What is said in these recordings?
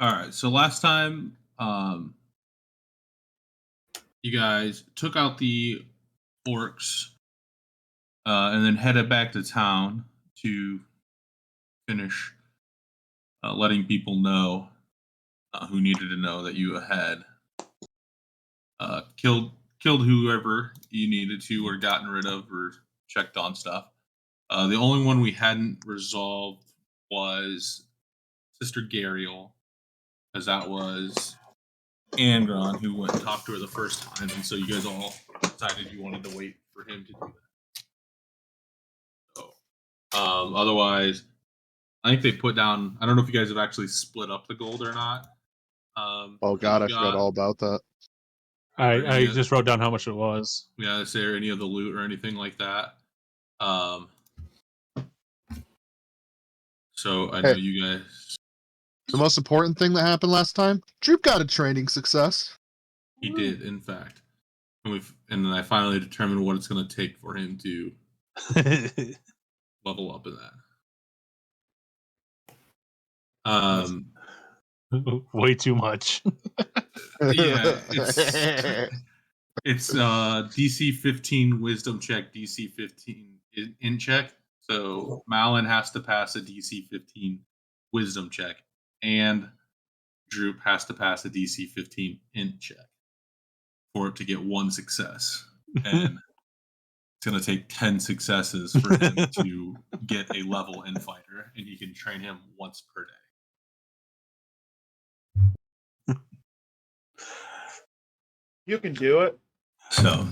All right. So last time, you guys took out the orcs, and then headed back to town to finish letting people know who needed to know that you had killed whoever you needed to, or gotten rid of, or checked on stuff. The only one we hadn't resolved was Sister Gariel, because that was Angron who went and talked to her the first time, and so you guys all decided you wanted to wait for him to do that. So, otherwise, I think they put down. I don't know if you guys have actually split up the gold or not. Oh God, I forgot all about that. I just wrote down how much it was. Yeah, is there any of the loot or anything like that? So I know you guys. The most important thing that happened last time, Droop got a training success. He did, in fact. And then I finally determined what it's going to take for him to level up in that. Way too much. Yeah, it's DC 15 Wisdom check, DC 15 in check. So Malin has to pass a DC 15 Wisdom check, and Droop has to pass a DC 15 int check for it to get one success. And it's going to take 10 successes for him to get a level in fighter, and you can train him once per day. You can do it. So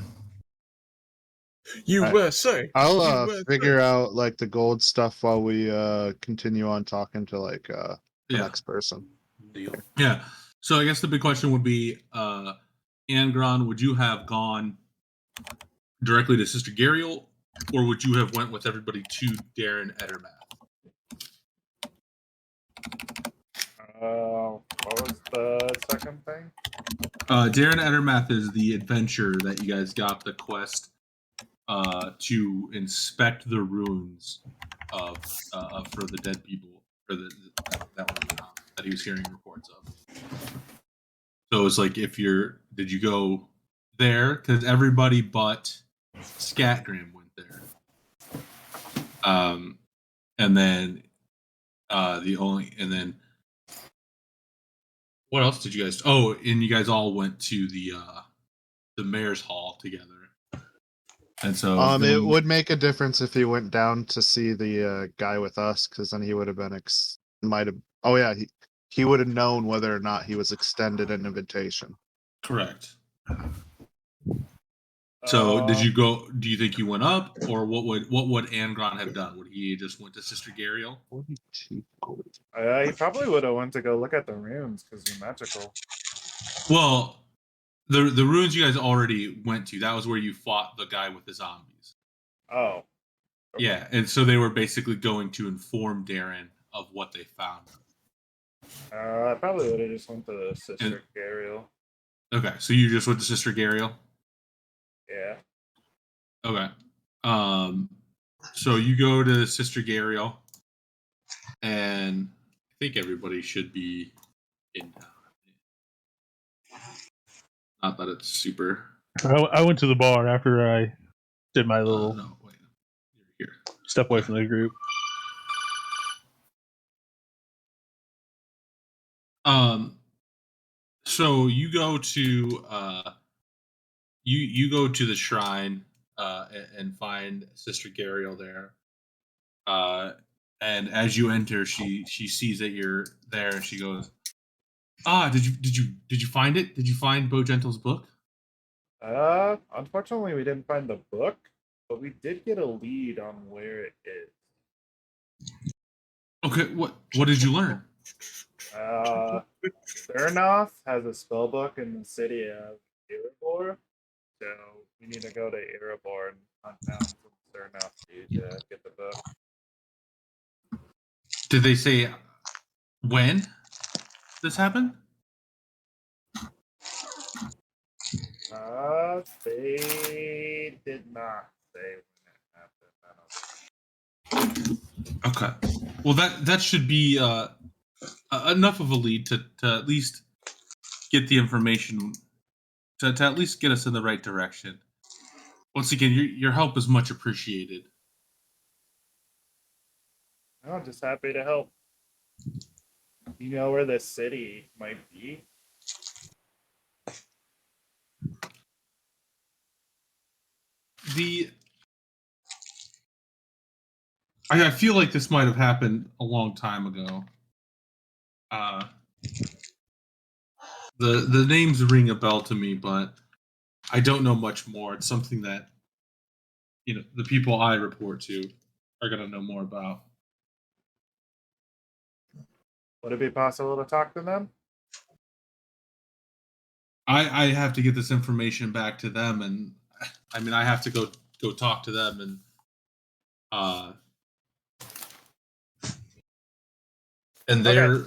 USA. I'll figure out like the gold stuff while we continue on talking to like the next person. Deal. Yeah. So I guess the big question would be, Angron, would you have gone directly to Sister Gariel, or would you have went with everybody to Darren Edermath? What was the second thing? Darren Edermath is the adventure that you guys got the quest to inspect the ruins of for the dead people, or that he was hearing reports of. So it's like, did you go there? Because everybody but Scatgram went there. And then what else did you guys? Oh, and you guys all went to the mayor's hall together. And so it would make a difference if he went down to see the guy with us, because then he would have been he would have known whether or not he was extended an invitation. Correct. So did you go? Do you think you went up, or what would Angron have done? Would he just went to Sister Gariel? He probably would have went to go look at the runes because they're magical. Well, the ruins you guys already went to. That was where you fought the guy with the zombies. Oh. Okay. Yeah, and so they were basically going to inform Darren of what they found. I probably would have just went to Sister Gariel. Okay, so you just went to Sister Gariel? Yeah. Okay. So you go to Sister Gariel, and I think everybody should be in town. Not that it's super. I went to the bar after I did my little You're here. Step away from the group. So you go to you go to the shrine and find Sister Gariel there. And as you enter, she sees that you're there, and she goes, did you find it? Did you find Bo Gentle's book? Unfortunately, we didn't find the book, but we did get a lead on where it is. Okay, what did you learn? Cernoth has a spell book in the city of Erebor, so we need to go to Erebor and hunt down some Cernoth to get the book. Did they say when this happened? They did not say when it happened. Okay. Well, that should be enough of a lead to at least get the information to at least get us in the right direction. Once again, your help is much appreciated. I'm just happy to help. You know where this city might be? I feel like this might have happened a long time ago. The names ring a bell to me, but I don't know much more. It's something that the people I report to are going to know more about. Would it be possible to talk to them? I have to get this information back to them, and I have to go talk to them, and they're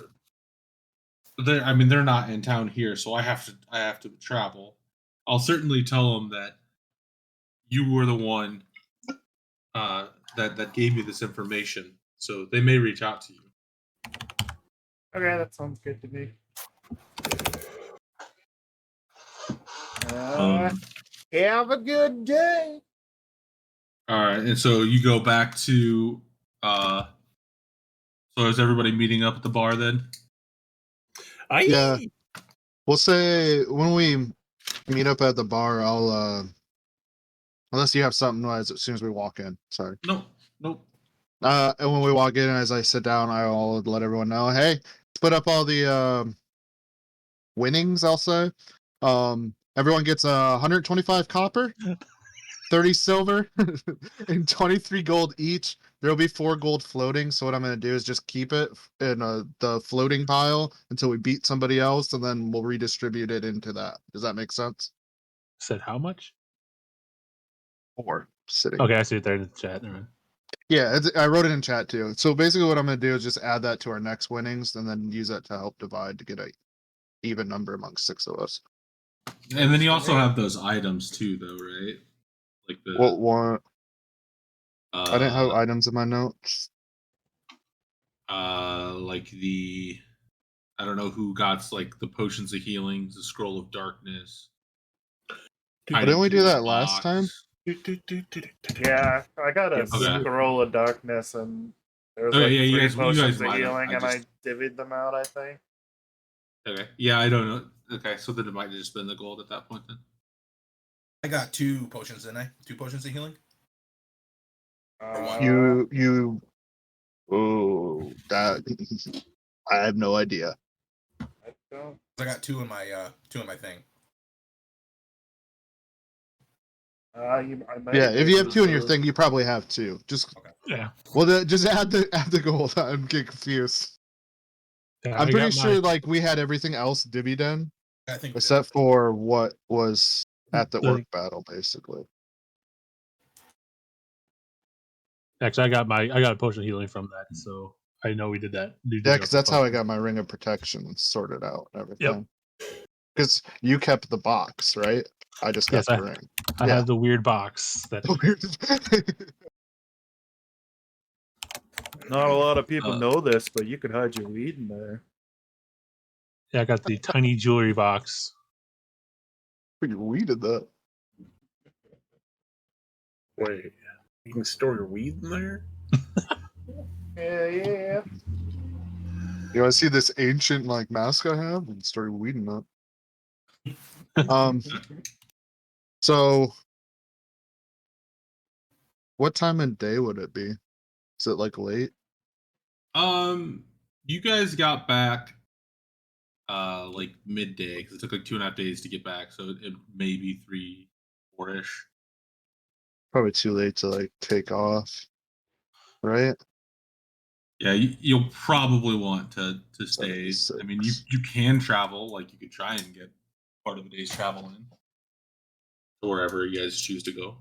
not in town here, so I have to travel. I'll certainly tell them that you were the one that gave me this information, so they may reach out to you. Okay, that sounds good to me. Have a good day. All right, and so you go back to. So is everybody meeting up at the bar then? Yeah. We'll say when we meet up at the bar, I'll unless you have something as soon as we walk in. Sorry. Nope. And when we walk in, as I sit down, I'll let everyone know, hey, split up all the winnings, I'll say. Everyone gets 125 copper, 30 silver, and 23 gold each. There'll be 4 gold floating, so what I'm going to do is just keep it in the floating pile until we beat somebody else, and then we'll redistribute it into that. Does that make sense? Said how much? 4 sitting. Okay, I see it there in the chat. Never mind. Yeah, I wrote it in chat too. So basically what I'm going to do is just add that to our next winnings and then use that to help divide to get a even number amongst 6 of us. And then you also have those items too, though, right? Like the What one? I didn't have items in my notes. like the I don't know who got like the potions of healing, the scroll of darkness. Didn't we do that last time? Yeah, I got a Okay. scroll of darkness, and there was Okay, like yeah, you 3 guys potions of might have. healing, and I divvied them out, I think. Okay. Yeah, I don't know. Okay, so then it might have just been the gold at that point then. I got 2 potions, didn't I? 2 potions of healing? You that I have no idea. I don't. I got 2 in my thing. I might Yeah, have if you have 2 in your those. thing, you probably have 2. Just Okay. Yeah. well, just add the gold. I'm getting confused. Yeah, I'm I pretty got sure my- like we had everything else divvied in, I think except for what was at the orc battle, basically. Actually, I got a potion of healing from that, so I know we did that. Yeah, because that's how I got my ring of protection sorted out and everything. Because you kept the box, right? I just got the ring. I have the weird box that. Not a lot of people know this, but you could hide your weed in there. Yeah, I got the tiny jewelry box. You weeded that. Wait, you can store your weed in there? Yeah. You want to see this ancient like mask I have? And start weeding that. So what time of day would it be? Is it like late? You guys got back like midday because it took like 2.5 days to get back, so it may be 3, 4-ish. Probably too late to like take off, right? Yeah, you'll probably want to stay. 76. I mean, you can travel, like you could try and get part of the day's travel in to wherever you guys choose to go.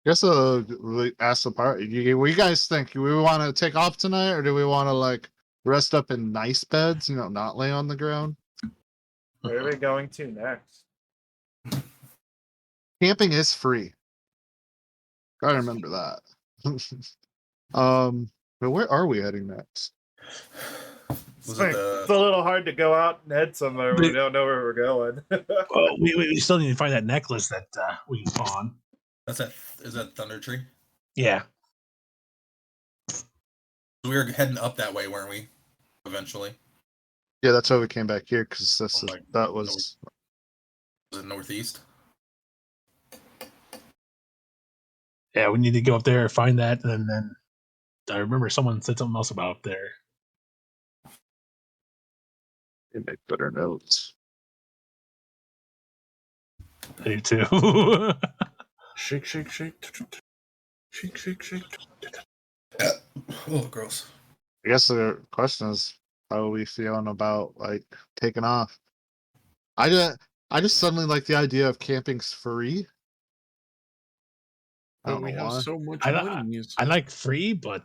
Guess really ask the part. What do you guys think? Do we want to take off tonight, or do we want to like rest up in nice beds? You know, not lay on the ground. Where are we going to next? Camping is free. Gotta remember that. But where are we heading next? Was It's it a little hard to go out and head somewhere when we don't know where we're going. Well, we still need to find that necklace that we can pawn. is that Thunder Tree? Yeah. So we were heading up that way, weren't we? Eventually. Yeah, that's why we came back here because that was. Was it northeast? Yeah, we need to go up there, find that, and then I remember someone said something else about up there. You make better notes. I do too. Shake, shake, shake. Shake, shake, shake. Oh, gross. I guess the question is, how are we feeling about like taking off? I just suddenly like the idea of camping free. I But don't we know have why. so much I, money. I like free, but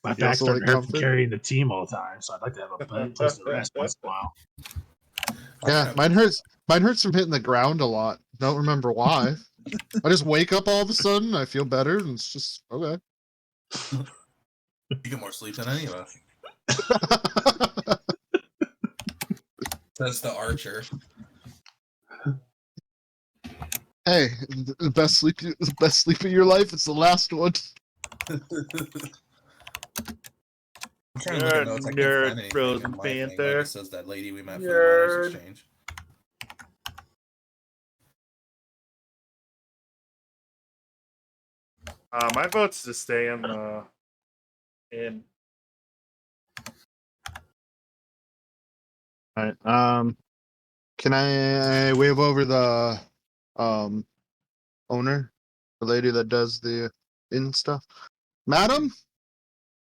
my You back's also starting like to hurt from comfort? carrying the team all the time, so I'd like to have a place to rest once in a while. Yeah, mine hurts. Mine hurts from hitting the ground a lot. Don't remember why. I just wake up all of a sudden. I feel better, and it's just okay. You get more sleep than any of us. Says the archer. Hey, the best sleep of your life. It's the last one. I'm trying to look at notes. I can't Nerd, find anything Rosen in my thing. It Panther. just says that lady we met for the Mars Nerd. exchange. My vote's to stay in the inn. All right. Can I wave over the owner, the lady that does the inn stuff, madam?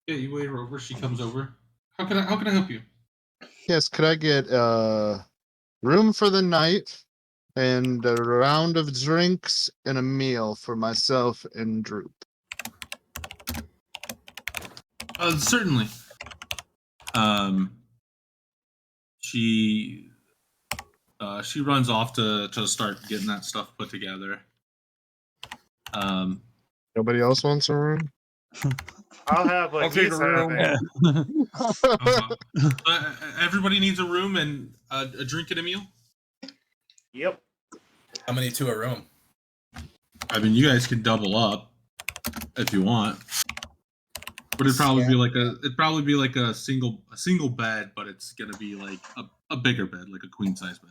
Yeah, you wave her over. She comes over. How can I help you? Yes. Could I get room for the night and a round of drinks and a meal for myself and Droop? Certainly. She runs off to start getting that stuff put together. Nobody else wants a room? I'll have what I'll take he's a room. having. Everybody needs a room and a drink and a meal. Yep. How many to a room? I mean, you guys can double up if you want, but it'd probably be like a single bed, but it's gonna be like a bigger bed, like a queen size bed.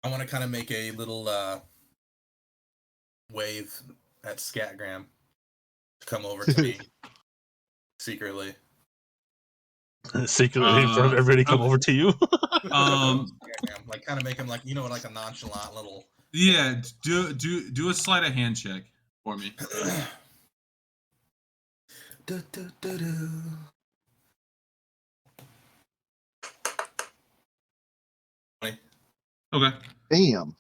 I want to kind of make a little wave at Scatgram to come over to me secretly. Secretly in front of everybody come over to you. Scatgram, like kind of make him like like a nonchalant little. Yeah, do a sleight of hand check for me. Okay. Damn.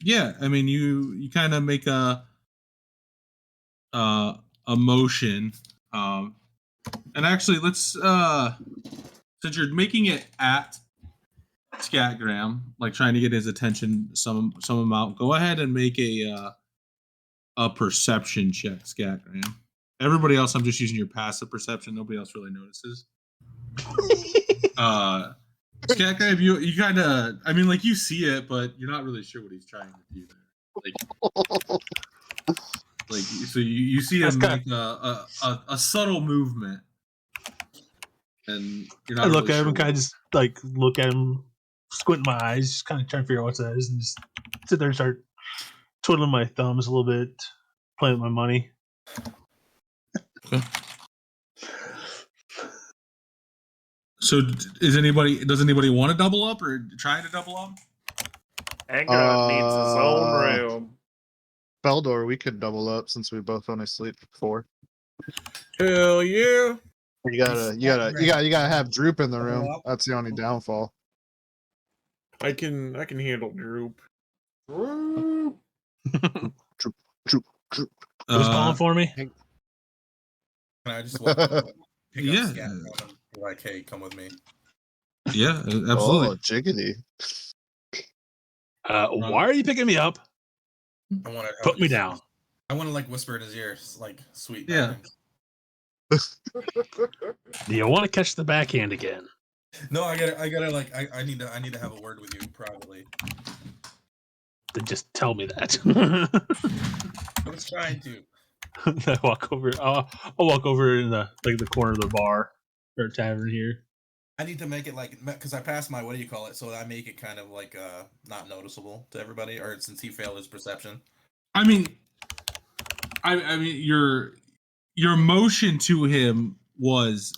Yeah, I mean you kind of make a motion. And actually let's since you're making it at Scatgram, like trying to get his attention some amount, go ahead and make a perception check, Scatgram. Everybody else, I'm just using your passive perception. Nobody else really notices. Scatgram, you kind of, I mean, like you see it, but you're not really sure what he's trying to do there. Like so you see him make a subtle movement, and you're not. I look really at him sure and kind of just like look at him, squint my eyes, just kind of trying to figure out what it is, and just sit there and start twiddling my thumbs a little bit, playing with my money. Okay. So does anybody want to double up or try to double up? Angron needs his own room. Beldor, we could double up since we both only sleep 4. Hell yeah. You gotta have Droop in the room. That's the only downfall. I can handle Droop. Droop. Who's calling for me? Can I just pick up Scatgram and be like, hey, come with me? Yeah, absolutely. Oh, jiggity. Why are you picking me up? I want to Put me down. I want to like whisper in his ear, like sweet. Yeah. nothings. Do you want to catch the backhand again? No, I gotta like I need to have a word with you privately. Then just tell me that. I was trying to. I walk over. I'll walk over in the corner of the bar or tavern here. I need to make it like because I passed my what do you call it, so I make it kind of like not noticeable to everybody, or since he failed his perception. I mean, I mean your emotion to him was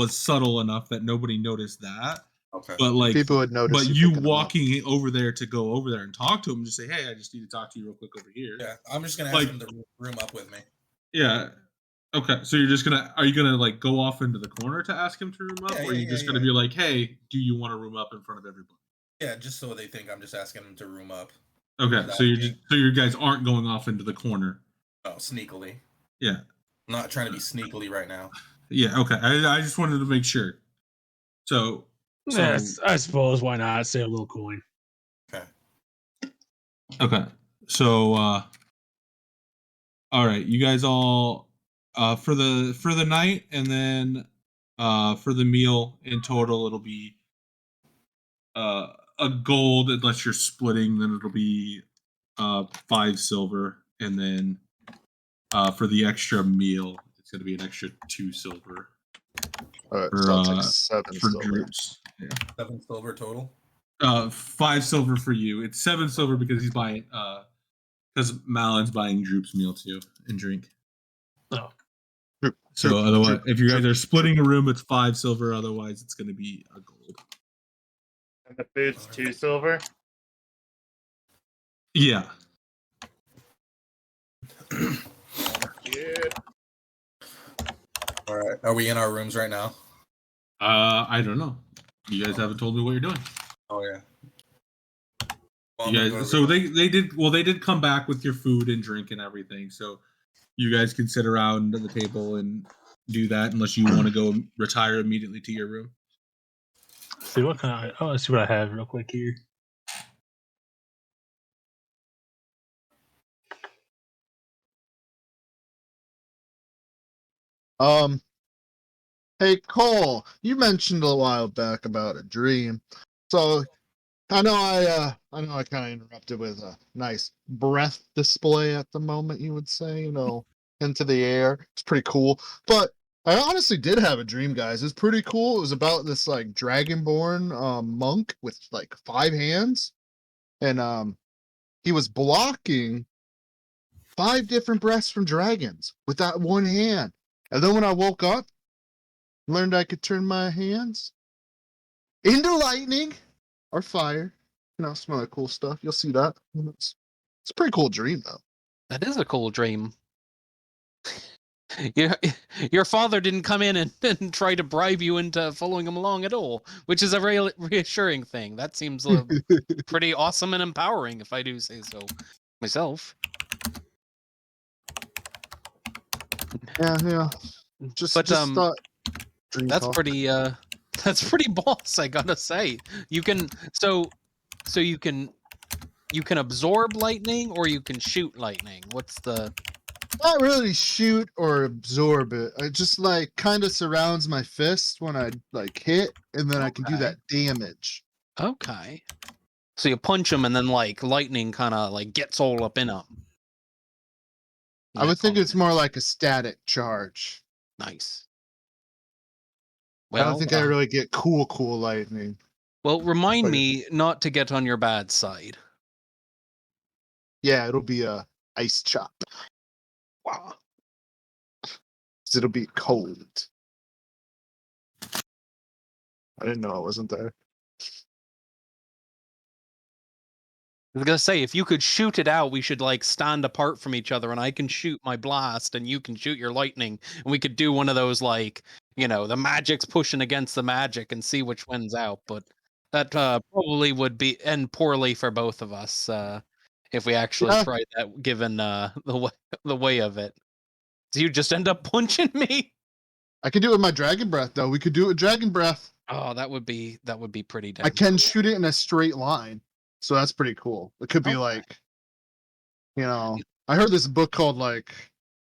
subtle enough that nobody noticed that. Okay. But like People would notice. but you you picking them up. walking over there to go over there and talk to him, just say, "Hey, I just need to talk to you real quick over here." Yeah, I'm just gonna Like- ask him to room up with me. Yeah. Okay, so are you gonna like go off into the corner to ask him to room up, Yeah, or are you yeah, just yeah, gonna yeah. be like, "Hey, do you want to room up in front of everybody?" Yeah, just so they think I'm just asking him to room up. Okay, Without so being- you guys aren't going off into the corner. Oh, sneakily. Yeah. I'm not trying to be sneakily right now. Yeah. Okay. I just wanted to make sure. So Yes, I suppose. Why not? Save a little coin. Okay. okay. So all right, you guys all for the night, and then for the meal in total it'll be a gold, unless you're splitting, then it'll be 5 silver, and then for the extra meal it's going to be an extra 2 silver All right, for so I'll take 7 for silver. Droops. Yeah. 7 silver total. 5 silver for you. It's 7 silver because he's buying because Malin's buying Droop's meal too and drink. Oh, So otherwise, if you guys are splitting a room, it's 5 silver. Otherwise, it's going to be a gold. And the food's 2 silver. Yeah. Good. All right. Are we in our rooms right now? I don't know. You guys haven't told me what you're doing. Oh yeah. Well, I'm You gonna guys, go so to- they did come back with your food and drink and everything. So you guys can sit around at the table and do that, unless you want to go retire immediately to your room. see what kind of. Oh, let's see what I have real quick here. Hey Cole, you mentioned a while back about a dream. So I know I kind of interrupted with a nice breath display at the moment, you would say, into the air. It's pretty cool. But I honestly did have a dream, guys. It's pretty cool. It was about this like dragonborn monk with like 5 hands, and he was blocking 5 different breaths from dragons with that one hand. And then when I woke up, learned I could turn my hands into lightning or fire. Some other cool stuff. You'll see that. It's a pretty cool dream, though. That is a cool dream. Your father didn't come in and try to bribe you into following him along at all, which is a very reassuring thing. That seems pretty awesome and empowering, if I do say so myself. Yeah. Just thought. Dream That's talk. pretty. That's pretty boss, I gotta say. You can you can absorb lightning or you can shoot lightning. What's the? Not really shoot or absorb it. It just like kind of surrounds my fist when I like hit, and then I can do Okay. that damage. Okay. So you punch him, and then like lightning kind of like gets all up in him. I would think it's more like a static charge. Nice. I don't think I Well, really get cool lightning. well, remind But- me not to get on your bad side. Yeah, it'll be a ice chop. Wow. 'Cause it'll be cold. I didn't know I wasn't there. I was gonna say, if you could shoot it out, we should like stand apart from each other, and I can shoot my blast, and you can shoot your lightning, and we could do one of those like, the magic's pushing against the magic, and see which wins out. But that probably would be end poorly for both of us if we actually Yeah. tried that, given the way of it. So you just end up punching me. I could do it with my dragon breath, though. We could do it with dragon breath. Oh, that would be pretty damn I can cool. shoot it in a straight line, so that's pretty cool. It could be Okay. like, I heard this book called like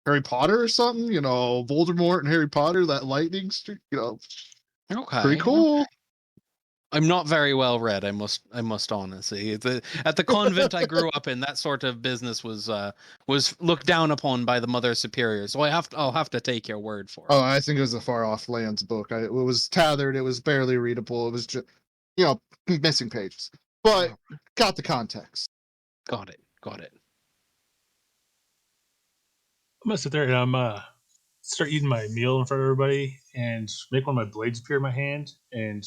Harry Potter or something. You know, Voldemort and Harry Potter, that lightning streak. You know, Okay. pretty cool. I'm not very well read. I must honestly. At the convent I grew up in, that sort of business was looked down upon by the Mother Superior. So I'll have to take your word for Oh, it. I think it was a Far Off Lands book. It was tethered. It was barely readable. It was just, missing pages. But got the context. Got it. I'm gonna sit there and I'm start eating my meal in front of everybody and make one of my blades appear in my hand and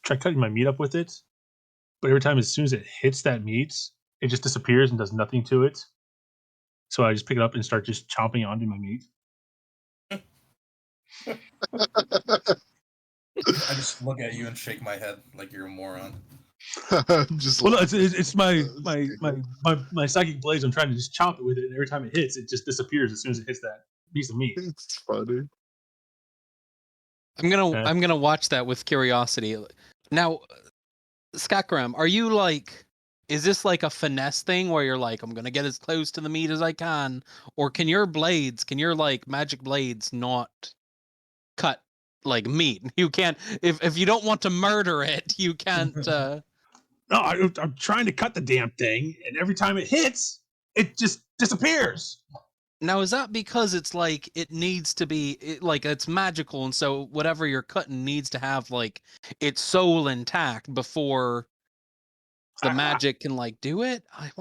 try cutting my meat up with it. But every time, as soon as it hits that meat, it just disappears and does nothing to it. So I just pick it up and start just chomping onto my meat. I just look at you and shake my head like you're a moron. I'm just Well, no, laughing. it's my psychic blades. I'm trying to just chomp it with it, and every time it hits, it just disappears as soon as it hits that piece of meat. It's funny. I'm gonna watch that with curiosity. Now, Skakram, are you like? Is this like a finesse thing where you're like, I'm gonna get as close to the meat as I can, or can your like magic blades not cut like meat? You can't if you don't want to murder it, you can't. No, I'm trying to cut the damn thing, and every time it hits, it just disappears. Now, is that because it's like it needs to be like it's magical, and so whatever you're cutting needs to have like its soul intact before the magic can like do it? I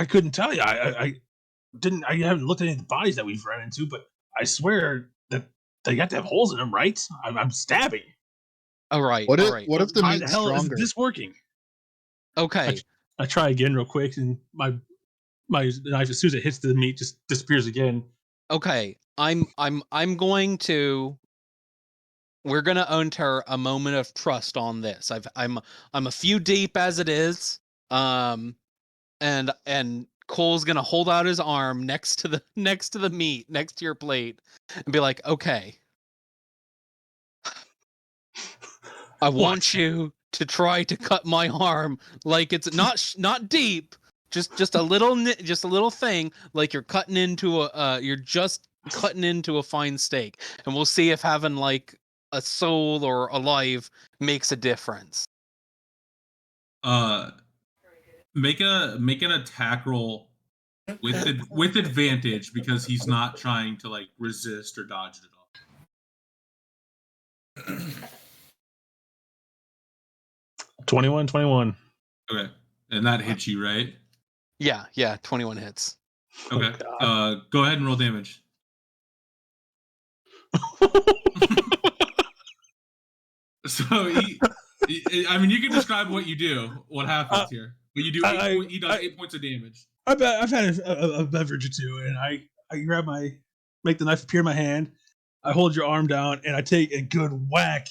couldn't tell you. I didn't. I haven't looked at any of the bodies that we've run into, but I swear that they got to have holes in them, right? I'm stabbing. All right. What all if right. what if the Why the meat's hell stronger? is this working? Okay. I try again real quick, and my knife, as soon as it hits the meat, just disappears again. Okay. I'm going to. We're gonna enter a moment of trust on this. I'm a few deep as it is. And Cole's gonna hold out his arm next to the meat, next to your plate, and be like, "Okay, I want you to try to cut my arm like it's not deep, just a little just a little thing, like you're cutting into you're just cutting into a fine steak, and we'll see if having like a soul or alive makes a difference." Make an attack roll with advantage because he's not trying to like resist or dodge it at all. 21. Okay, and that hits you, right? Yeah, 21 hits. Okay. Go ahead and roll damage. So I mean, you can describe what you do, what happens here. But you do he does 8 points of damage. I've had a beverage or two, and I grab make the knife appear in my hand. I hold your arm down, and I take a good whack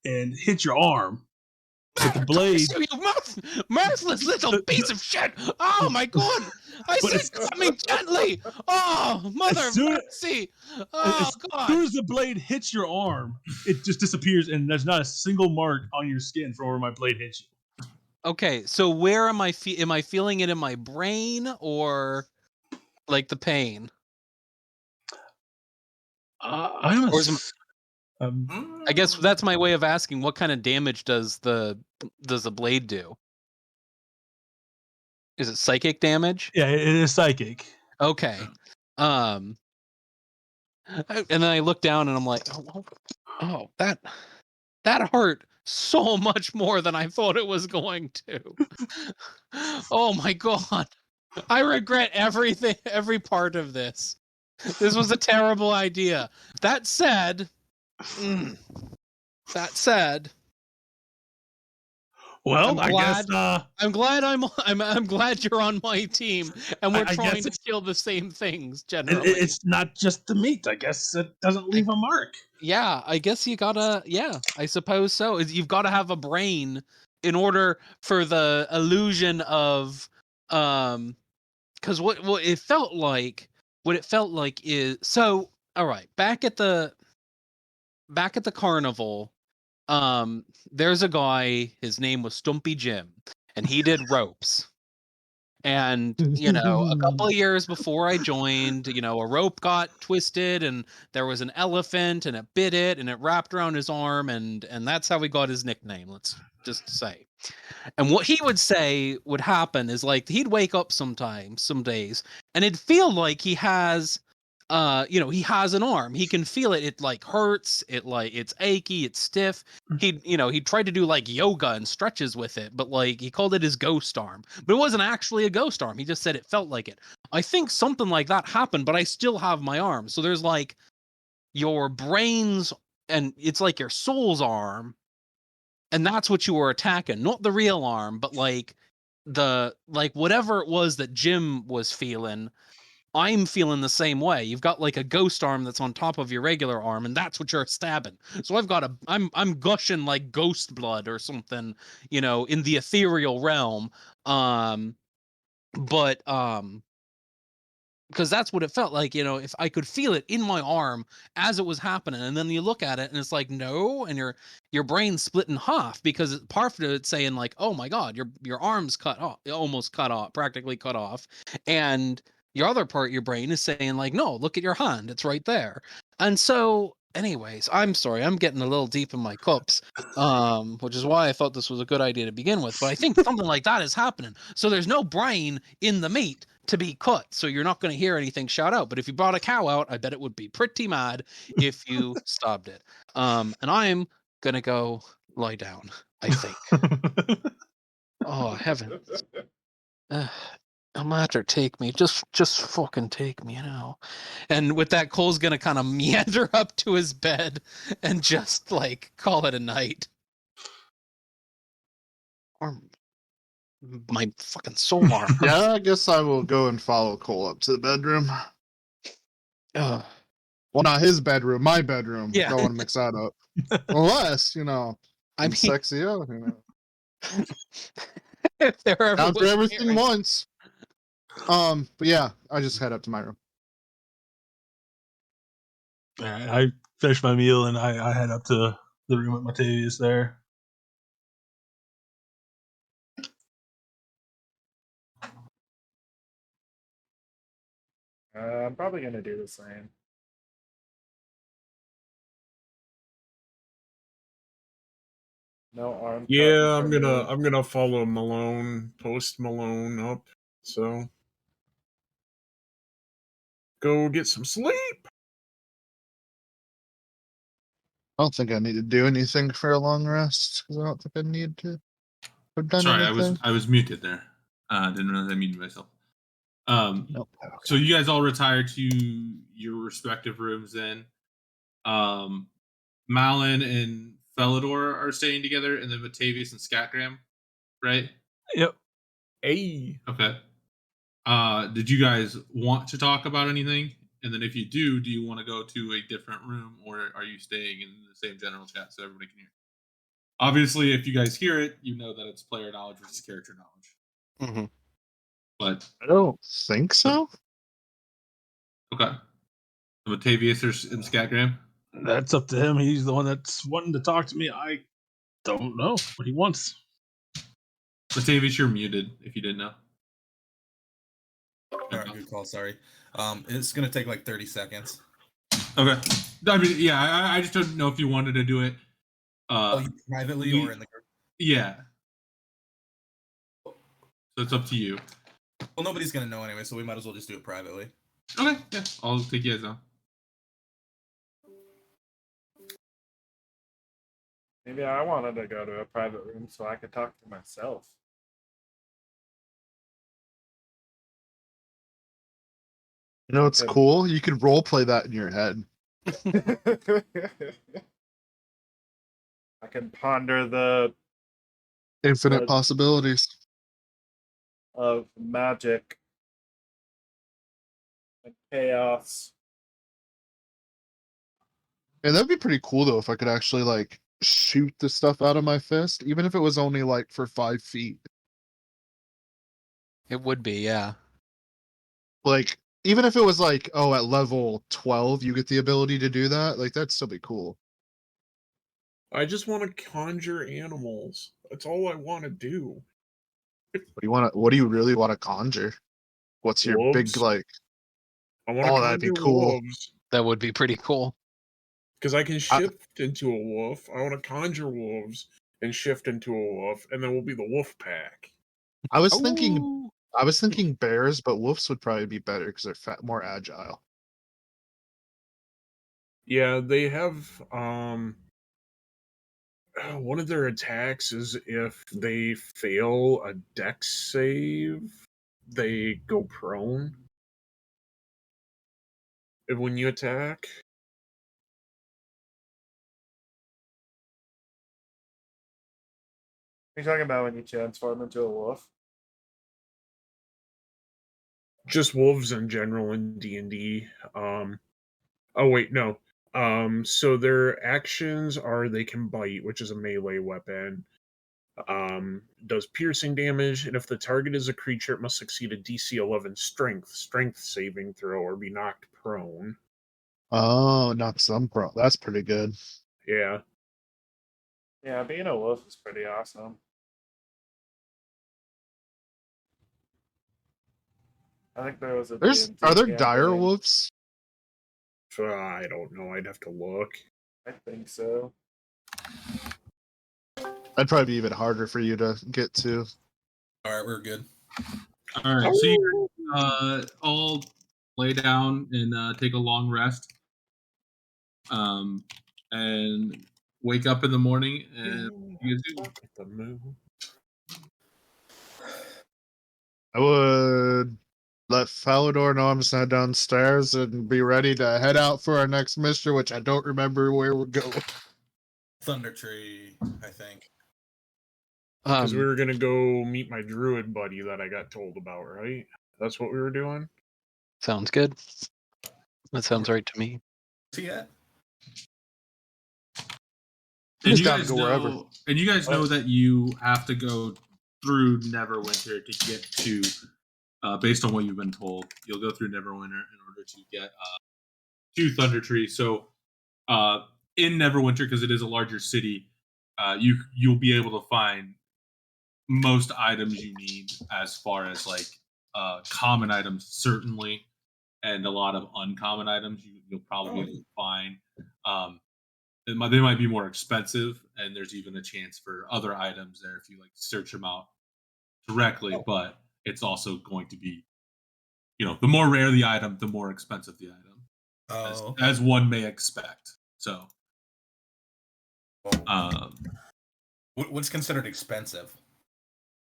and hit your arm. But the blade, You merciless little piece of shit! Oh my god! I said, cut me gently! Oh, mother of mercy! Oh god! As soon as the blade hits your arm, it just disappears, and there's not a single mark on your skin from where my blade hits you. Okay, so where am I? Am I feeling it in my brain or like the pain? I guess that's my way of asking. What kind of damage does the blade do? Is it psychic damage? Yeah, it is psychic. Okay. And then I look down and I'm like, oh, that hurt so much more than I thought it was going to. Oh my god. I regret everything, every part of this. This was a terrible idea. That said, well, I'm glad, guess I'm glad you're on my team, and we're trying to kill the same things generally. it's not just the meat. I guess it doesn't leave a mark. Yeah, I guess you gotta. Yeah, I suppose so. You've got to have a brain in order for the illusion of, because what it felt like, is so. All right, back at the carnival, there's a guy. His name was Stumpy Jim, and he did ropes. And, you know, a couple of years before I joined, you know, a rope got twisted and there was an elephant and it bit it and it wrapped around his arm and that's how we got his nickname, let's just say. And what he would say would happen is like he'd wake up sometimes, some days, and it'd feel like he has you know, he has an arm. He can feel it. It like hurts, it like it's achy, it's stiff. He'd, you know, he tried to do like yoga and stretches with it, but like he called it his ghost arm. But it wasn't actually a ghost arm. He just said it felt like it. I think something like that happened, but I still have my arm. So there's like your brain's and it's like your soul's arm, and that's what you were attacking, not the real arm, but like the like whatever it was that Jim was feeling. I'm feeling the same way. You've got like a ghost arm that's on top of your regular arm, and that's what you're stabbing. So I've got I'm gushing like ghost blood or something, you know, in the ethereal realm. Um, but because that's what it felt like, you know, if I could feel it in my arm as it was happening, and then you look at it and it's like no, and your brain's split in half because part of it's saying like, oh my god, your arm's cut off, almost cut off, practically cut off, and your other part, your brain is saying like, no, look at your hand, it's right there. And so, anyways, I'm sorry, I'm getting a little deep in my cups, which is why I thought this was a good idea to begin with. But I think something like that is happening. So there's no brain in the meat to be cut, so you're not going to hear anything shout out. But if you brought a cow out, I bet it would be pretty mad if you stopped it. And I'm gonna go lie down, I think. Oh heaven. Matter, take me. Just fucking take me, you know. And with that, Cole's gonna kind of meander up to his bed and just like call it a night. Or my fucking soul arm. Yeah, I guess I will go and follow Cole up to the bedroom. Ugh. Well, not his bedroom, my bedroom. Yeah. Don't want to mix that up. Unless, you know, I I'm mean, sexy out, you know. if there ever Down for was everything marriage- once. But yeah, I just head up to my room. I finished my meal and I head up to the room at Matavius there. I'm probably gonna do the same. No arm. Yeah, cutting for me. I'm gonna follow Malone, post Malone up. So go get some sleep. I don't think I need to do anything for a long rest because I don't think I need to have done Sorry, anything. I was muted there. Didn't realize I muted myself. Nope. So you guys all retire to your respective rooms then. Malin and Felidor are staying together, and then Batavius and Scatgram, right? Yep. Hey. Okay. Did you guys want to talk about anything? And then if you do you want to go to a different room, or are you staying in the same general chat so everybody can hear? Obviously, if you guys hear it, you know that it's player knowledge versus character knowledge. Mhm. But I don't think so. okay. Batavius and Scatgram? That's up to him. He's the one that's wanting to talk to me. I don't know what he wants. Batavius, you're muted if you didn't know. All right, good call. Sorry. It's gonna take like 30 seconds. Okay. I mean, yeah, I just don't know if you wanted to do it. You privately or in the group? Yeah. So it's up to you. Well, nobody's gonna know anyway, so we might as well just do it privately. Okay, yeah. I'll take you guys now. Maybe I wanted to go to a private room so I could talk to myself. You know, it's Okay. cool. You could role play that in your head. I can ponder the Infinite But- possibilities. of magic and chaos. And that'd be pretty cool though if I could actually like shoot the stuff out of my fist, even if it was only like for 5 feet. It would be, yeah. Like, even if it was like, oh, at level 12, you get the ability to do that. Like, that'd still be cool. I just want to conjure animals. That's all I want to do. What do you really want to conjure? What's your big Wolves? like? I want to Oh, that'd be conjure cool. wolves That would be pretty cool. because I can I- shift into a wolf. I want to conjure wolves and shift into a wolf, and then we'll be the wolf pack. I was thinking Ooh. bears, but wolves would probably be better because they're more agile. Yeah, they have one of their attacks is if they fail a dex save, they go prone. When you attack. Are you talking about when you transform into a wolf? Just wolves in general in D&D. Oh wait, no. So their actions are they can bite, which is a melee weapon. Does piercing damage, and if the target is a creature, it must succeed a DC 11 strength saving throw or be knocked prone. Oh, not some pro. That's pretty good. Yeah. Yeah, being a wolf is pretty awesome. I think there was a D&D Are there campaign. dire wolves? I don't know. I'd have to look. I think so. That'd probably be even harder for you to get to. All right, we're good. All right, so you all lay down and take a long rest, and wake up in the morning and you guys do. Look at the moon. I would let Falador know I'm just head downstairs and be ready to head out for our next mission, which I don't remember where we're going. Thunder Tree, I think. Because we Um, were gonna go meet my druid buddy that I got told about, right? That's what we were doing. sounds good. That sounds right to me. See that? And Just you down to guys go wherever. know, that you have to go through Neverwinter to get to, based on what you've been told, you'll go through Neverwinter in order to get to Thunder Tree. So, in Neverwinter, because it is a larger city, you'll be able to find most items you need as far as like common items, certainly, and a lot of uncommon items you'll probably be able to find. They might be more expensive, and there's even a chance for other items there if you like search them out directly. But it's also going to be, the more rare the item, the more expensive the item, as one may expect. So, What's considered expensive?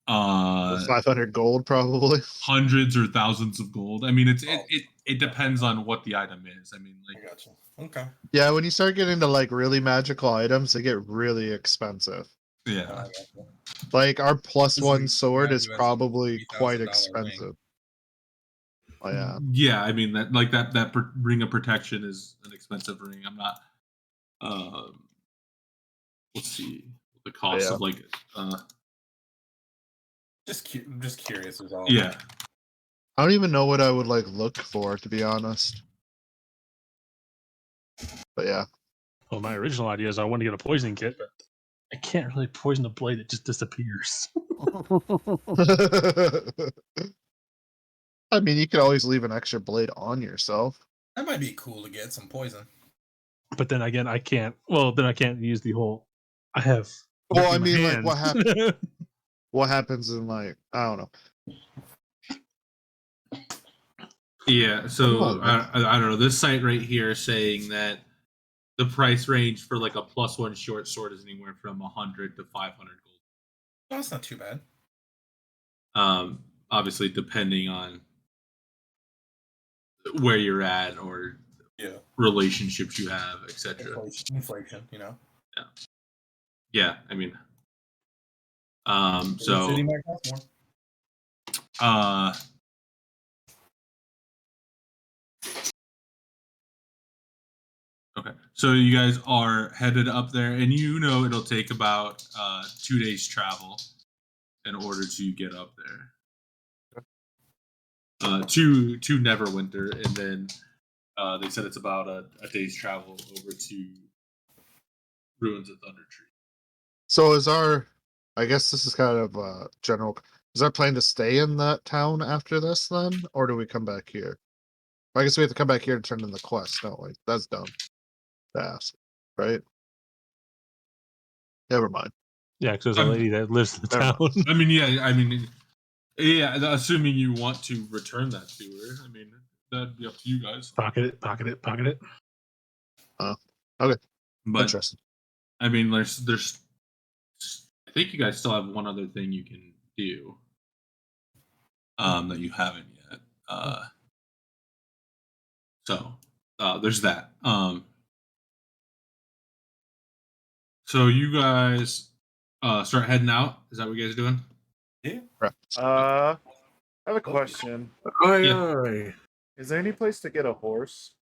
500 gold, probably. Hundreds or thousands of gold. I mean, it depends on what the item is. I mean, like, I gotcha. Okay. Yeah, when you start getting into like really magical items, they get really expensive. yeah. Like our plus This one is sword is graduates of probably quite $3,000 expensive. Oh yeah. Yeah, I mean that ring of protection is an expensive ring. I'm not. Let's see the cost Yeah. of like. Just curious is all. Yeah. I don't even know what I would like look for, to be honest. But yeah. Well, my original idea is I want to get a poisoning kit, but I can't really poison a blade; it just disappears. I mean, you could always leave an extra blade on yourself. That might be cool to get some poison. But then again, I can't. Well, then I can't use the whole. I have. Well, I my mean, like hand. what happens? What happens in like I don't know. Yeah. So I don't know. This site right here is saying that the price range for like a +1 short sword is anywhere from 100 to 500 gold. Oh, that's not too bad. Obviously, depending on where you're at or relationships you have, etc. Inflation, Yeah. Yeah, I mean, The city might cost more. Okay, so you guys are headed up there, and it'll take about 2 days travel in order to get up there. To Neverwinter, and then they said it's about a day's travel over to Ruins of Thunder Tree. So I guess this is kind of general. Is our plan to stay in that town after this then? Or do we come back here? I guess we have to come back here to turn in the quest, don't we? That's dumb. To ask, right? Never mind. Yeah, because there's a lady that lives in the Never town. I mean, yeah. Assuming you want to return that to her, I mean, that'd be up to you guys. Pocket it. Okay. But Interesting. I mean, there's. I think you guys still have one other thing you can do. That you haven't yet. So there's that. So you guys start heading out. Is that what you guys are doing? I have a question. Aye. Is there any place to get a horse?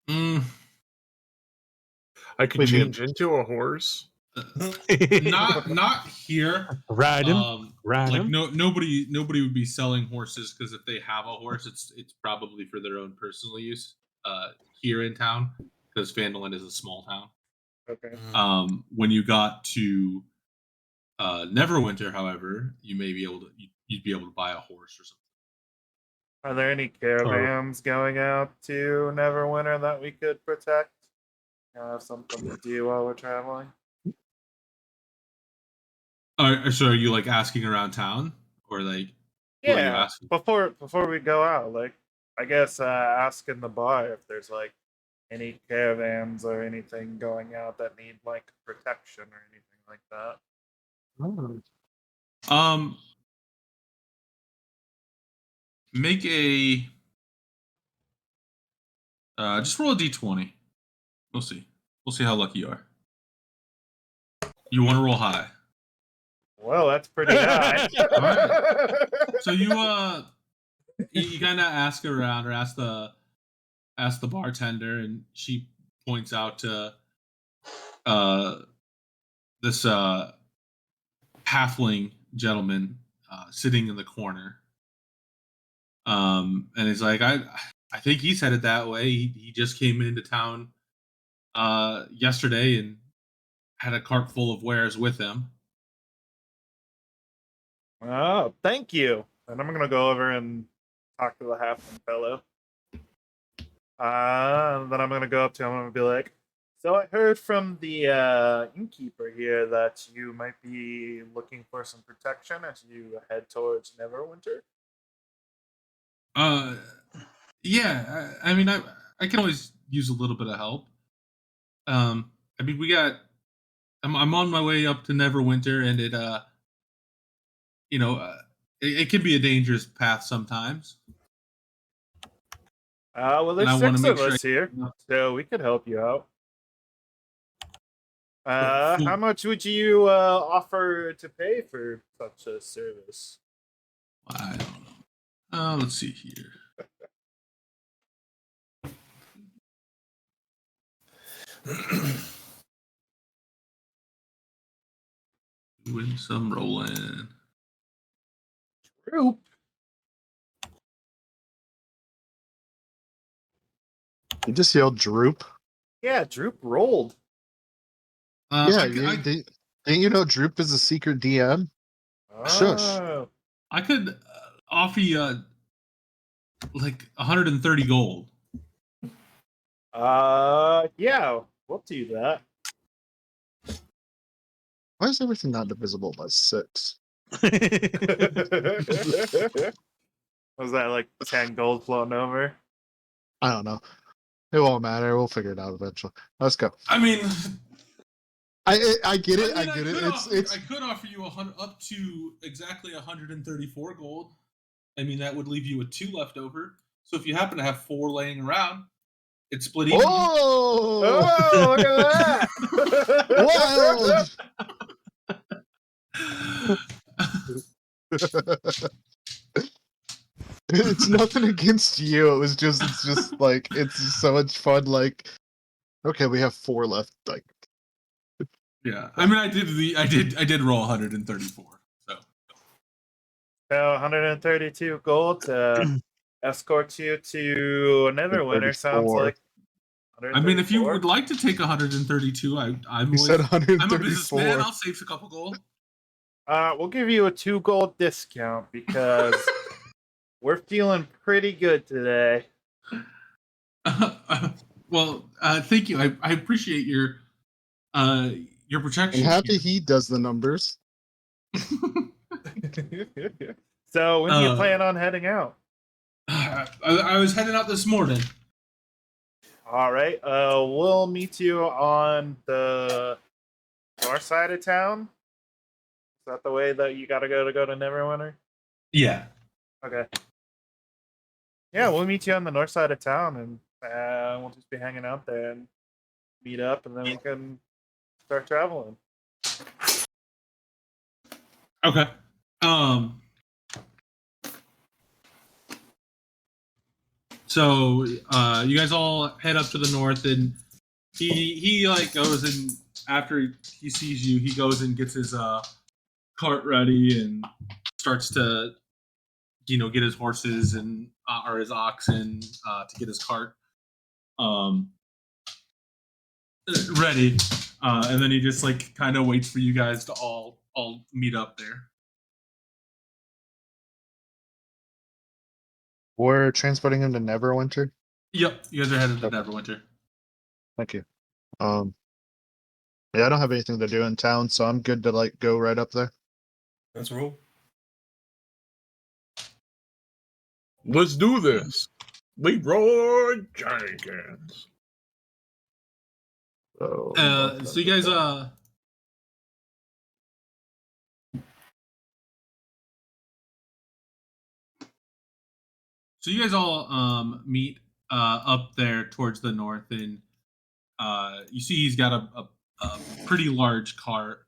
Mm, I could What do you change into a horse. not here. Ride him. Ride Like him. nobody would be selling horses because if they have a horse, it's probably for their own personal use. Here in town, because Phandalin is a small town. Okay. When you got to Neverwinter, however, you'd be able to buy a horse or something. Are there any caravans going out to Neverwinter that we could protect? Have something to do while we're traveling? So are you like asking around town, or like what are you Yeah. asking? Before we go out, like I guess ask in the bar if there's like any caravans or anything going out that need like protection or anything like that. Make a just roll a d20. We'll see. We'll see how lucky you are. You want to roll high. Well, that's pretty high. So you kind of ask around or ask the bartender, and she points out to this halfling gentleman sitting in the corner. And he's like, I think he's headed that way. He just came into town yesterday and had a cart full of wares with him. Oh, thank you. And I'm gonna go over and talk to the halfling fellow. And then I'm gonna go up to him and I'm gonna be like, "So I heard from the innkeeper here that you might be looking for some protection as you head towards Neverwinter." Yeah. I mean, I can always use a little bit of help. I mean, I'm on my way up to Neverwinter, and it it can be a dangerous path sometimes. Well, And I there's wanna 6 make of sure us here, so we could help you out. Cool. How much would you offer to pay for such a service? I don't know. Let's see here. Doing some rolling. Droop. You just yelled droop. Yeah, Droop rolled. Yeah, didn't you know Droop is a secret DM? Shush. Oh. I could offer you like 130 gold. Yeah, we'll do that. Why is everything not divisible by 6? Was that like 10 gold floating over? I don't know. It won't matter. We'll figure it out eventually. Let's go. I mean, I get it. I I get it. I could offer you up to exactly 134 gold. I mean, that would leave you with 2 left over. So if you happen to have 4 laying around, it's split even. Oh, look at that! Wild. It's nothing against you. It's just like it's so much fun. Like, okay, we have 4 left. Like, Yeah, I mean, I did roll 134. So 132 gold to escort you to Neverwinter sounds 134. like. I mean, if you 134? would like to take 132, I'm you always, said I'm a 134. businessman. I'll save a couple gold. We'll give you a 2 gold discount because we're feeling pretty good today. Well, thank you. I appreciate your I'm protection. happy he does the numbers. So when do you plan on heading out? I was heading out this morning. All right. We'll meet you on the north side of town. Is that the way that you gotta go to Neverwinter? Yeah. Okay. Yeah, we'll meet you on the north side of town, and we'll just be hanging out there and meet up, and then we can start traveling. Okay. So you guys all head up to the north, and he like goes and after he sees you, he goes and gets his cart ready and starts to get his horses and or his oxen to get his cart ready, and then he just like kind of waits for you guys to all meet up there. We're transporting him to Neverwinter. Yep, you guys are headed to Okay. Neverwinter. Thank you. Yeah, I don't have anything to do in town, so I'm good to like go right up there. That's a rule. Let's do this. Leroy Jenkins. So you guys all meet up there towards the north, and you see he's got a pretty large cart.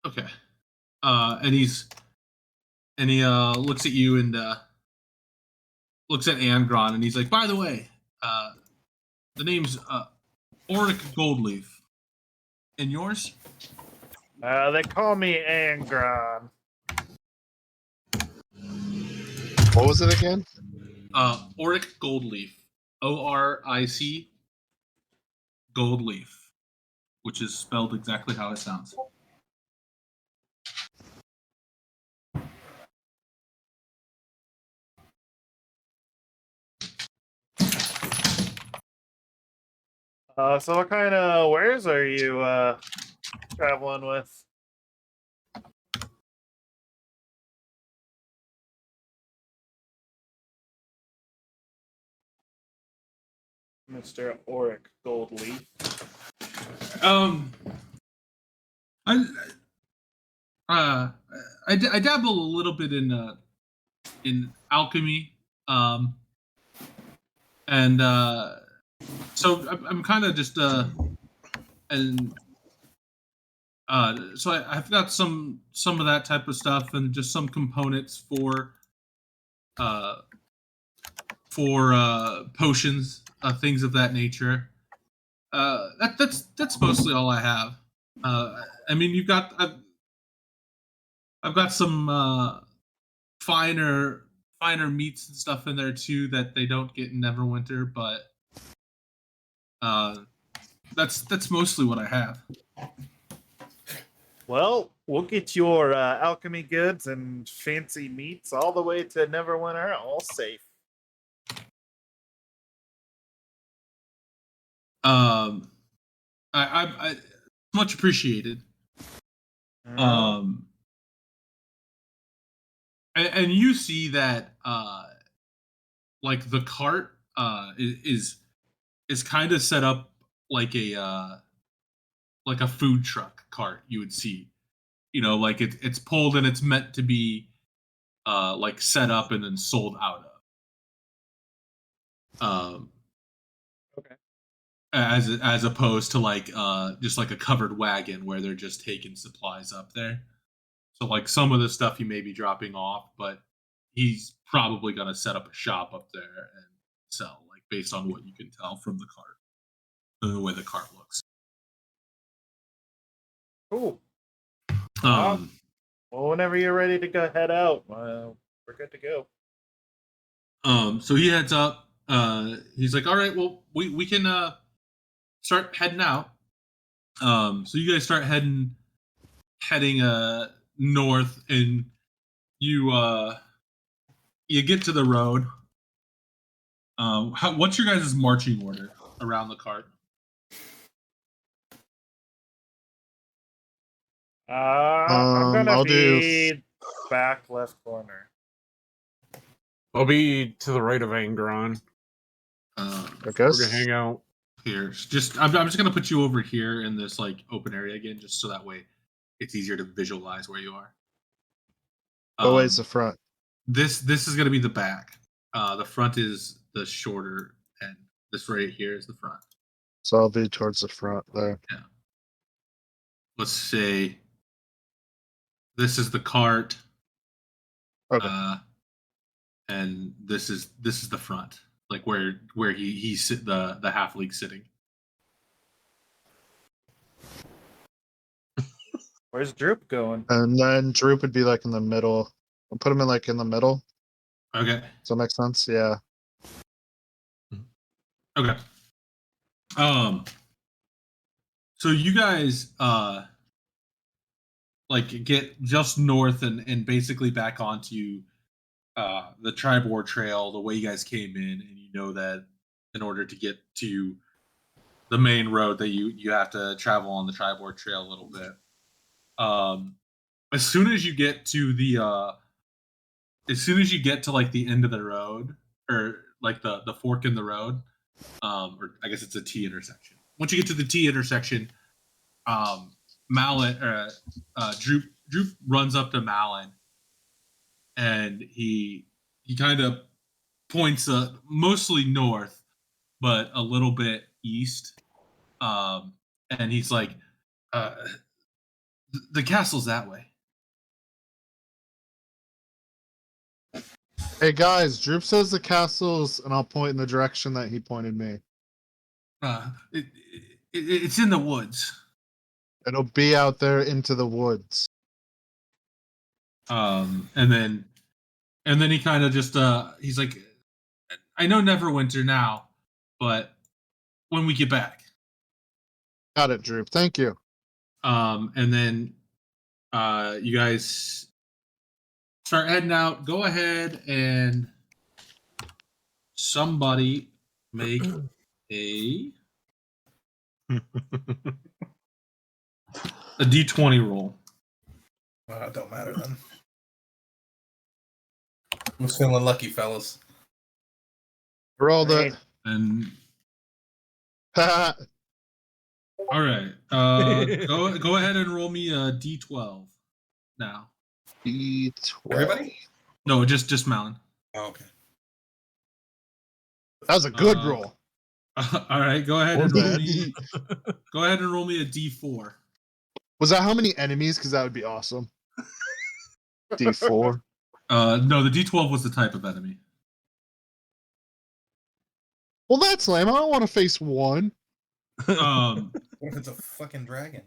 Okay. And he looks at you and looks at Angron, and he's like, by the way, the name's Auric Goldleaf. And yours? They call me Angron. What was it again? Auric Goldleaf. ORIC Goldleaf, which is spelled exactly how it sounds. So what kind of wares are you traveling with? Mr. Auric Goldleaf. I dabble a little bit in alchemy, and so I'm kind of just and so I've got some of that type of stuff and just some components for potions, things of that nature. That's mostly all I have. I mean, I've got some finer meats and stuff in there too that they don't get in Neverwinter, but that's mostly what I have. Well, we'll get your alchemy goods and fancy meats all the way to Neverwinter, all safe. I much appreciated. Mm. And you see that like the cart is kind of set up like a food truck cart you would see. Like it's pulled and it's meant to be like set up and then sold out of. Okay. As opposed to like just like a covered wagon where they're just taking supplies up there. So like some of the stuff he may be dropping off, but he's probably gonna set up a shop up there and sell, like based on what you can tell from the cart, the way the cart looks. Cool. Well, whenever you're ready to go head out, we're we're good to go. So he heads up. He's like, all right, well, we can start heading out. So you guys start heading north, and you get to the road. What's your guys' marching order around the cart? I'm gonna I'll do be back left corner. I'll be to the right of Angron. I We're guess. gonna hang out. Here, I'm just gonna put you over here in this like open area again, just so that way it's easier to visualize where you are. Oh, wait, it's the front. This is gonna be the back. The front is the shorter end. This right here is the front. So I'll be towards the front there. Yeah. Let's say this is the cart. Okay. And this is the front, like where he's the half-league sitting. Where's Droop going? And then Droop would be like in the middle. I'll put him in like in the middle. Okay. Does that make sense? Yeah. Okay. So you guys like get just north and basically back onto the Tribord Trail the way you guys came in, and you know that in order to get to the main road that you have to travel on the Tribord Trail a little bit. As soon as you get to like the end of the road, or like the fork in the road, or I guess it's a T intersection. Once you get to the T intersection, Droop runs up to Malin, and he kind of points mostly north, but a little bit east. And he's like, the castle's that way. Hey guys, Droop says the castle's, and I'll point in the direction that he pointed me. It's in the woods. It'll be out there into the woods. And then he kind of just he's like, I know Neverwinter now, but when we get back. Got it, Droop. Thank you. And then you guys start heading out. Go ahead and somebody make a D20 roll. It don't matter then. I'm feeling lucky, fellas. Roll the. Right. And all right, go ahead and roll me a D12 now. D12. Everybody? No, just Malin. Oh, okay. That was a good roll. All right, go ahead Or and roll bad. me. Go ahead and roll me a D4. Was that how many enemies? Because that would be awesome. D4. No, the D12 was the type of enemy. Well, that's lame. I don't want to face one. Um, What if it's a fucking dragon?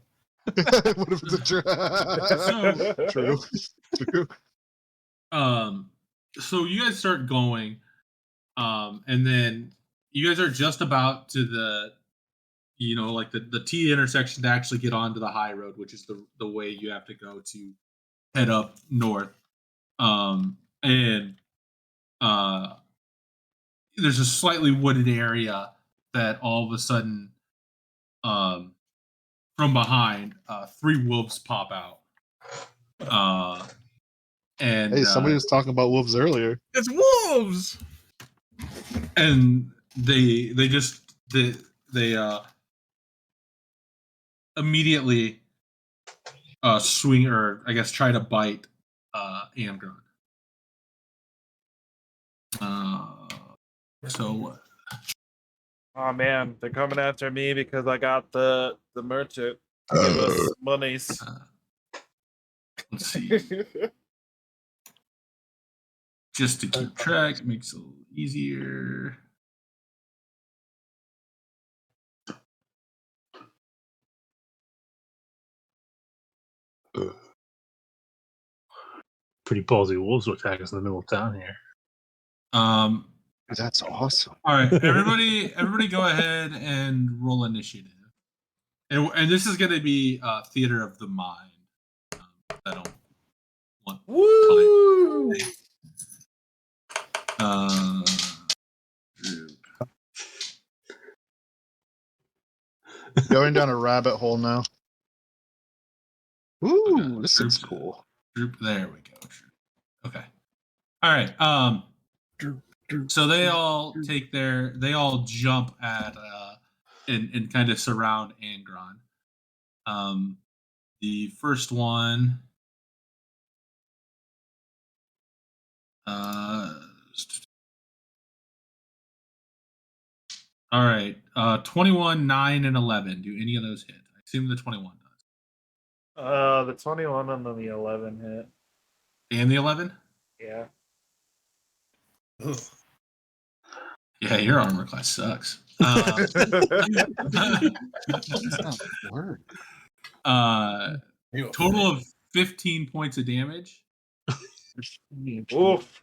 What if it's a So- True. True. so you guys start going, and then you guys are just about to like the T intersection to actually get onto the high road, which is the way you have to go to head up north. And there's a slightly wooded area that all of a sudden, from behind, 3 wolves pop out. And Hey, somebody was talking about wolves earlier. It's wolves. and they immediately swing, or I guess try to bite Amgron. So Oh man, they're coming after me because I got the merchant to give us monies. let's see, just to keep track, makes it a little easier. pretty ballsy wolves will attack us in the middle of town here. That's awesome. All right, everybody, go ahead and roll initiative. And this is going to be theater of the mind. I don't want. Woo! Going down a rabbit hole now. Ooh, Okay, this is cool. There we go. Okay. All right. So they all jump at and kind of surround Angron. The first one. All right. 21, 9, and 11. Do any of those hit? I assume the 21 does. The 21 and then the 11 hit. And the 11? Yeah. Ugh. Yeah, your armor class sucks. That's not word. Total of 15 points of damage. Oof.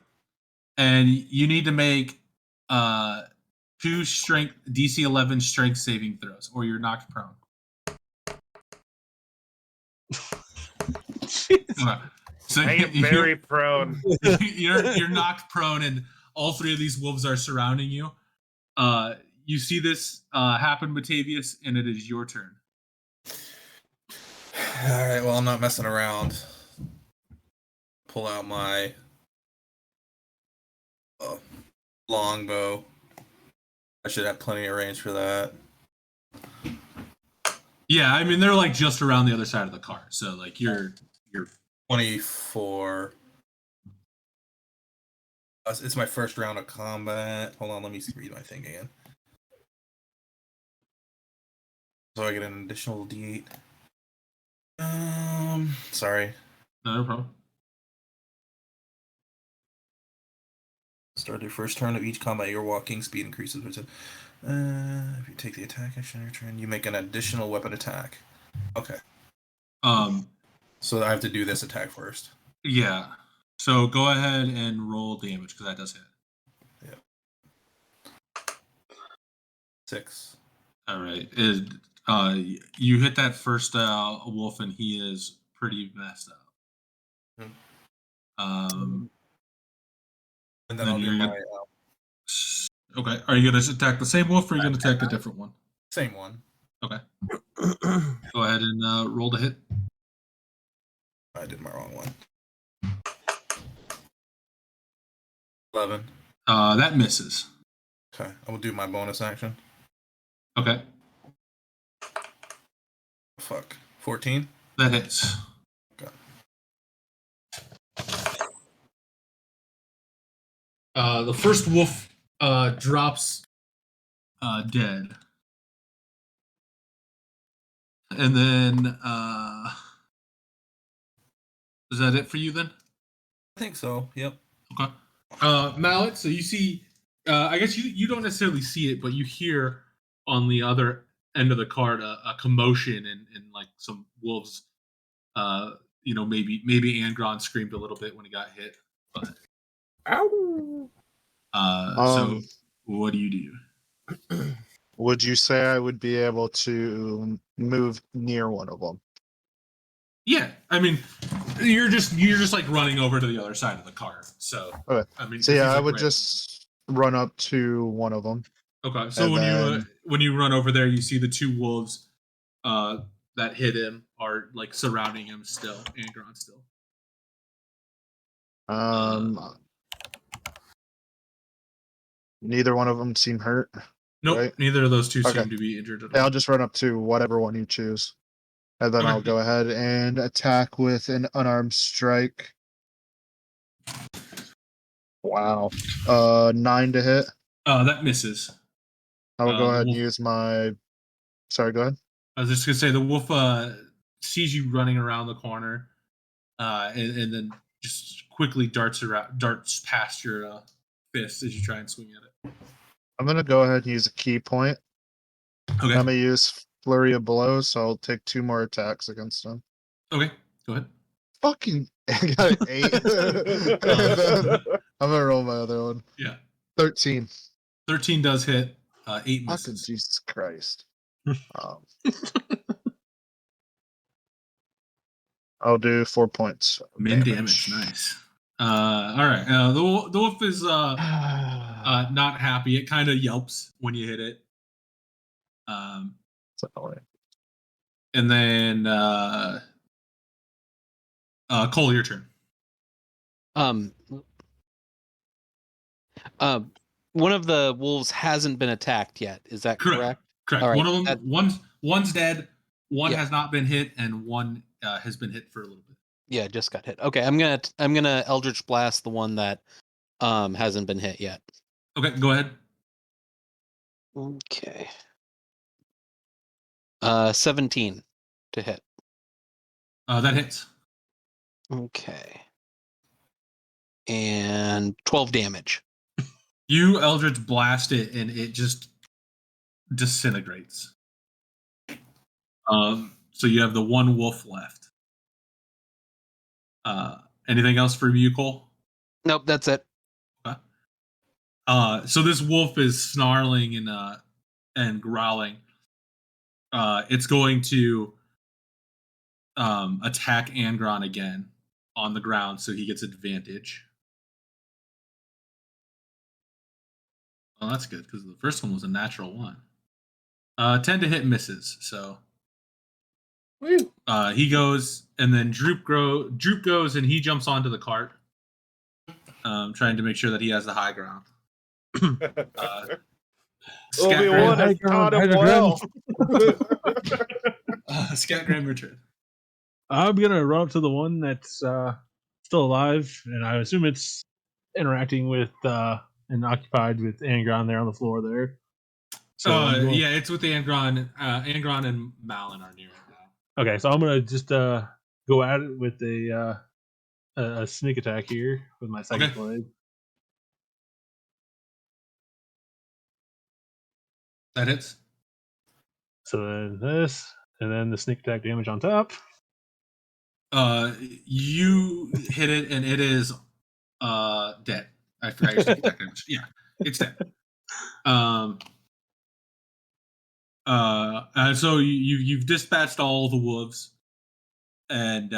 And you need to make 2 strength DC 11 strength saving throws, or you're knocked prone. Okay. So I am very prone. you're knocked prone, and all 3 of these wolves are surrounding you. You see this happen, Batavius, and it is your turn. All right. Well, I'm not messing around. Pull out my longbow. I should have plenty of range for that. Yeah, I mean they're like just around the other side of the car, so like you're 24. It's my first round of combat. Hold on, let me read my thing again. So I get an additional D8. Sorry. no problem. Start your first turn of each combat. Your walking speed increases. If you take the attack action on your turn, you make an additional weapon attack. Okay. So I have to do this attack first. Yeah. So go ahead and roll damage because that does hit. Yeah. 6. All right. You hit that first wolf, and he is pretty messed up. And then I'll do my Okay. Are you going to attack the same wolf, or are you going to attack a different one? same one. Okay. Go ahead and roll the hit. I did my wrong one. 11. That misses. Okay, I will do my bonus action. Okay. Fuck. 14? That hits. Okay. The first wolf drops dead. And then is that it for you then? I think so, yep. Okay. Mallet, so you see I guess you don't necessarily see it, but you hear on the other end of the cart a commotion and like some wolves maybe Angron screamed a little bit when he got hit. But Ow! So what do you do? Would you say I would be able to move near one of them? Yeah, I mean, you're just like running over to the other side of the car. So Okay. I mean, So yeah, I would right. just run up to one of them. Okay, so And when you run over there, you see the 2 wolves that hit him are like surrounding him still, Angron still. Neither one of them seem hurt. Nope, right? neither of those 2 Okay. seem to be injured at Yeah, all. I'll just run up to whatever one you choose. And then Okay. I'll go ahead and attack with an unarmed strike. Wow. 9 to hit. That misses. I will go ahead and wolf, use my... Sorry, go ahead. I was just gonna say the wolf sees you running around the corner, and then just quickly darts past your fist as you try and swing at it. I'm going to go ahead and use a key point. Okay. I'm going to use Flurry of Blows, so I'll take 2 more attacks against him. Okay. Go ahead. fucking I got an 8. And then I'm gonna roll my other one. Yeah. 13. 13 does hit. 8 Fucking misses. Jesus Christ. I'll do 4 points. Of Min damage. Nice. All right. The wolf is not happy. It kind of yelps when you hit it. And then Cole, your turn. One of the wolves hasn't been attacked yet. Is that correct? Correct. All right, One of them, one's dead. One Yeah. has not been hit, and one has been hit for a little bit. Yeah, just got hit. Okay, I'm gonna Eldritch Blast the one that hasn't been hit yet. Okay, go ahead. Okay. 17 to hit. That hits. Okay. And 12 damage. You Eldritch blast it, and it just disintegrates. So you have the one wolf left. Anything else for you, Cole? Nope, that's it. Okay. So this wolf is snarling and growling. It's going to attack Angron again on the ground, so he gets advantage. Well, that's good because the first one was a natural 1. 10 to hit misses. So he goes, and then Droop goes, and he jumps onto the cart, trying to make sure that he has the high ground. Obi-Wan has taught him well. Scatgram, your turn. I'm gonna run up to the one that's still alive, and I assume it's interacting with and occupied with Angron there on the floor there. So Yeah, it's with Angron. Angron and Malin are near it now. Okay, so I'm gonna just go at it with a sneak attack here with my second blade. That hits. So then this, and then the sneak attack damage on top. You hit it, and it is dead. I forgot your sneak attack damage. Yeah, it's dead. And so you've dispatched all the wolves, and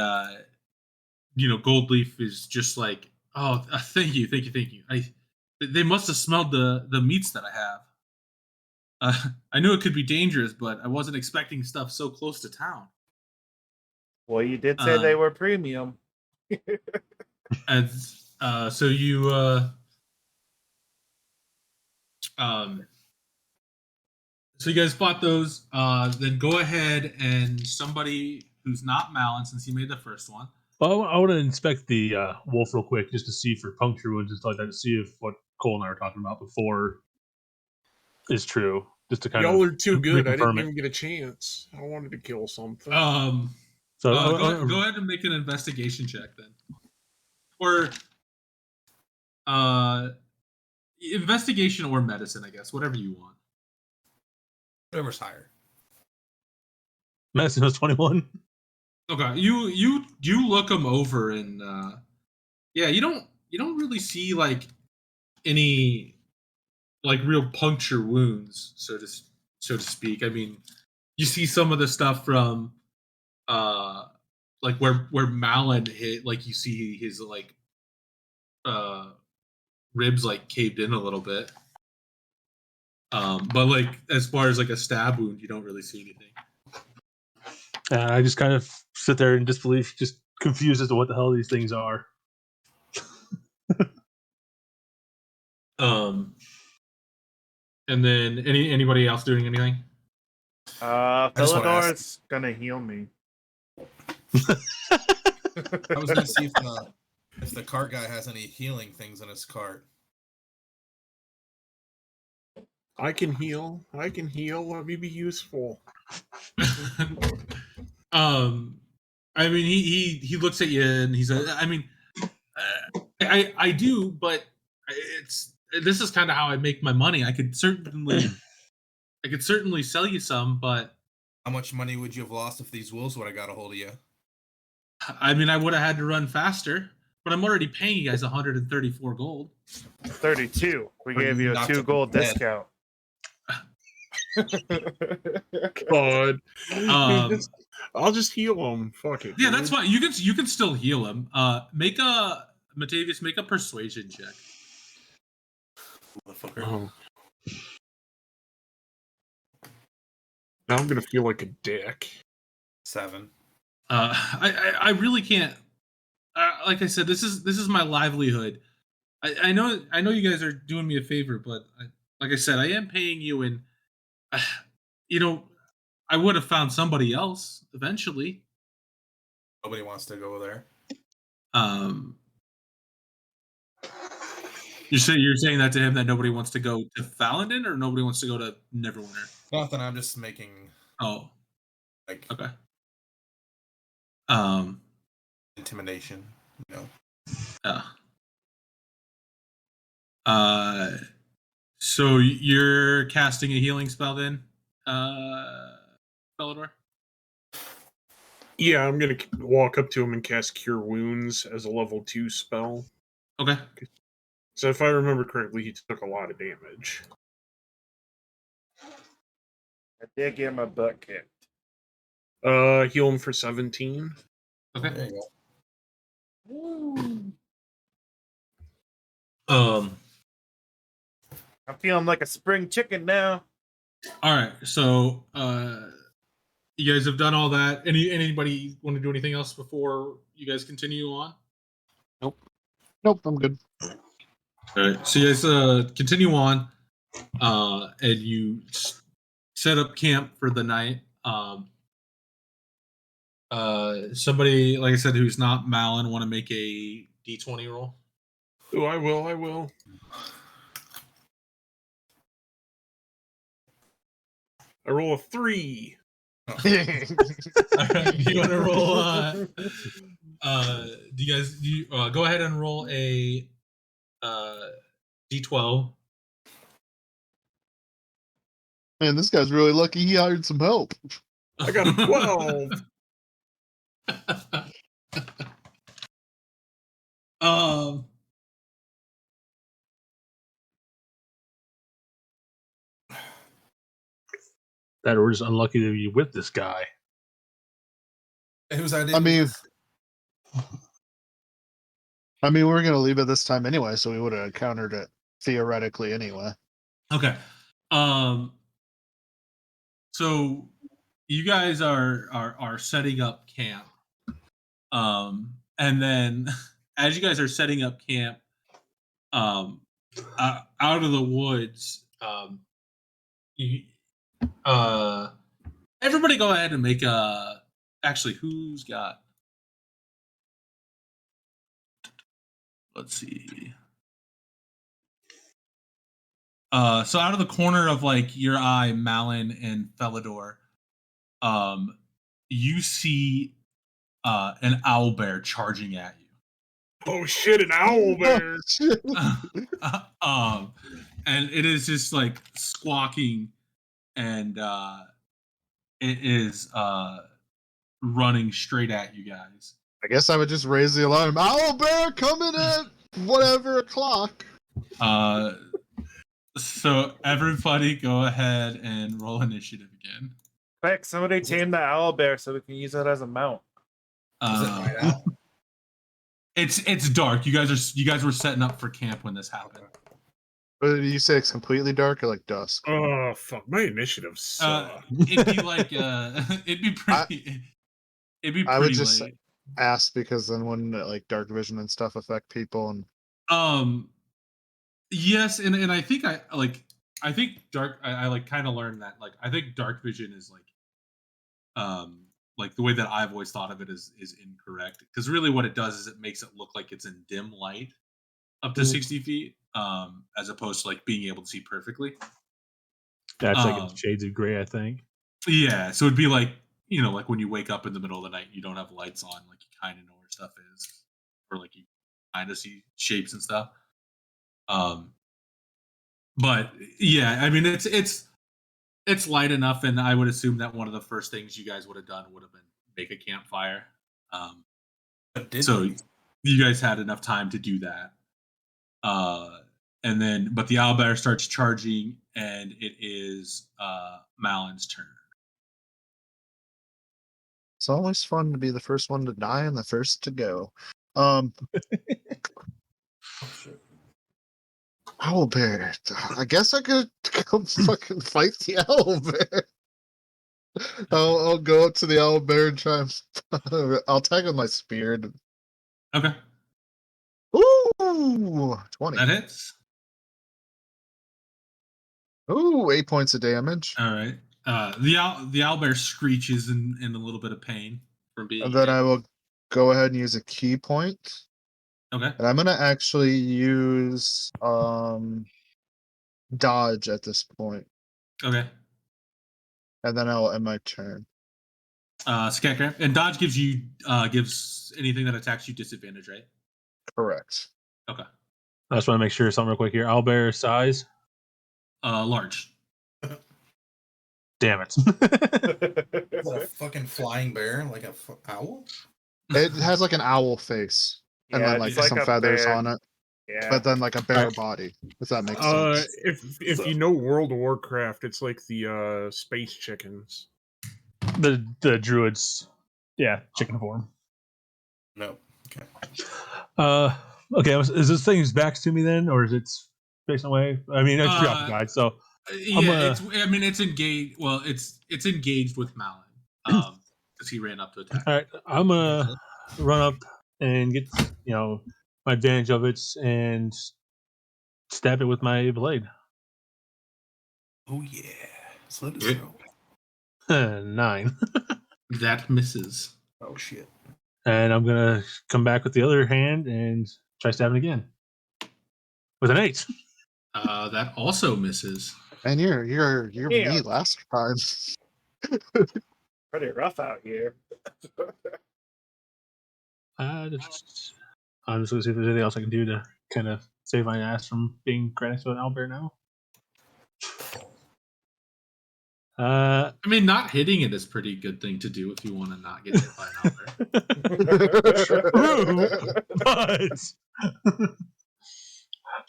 Goldleaf is just like, oh, thank you. They must have smelled the meats that I have. I knew it could be dangerous, but I wasn't expecting stuff so close to town. Well, you did say they were premium. And so you so you guys fought those. Then go ahead and somebody who's not Malin, since he made the first one. Well, I want to inspect the wolf real quick just to see for puncture wounds and stuff like that, to see if what Cole and I were talking about before is true. Just to kind of y'all are too good. I didn't reconfirm it. even get a chance. I wanted to kill something. So go ahead and make an investigation check then, or investigation or medicine, I guess, whatever you want. Whoever's higher. medicine was 21. Okay, you look them over, and yeah, you don't really see like any like real puncture wounds, so to speak. I mean, you see some of the stuff from like where Malin hit, like you see his like ribs like caved in a little bit. But like as far as like a stab wound, you don't really see anything. I just kind of sit there in disbelief, just confused as to what the hell these things are. And then anybody else doing anything? Philidor's gonna heal me. I was gonna see if the cart guy has any healing things in his cart. I can heal. Let me be useful. I mean, he looks at you and he says, I mean, I do, but this is kind of how I make my money. I could certainly sell you some, but How much money would you have lost if these wolves would have got a hold of you? I mean, I would have had to run faster, but I'm already paying you guys 134 gold. 32. We For gave you a not 2 to gold forget. discount. God. Um, I'll just heal him. Fuck it. Yeah, dude. that's fine. You can still heal him. Make a Matavius, make a persuasion check. Motherfucker. Oh. Now I'm gonna feel like a dick. 7. I really can't. Like I said, this is my livelihood. I know you guys are doing me a favor, but like I said, I am paying you, and you know, I would have found somebody else eventually. Nobody wants to go there. Um, you're saying that to him that nobody wants to go to Falandin, or nobody wants to go to Neverwinter. Nothing. I'm just making Oh, like okay. intimidation. You know. So you're casting a healing spell then, Felidor? Yeah, I'm gonna walk up to him and cast Cure Wounds as a level 2 spell. Okay. So if I remember correctly, he took a lot of damage. I did give him a butt kick. Heal him for 17. Okay. There you Um. I'm feeling like a spring chicken now. All right. So, you guys have done all that. Anybody want to do anything else before you guys continue on? Nope, I'm good. All right. So you guys continue on, and you set up camp for the night. Somebody, like I said, who's not Malin, want to make a D20 roll? Oh, I will. I roll a 3. All right. You want to roll? Do you guys? Go ahead and roll a D12. Man, this guy's really lucky he hired some help. I got a 12. um. That we're just unlucky to be with this guy. Whose idea? I mean, we were gonna leave it this time anyway, so we would have countered it theoretically anyway. Okay. So you guys are setting up camp. And then as you guys are setting up camp, out of the woods, you, everybody go ahead and make a. Actually, who's got? Let's see. So out of the corner of like your eye, Malin and Felidor, you see an owlbear charging at you. Oh shit, an owl bear. And it is just like squawking, and it is running straight at you guys. I guess I would just raise the alarm. Owl bear coming at whatever o'clock. So everybody go ahead and roll initiative again. Quick, somebody tame the owlbear so we can use it as a mount. Is it night out? It's dark. You guys were setting up for camp when this happened. But you say it's completely dark or like dusk? Oh fuck, my initiative sucks. It'd be like it'd be pretty. It'd be pretty I would just late. ask because then wouldn't like dark vision and stuff affect people and Yes, and I think I dark I like kind of learned that like I think dark vision is like the way that I've always thought of it is incorrect, because really what it does is it makes it look like it's in dim light up to 60 feet, as opposed to like being able to see perfectly. That's like in shades of gray, I think. Yeah, so it'd be like, like when you wake up in the middle of the night and you don't have lights on, like you kind of know where stuff is, or like you kind of see shapes and stuff. But yeah, I mean it's light enough, and I would assume that one of the first things you guys would have done would have been make a campfire. But did So we? you guys had enough time to do that. And then, but the owlbear starts charging, and it is Malin's turn. It's always fun to be the first one to die and the first to go. Oh, shit. Owlbear. I guess I could go fucking fight the owlbear. I'll go up to the owlbear and try and I'll tag with my spear. Okay, Ooh, 20. that hits. Ooh, 8 points of damage. All right. The owlbear screeches in a little bit of pain from being. And then hit. I will go ahead and use a key point. Okay. And I'm gonna actually use dodge at this point. Okay. And then I'll end my turn. Scarecrow and dodge gives anything that attacks you disadvantage, right? Correct. Okay. I just want to make sure something real quick here. Owlbear size. Large. Damn it. Is that a fucking flying bear? Like a owl? It has like an owl face. And Yeah, then like it's like some a feathers bear. on it. Yeah. But then like a bear body, if that makes sense. If you know World of Warcraft, it's like the space chickens. the druids. Yeah, chicken form. No. Okay. Okay, is this thing's back to me then, or is it facing away? I mean, it's off the guide, so Yeah, it's engaged. Well, it's engaged with Malin, because he ran up to attack. all right, I'm gonna run up and get my advantage of it and stab it with my blade. Oh yeah. Slit his Good. throat. 9. That misses. Oh shit. And I'm gonna come back with the other hand and try stabbing again with an 8. That also misses. And you're me Yeah. last time. Pretty rough out here. I'm just gonna see if there's anything else I can do to kind of save my ass from being right next to an owlbear now. I mean, not hitting it is a pretty good thing to do if you want to not get hit by an owlbear. True,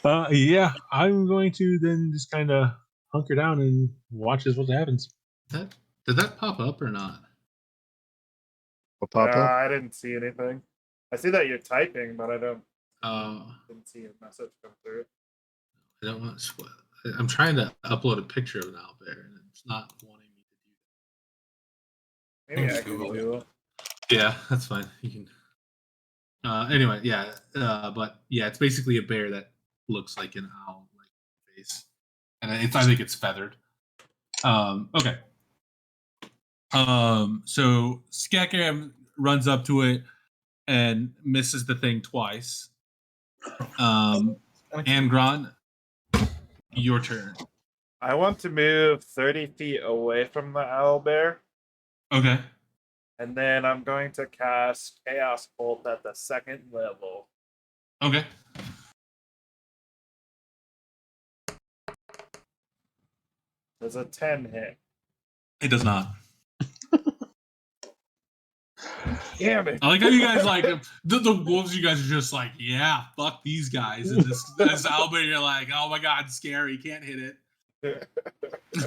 but yeah, I'm going to then just kind of hunker down and watch what happens. Did that pop up or not? Will pop up. I didn't see anything. I see that you're typing, but I didn't see a message come through. I don't want to sweat. I'm trying to upload a picture of an owlbear, and it's not wanting me to do that. Maybe Just I can Google it. do it. Yeah, that's fine. You can. Anyway, yeah, but yeah, it's basically a bear that looks like an owl, like face, and I think it's feathered. Okay. So Skakam runs up to it and misses the thing twice. Angron, your turn. I want to move 30 feet away from the owlbear, Okay. and then I'm going to cast Chaos Bolt at the 2nd level. Okay. Does a 10 hit? It does not. Damn it! I like how you guys like the wolves. You guys are just like, yeah, fuck these guys. And this owlbear, you're like, oh my god, scary, can't hit it. Hey,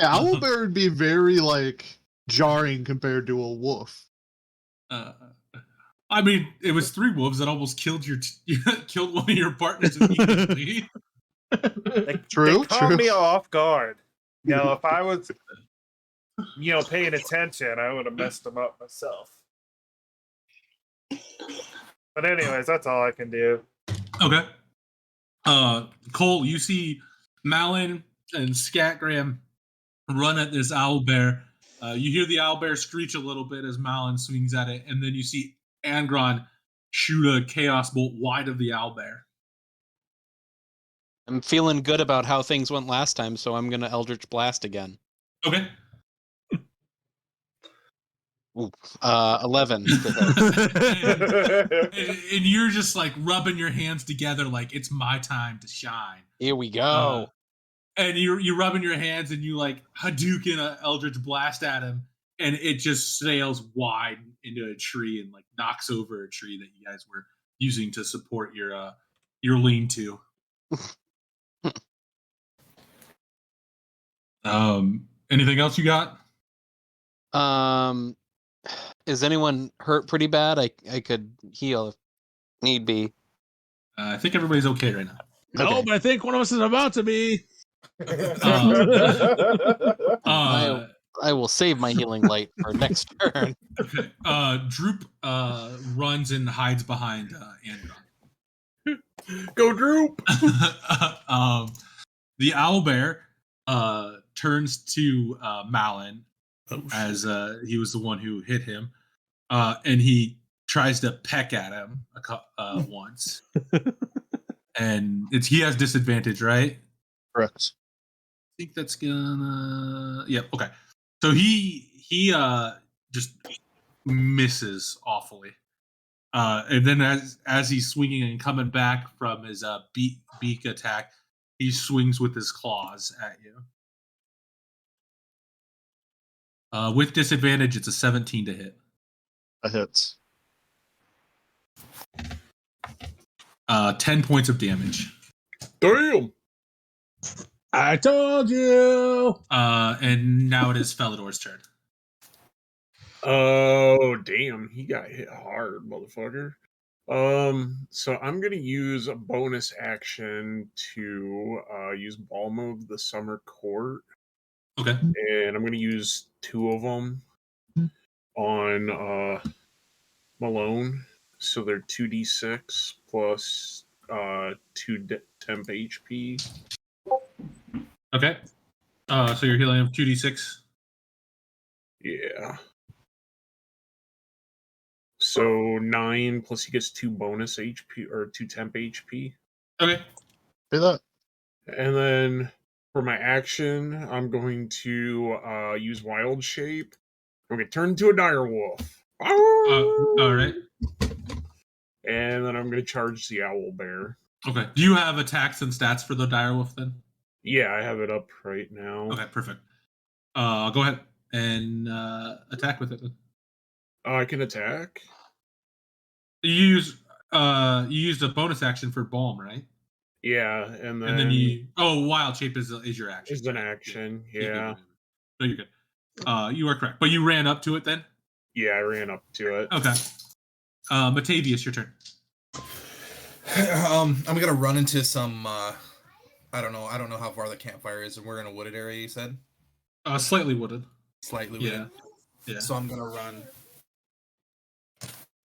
owlbear would be very like jarring compared to a wolf. I mean, it was 3 wolves that almost killed killed one of your partners immediately. They True. caught me off guard. You know, if I was, paying attention, I would have messed them up myself. But anyways, that's all I can do. Okay. Cole, you see Malin and Scatgram run at this owlbear. You hear the owlbear screech a little bit as Malin swings at it, and then you see Angron shoot a chaos bolt wide of the owlbear. I'm feeling good about how things went last time, so I'm gonna Eldritch Blast again. Okay. 11. and you're just like rubbing your hands together like it's my time to shine. Here we go. And you're rubbing your hands and you like Hadouken a Eldritch Blast at him, and it just sails wide into a tree and like knocks over a tree that you guys were using to support your lean-to. Anything else you got? Is anyone hurt pretty bad? I could heal if need be. I think everybody's okay right now. No, Okay. but I think one of us is about to be. I will save my healing light for next turn. Okay. Droop runs and hides behind Andron. Go Droop! The owlbear turns to Malin as he was the one who hit him, and he tries to peck at him once. And he has disadvantage, right? Correct. I think that's gonna. Yep. Okay. So he just misses awfully, and then as he's swinging and coming back from his beak attack, he swings with his claws at you. With disadvantage, it's a 17 to hit. That hits. 10 points of damage. Damn! I told you. And now it is Felidor's turn. Oh, damn. He got hit hard, motherfucker. So I'm going to use a bonus action to use Balm of the Summer Court. Okay. And I'm going to use 2 of them on Malone. So they're 2d6 plus 2 temp HP. Okay. So you're healing him 2d6. Yeah. So 9 plus he gets 2 bonus HP or 2 temp HP. Okay. Do that. And then for my action, I'm going to use Wild Shape. I'm going to turn into a dire wolf. All right. And then I'm going to charge the owl bear. Okay. Do you have attacks and stats for the direwolf then? Yeah, I have it up right now. Okay, perfect. Go ahead and attack with it then. I can attack. You used a bonus action for Balm, right? Yeah, and then you Wild Shape is your action. Is an action, yeah. No, you're good. You are correct. But you ran up to it then? Yeah, I ran up to it. Okay. Matavius, your turn. I'm gonna run into some. I don't know how far the campfire is, and we're in a wooded area. You said. Slightly wooded. Slightly wooded. Yeah. So I'm gonna run.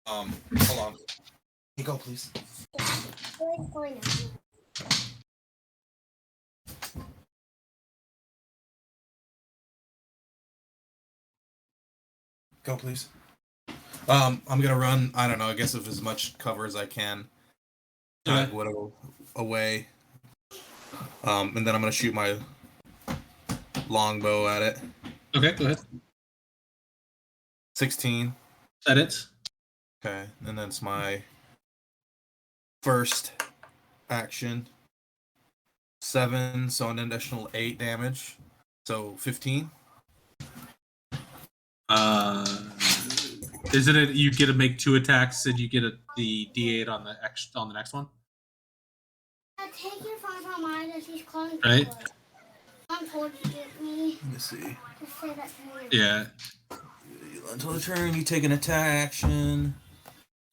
Hold on. Can you go, please? Go, please. I'm gonna run. I don't know. I guess with as much cover as I can. Whatever away. And then I'm gonna shoot my longbow at it. Okay, go ahead. 16. That it. Okay, and then it's my first action. 7, so an additional 8 damage. So 15. Isn't it you get to make 2 attacks and you get the D8 on the next one? Take your phone from mine and she's calling. Right. Mom told you to get me. Let me see. Just say that to me. Yeah. Until the turn, you take an attack action.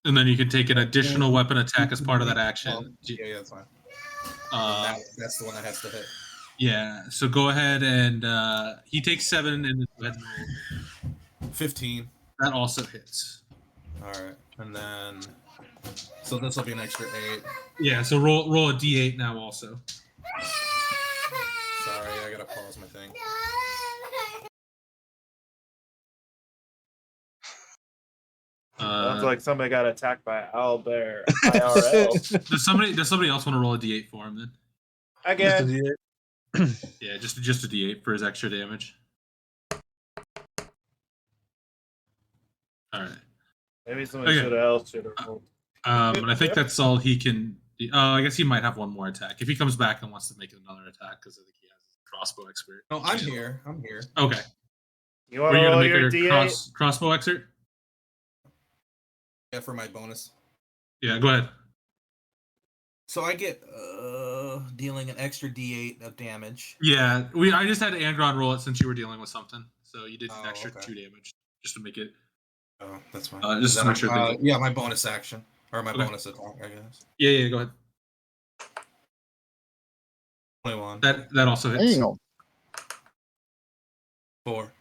And then you can take an additional weapon attack as part of that action. Oh, yeah, that's fine. That's the one that has to hit. Yeah. So go ahead and he takes 7 and then 15. That also hits. All right, and then so this will be an extra 8. Yeah. So roll a D8 now also. Sorry, I gotta pause my thing. Sounds like somebody got attacked by owlbear IRL. Does somebody else want to roll a D8 for him then? Again. Yeah, just a D8 for his extra damage. All right. Maybe somebody should have rolled. And I think that's all he can. I guess he might have one more attack if he comes back and wants to make another attack because I think he has crossbow experience. No, I'm here. Okay. You Were want to you gonna roll make your your D8? crossbow excerpt? Yeah, for my bonus. Yeah, go ahead. So I get dealing an extra D8 of damage. Yeah, I just had Angron roll it since you were dealing with something, so you did an extra okay. 2 damage just to make it. Oh, that's fine. Just to make sure things. Yeah, my bonus action or my Okay. bonus attack, I guess. Yeah, go ahead. 21. That also hits. Damn. 4.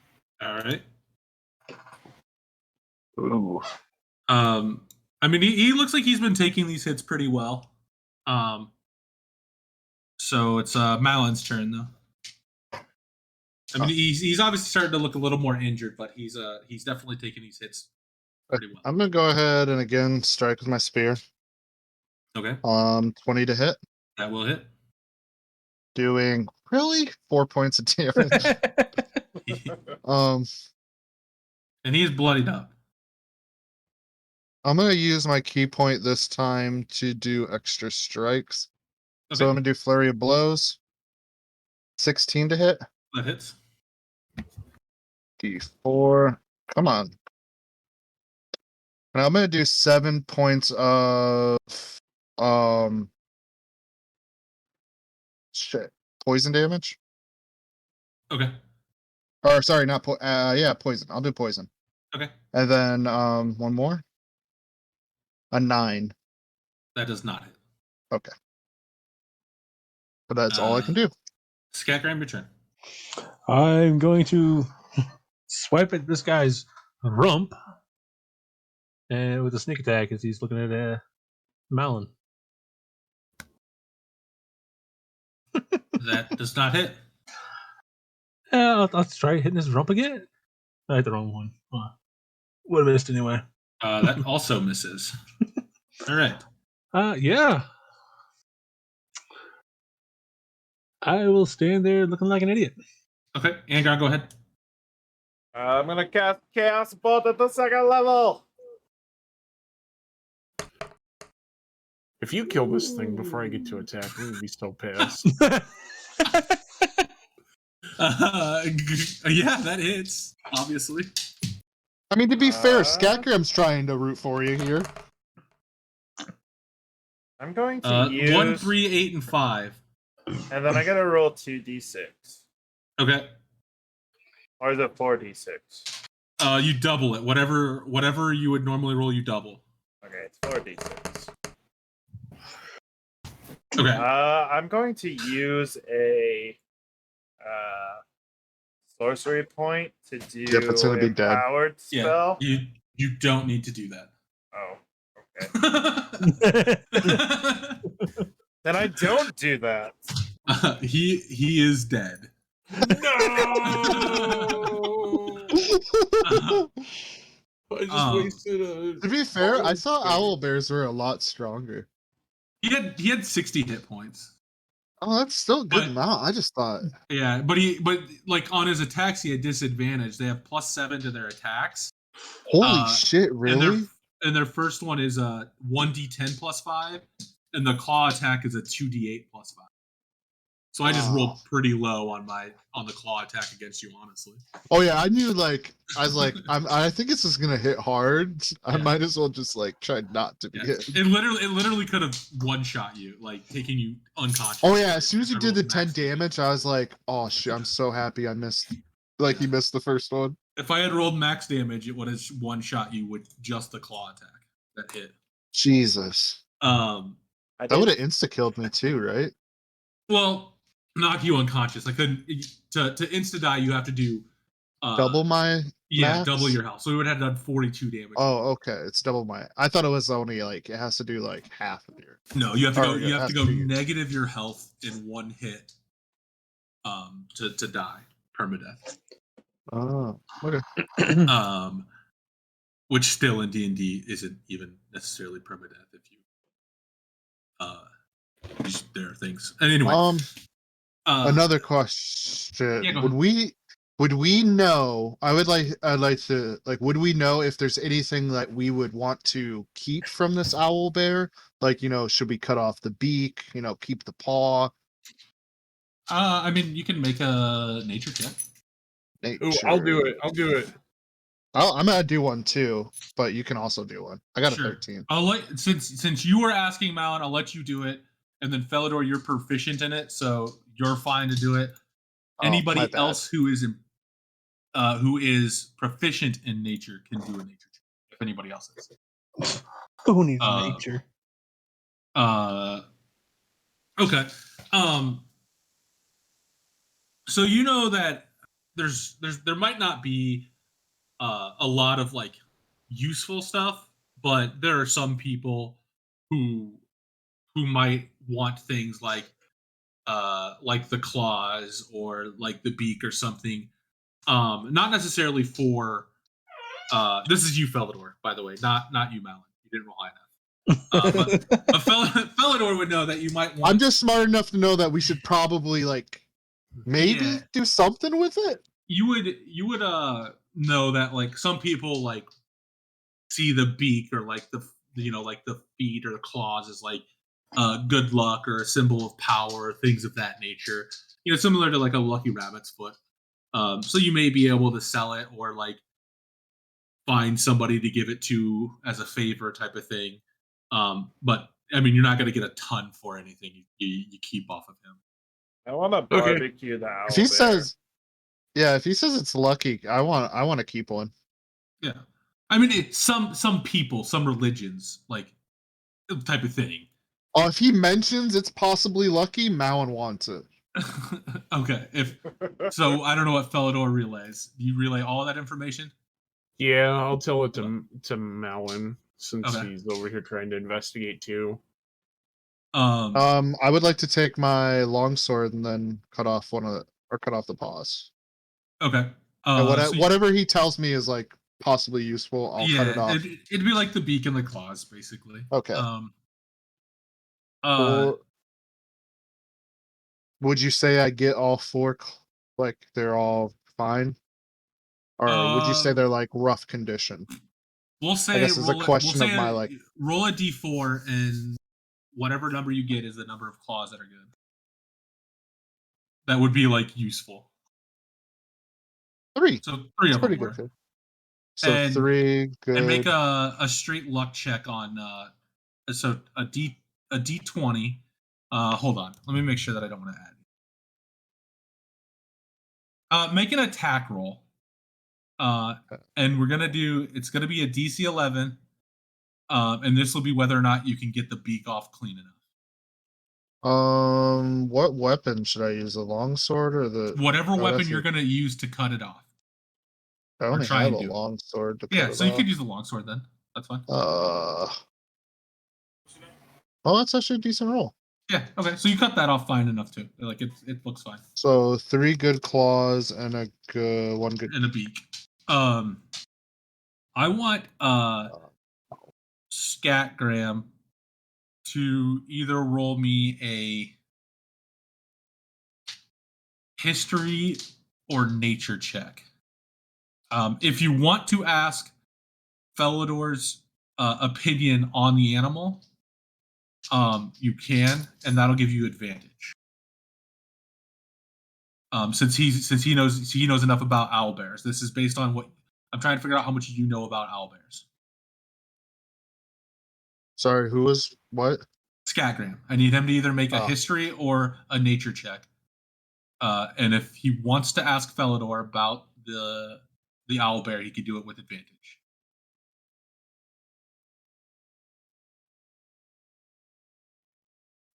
All right. Ooh. I mean, he looks like he's been taking these hits pretty well. So it's Malin's turn though. I mean, he's obviously starting to look a little more injured, but he's definitely taking these hits pretty well. I'm gonna go ahead and again strike with my spear. Okay. 20 to hit. That will hit. Doing really 4 points of damage. And he's bloodied up. I'm gonna use my key point this time to do extra strikes. Okay. So I'm gonna do flurry of blows. 16 to hit. That hits. D4. Come on. And I'm gonna do 7 points of poison damage. Okay. Or sorry, not poison. I'll do poison. Okay. And then one more. A 9. That does not hit. Okay. But that's all I can do. Scatgram, your turn. I'm going to swipe at this guy's rump and with a sneak attack as he's looking at Malin. That does not hit. Yeah, I'll try hitting his rump again. I hit the wrong one. Would have missed anyway. That also misses. All right. Yeah. I will stand there looking like an idiot. Okay, Angron, go ahead. I'm gonna cast Chaos Bolt at the 2nd level. If you kill this thing before I get to attack, I'm gonna be so pissed. Yeah, that hits, obviously. I mean, to be fair, Scatgram's trying to root for you here. I'm going to use 1, 3, 8, and 5. and then I gotta roll 2d6. Okay. Or is it 4d6? You double it. Whatever you would normally roll, you double. Okay, it's 4d6. Okay. I'm going to use a sorcery point to do Yep, it's gonna be dead. empowered spell. Yeah, you don't need to do that. Oh, okay. Then I don't do that. He is dead. No! I just wasted a. To be fair, I thought owl bears were a lot stronger. He had 60 hit points. Oh, that's still a good But- amount. I just thought. Yeah, but like on his attacks, he had disadvantage. They have +7 to their attacks. Holy shit! Really? And their first one is a 1d10 +5, and the claw attack is a 2d8 +5. So I just rolled pretty low on the claw attack against you, honestly. Oh yeah, I knew. I was like, I think this is gonna hit hard. I Yeah. might as well just try not to be Yeah. hit. It literally could have one-shot you, like taking you unconscious. Oh yeah, as soon as you I did the rolled 10 max damage, I was like, oh shit, I'm so happy I missed. Like he missed the first one. If I had rolled max damage, it would have one-shot you with just the claw attack that hit. Jesus, I that would have insta killed me too, right? Well, knock you unconscious. I couldn't to insta die. You have to do Double my. max? double your health. So we would have done 42 damage. Oh, okay, it's double my. I thought it was only it has to do half of your. No, you have to Oh, go. yeah, You have to that's go huge. negative your health in one hit. To die permadeath. Oh, okay. Which still in D&D isn't even necessarily permadeath if you there are things. And anyway, Another question: Yeah, go would we know? I'd like to would we know if there's anything that we would want to keep from this owl bear? Should we cut off the beak? Keep the paw. I mean, you can make a nature check. nature. Ooh, I'll do it. I'll do it. I'm gonna do one too, but you can also do one. I got a 13. I'll let since you were asking Malin, I'll let you do it, and then Felidor, you're proficient in it, so you're fine to do it. Oh, my Anybody bad. else who is proficient in nature can do a nature check. If anybody else is. Who needs Uh, nature? Okay. So you know that there might not be a lot of like useful stuff, but there are some people who might want things like the claws or like the beak or something. Not necessarily for this is you, Felidor, by the way, not you, Malin. You didn't roll high enough. But a Felidor would know that you might want. I'm just smart enough to know that we should probably like maybe do something with it. You would know that like some people like see the beak or like the like the feet or the claws as like good luck or a symbol of power, things of that nature. Similar to like a lucky rabbit's foot. So you may be able to sell it or like find somebody to give it to as a favor type of thing. But I mean, you're not going to get a ton for anything you keep off of him. I want to barbecue the owl. If he says, if he says it's lucky, I want to keep one. Yeah, I mean, some people, some religions, like type of thing. Oh, if he mentions it's possibly lucky, Malin wants it. Okay, so, I don't know what Felidor relays. Do you relay all that information? Yeah, I'll tell it to Malin since Okay. he's over here trying to investigate too. I would like to take my longsword and then cut off the paws. Okay. And whatever he tells me is like possibly useful, I'll cut it off. It'd be like the beak and the claws, basically. Okay. Or would you say I get all four? Like they're all fine, or would you say they're like rough condition? We'll say I guess it's a question of my like. Roll a d4 and whatever number you get is the number of claws that are good. That would be like useful. 3. So 3 of them were. Good. So 3 good. And make a straight luck check on so a d20. Hold on. Let me make sure that I don't want to add. Make an attack roll. And it's gonna be a DC 11. And this will be whether or not you can get the beak off clean enough. What weapon should I use? The longsword or the whatever weapon you're gonna use to cut it off? I only have a longsword to cut it off. So you could use the longsword then. That's fine. That's actually a decent roll. Yeah. Okay. So you cut that off fine enough too. Like it looks fine. So 3 good claws and one good and a beak. I want Scatgram to either roll me a history or nature check. If you want to ask Felidor's opinion on the animal, you can, and that'll give you advantage. Since he knows enough about owlbears. This is based on what I'm trying to figure out how much you know about owlbears. Sorry, who was what? Scatgram. I need him to either make a history or a nature check. And if he wants to ask Felidor about the owlbear, he could do it with advantage.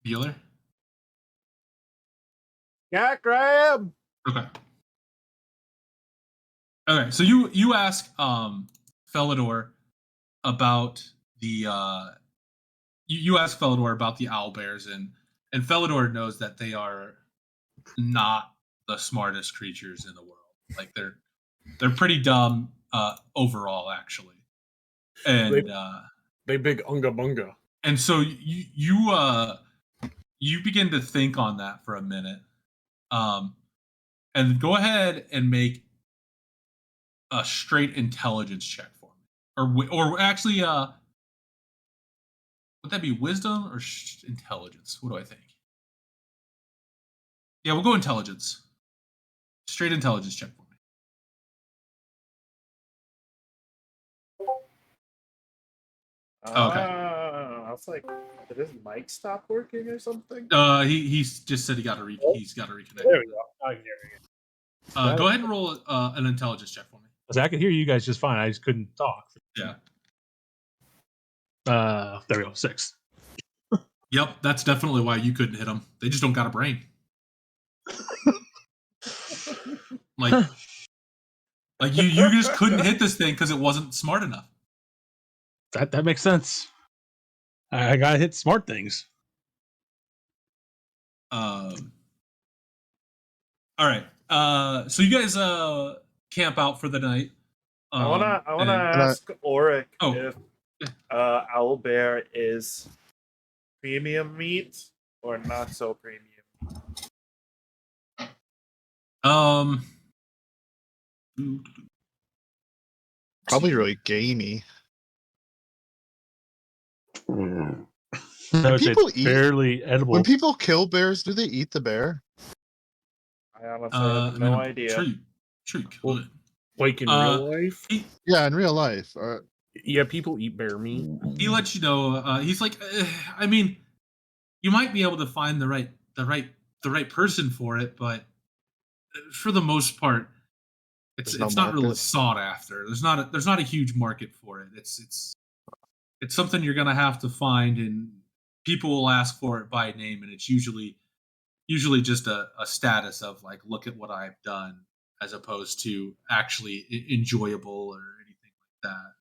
Bueller? Yeah, Graham. Okay, so you ask Felidor about the you ask Felidor about the owlbears, and Felidor knows that they are not the smartest creatures in the world. Like they're pretty dumb overall, actually. And they big unga bunga. And so you begin to think on that for a minute, and go ahead and make a straight intelligence check for me, or actually, would that be wisdom or intelligence? What do I think? Yeah, we'll go intelligence. Straight intelligence check for me. Okay. I was like, did his mic stop working or something? He's just said he's got to reconnect. There we go. I can hear you. Go ahead and roll an intelligence check for me. I could hear you guys just fine. I just couldn't talk. Yeah. There we go. 6. Yep, that's definitely why you couldn't hit them. They just don't got a brain. like you just couldn't hit this thing because it wasn't smart enough. That makes sense. I gotta hit smart things. All right. So you guys camp out for the night. I wanna and- ask Auric Oh. if owlbear is premium meat or not so premium. Probably really gamey. I would say people it's eat- fairly edible. When people kill bears, do they eat the bear? I honestly have no idea. Sure you could. Like in real life? Yeah, in real life. Yeah, people eat bear meat. He lets you know. He's like, I mean, you might be able to find the right person for it, but for the most part, it's no not really market. sought after. There's not a huge market for it. It's something you're gonna have to find, and people will ask for it by name, and it's usually just a status of like, look at what I've done, as opposed to actually enjoyable or anything like that.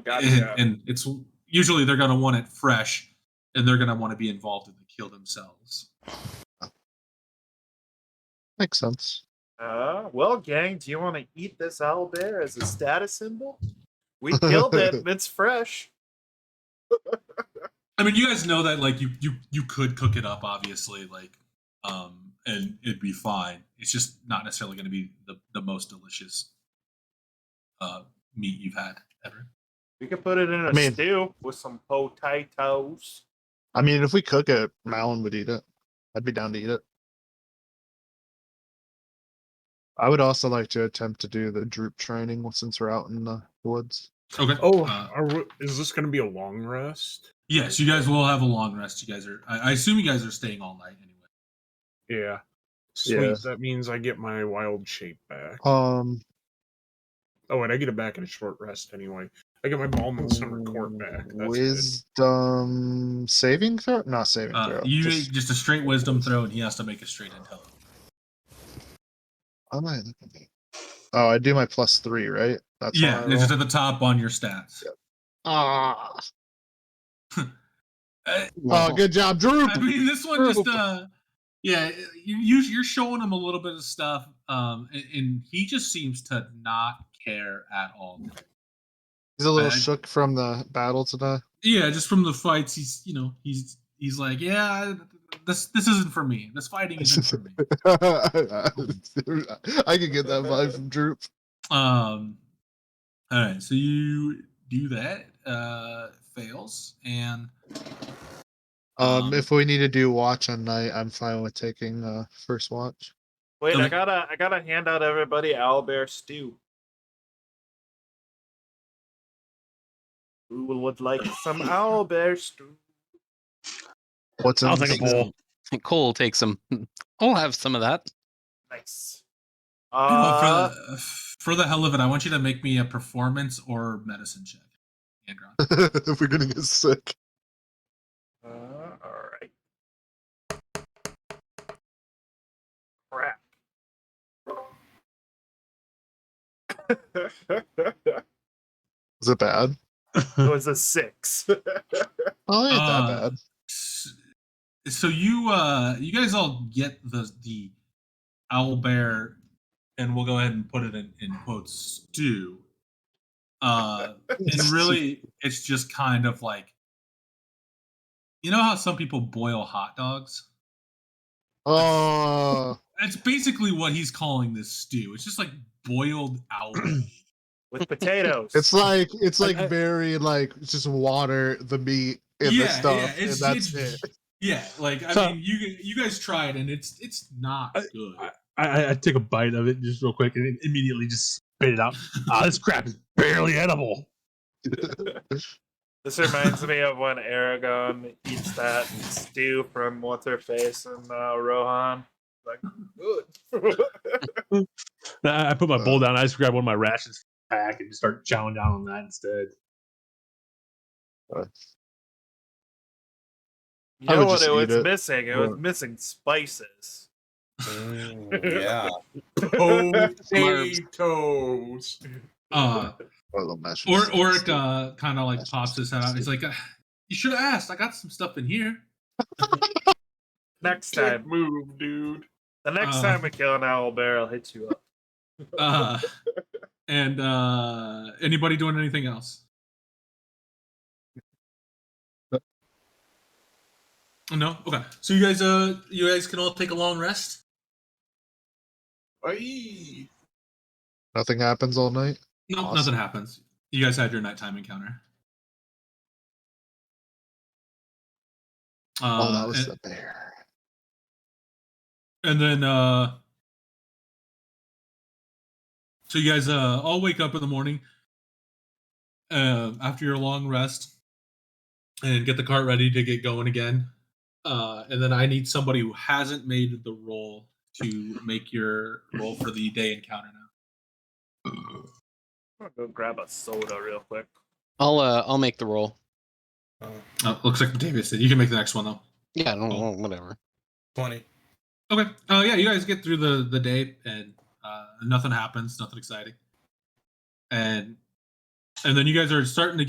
Gotcha. And it's usually they're gonna want it fresh, and they're gonna want to be involved in the kill themselves. Makes sense. Well, gang, do you want to eat this owlbear as a status symbol? We killed it, and it's fresh. I mean, you guys know that like you could cook it up, obviously, like and it'd be fine. It's just not necessarily going to be the most delicious meat you've had ever. We could put it in a stew with some potatoes. I mean, if we cook it, Malin would eat it. I'd be down to eat it. I would also like to attempt to do the droop training since we're out in the woods. Okay. Oh, is this going to be a long rest? Yes, you guys will have a long rest. You guys are. I assume you guys are staying all night anyway. Yeah. Sweet. Yeah. That means I get my wild shape back. Oh, and I get it back in a short rest anyway. I get my Balm and Summer Court back. That's wisdom saving throw? Not saving throw. You make just a straight wisdom throw, and he has to make a straight intelligence. Oh, I do my +3, right? That's yeah, it's just at the top on your stats. Yep. Good job, Droop. I mean, this one just you're showing him a little bit of stuff, and he just seems to not care at all. He's a little shook from the battle today. Yeah, just from the fights. He's like, yeah, this isn't for me. This fighting isn't for me. I can get that vibe from Droop. All right, so you do that. Fails, and if we need to do watch on night, I'm fine with taking first watch. Wait, I gotta hand out everybody owlbear stew. Who would like some owlbear stew? What's in I'll take a bowl. Cole takes some. I'll have some of that. Nice. For the hell of it, I want you to make me a performance or medicine check. If we're gonna get sick. All right. Crap. Was it bad? It was a 6. Oh, it ain't that bad. So you guys all get the owlbear, and we'll go ahead and put it in quotes, stew. And really, it's just kind of like, you know how some people boil hot dogs? Oh, That's basically what he's calling this stew. It's just like boiled owlbear with potatoes. It's like very like just water, the meat, and the stuff, and that's it. Yeah, like I mean, you guys try it, and it's not good. I take a bite of it just real quick, and immediately just spit it out. This crap is barely edible. This reminds me of when Aragon eats that stew from what's her face and Rohan. Like, good. I put my bowl down. I just grab one of my rations pack and just start chowing down on that instead. You I know would what just it eat was it. missing? It was Or- missing spices. Yeah. Marbs. Potatoes. or the mashed Or potatoes. Oric kind of like pops his head out. He's like, "You should have asked. I got some stuff in here." Next Dick time. move, dude. The next time we kill an owl bear, I'll hit you up. And anybody doing anything else? No. Okay. So you guys can all take a long rest. Aye. Nothing happens all night. No, Awesome. nothing happens. You guys had your nighttime encounter. That was and, the bear. and then so you guys all wake up in the morning after your long rest and get the cart ready to get going again. And then I need somebody who hasn't made the roll to make your roll for the day encounter now. I'm gonna go grab a soda real quick. I'll make the roll. Looks like Davis did. You can make the next one though. Yeah, no, whatever. 20. Okay. Yeah, you guys get through the day and nothing happens, nothing exciting. And then you guys are starting to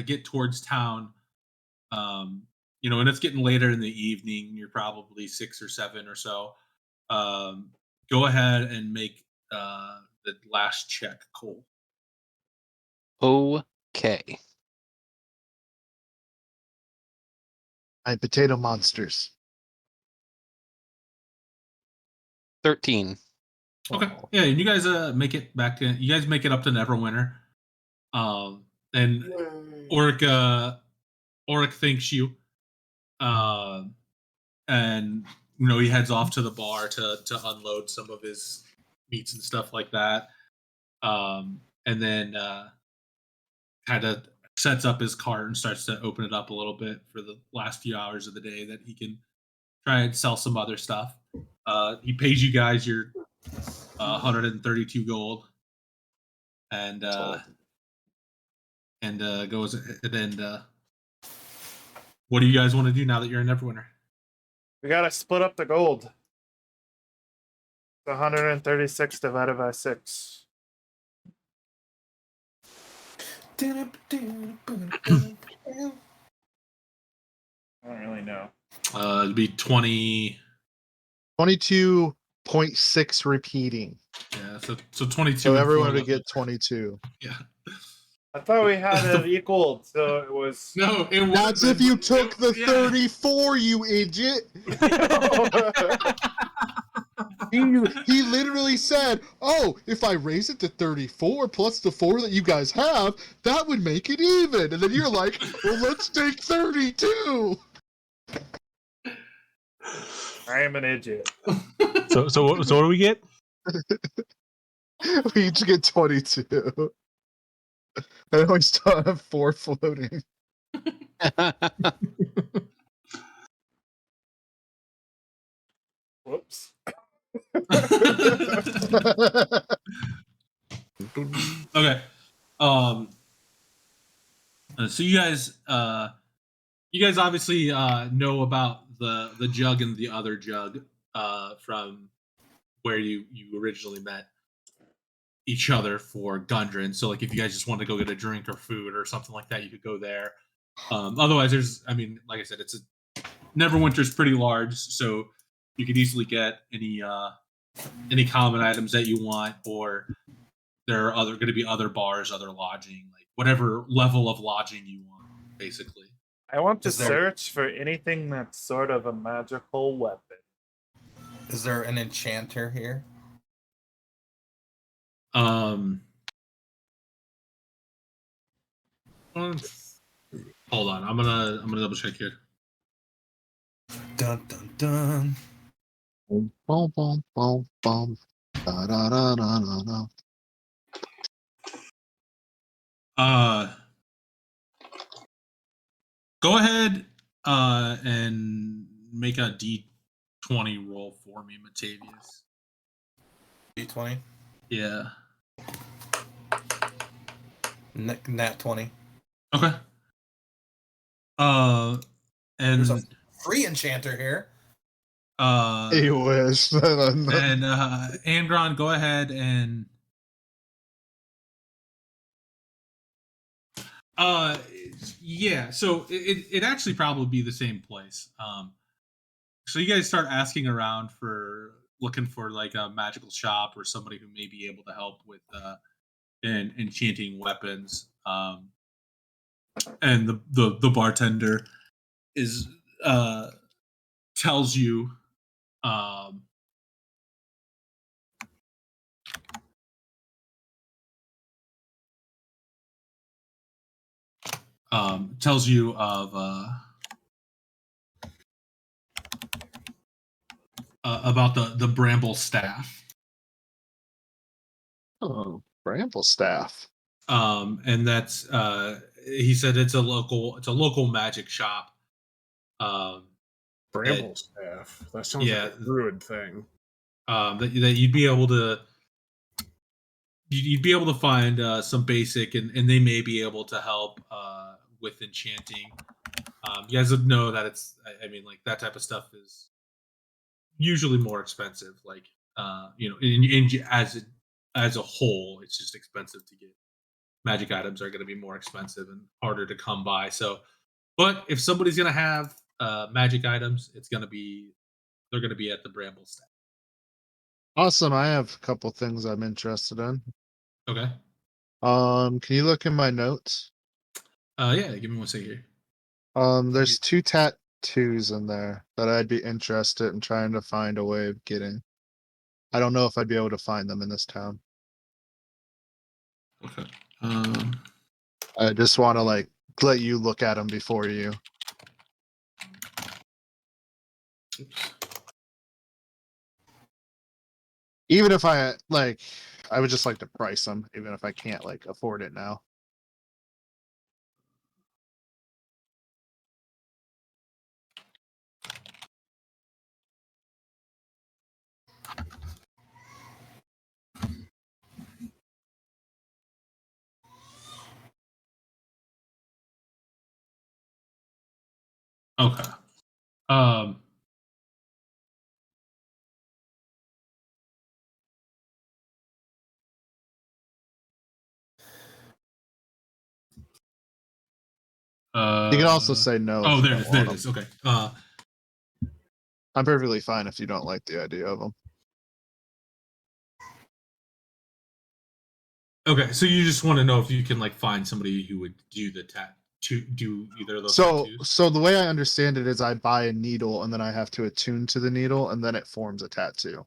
get towards town. And it's getting later in the evening. You're probably 6 or 7 or so. Go ahead and make the last check, Cole. Okay. My potato monsters. 13. Okay. Yeah, and you guys make it back to. You guys make it up to Neverwinter. And Oric thanks you. And he heads off to the bar to unload some of his meats and stuff like that. And then kind of sets up his cart and starts to open it up a little bit for the last few hours of the day that he can try and sell some other stuff. He pays you guys your 132 gold, and goes and what do you guys want to do now that you're in Neverwinter? We gotta split up the gold. 136 divided by 6. I don't really know. It'd be 20. 22.6 repeating. Yeah, so 22. So and everyone 4 would get left. 22. Yeah. I thought we had it equal, so it was. No, it was. That's if you took the 34, you idiot. He literally said, "Oh, if I raise it to 34 plus the 4 that you guys have, that would make it even." And then you're like, "Well, let's take 32." I am an idiot. So what do we get? We each get 22. And we still have 4 floating. Whoops. Okay. So you guys obviously know about the jug and the other jug from where you originally met each other for Gundren. So like if you guys just want to go get a drink or food or something like that, you could go there. Otherwise, like I said, Neverwinter's pretty large, so you could easily get any common items that you want, or there are going to be other bars, other lodging, like whatever level of lodging you want, basically. I want to search for anything that's sort of a magical weapon. Is there an enchanter here? Hold on, I'm gonna double check here. Dun dun dun. Boom, boom, boom, boom. Da, da, da, da, da, da. Go ahead and make a D20 roll for me, Matavius. D20. Yeah. Nat 20. Okay. There's a And free enchanter here. You wish. and Angron, go ahead and yeah. So it actually probably be the same place. So you guys start asking around for looking for like a magical shop or somebody who may be able to help with enchanting weapons. And the bartender is tells you tells you of about the bramble staff. Oh, bramble staff. And that's he said it's a local magic shop. Bramble staff. That sounds yeah. like a druid thing. That you'd be able to find some basic and they may be able to help with enchanting. You guys would know that it's I mean like that type of stuff is usually more expensive. Like as a whole, it's just expensive to get. Magic items are going to be more expensive and harder to come by. So, but if somebody's going to have magic items, they're going to be at the bramble staff. Awesome. I have a couple things I'm interested in. Okay. Can you look in my notes? Yeah. Give me 1 second here. There's 2 tattoos in there that I'd be interested in trying to find a way of getting. I don't know if I'd be able to find them in this town. Okay. I just want to like let you look at them before you. Oops. Even if I like, I would just like to price them, even if I can't like afford it now. Okay. Um. You can also say no. Oh, if you there it don't is. There want it is. 'em. Okay. I'm perfectly fine if you don't like the idea of them. Okay. So you just want to know if you can like find somebody who would do do either of those So, tattoos. so the way I understand it is, I buy a needle and then I have to attune to the needle, and then it forms a tattoo.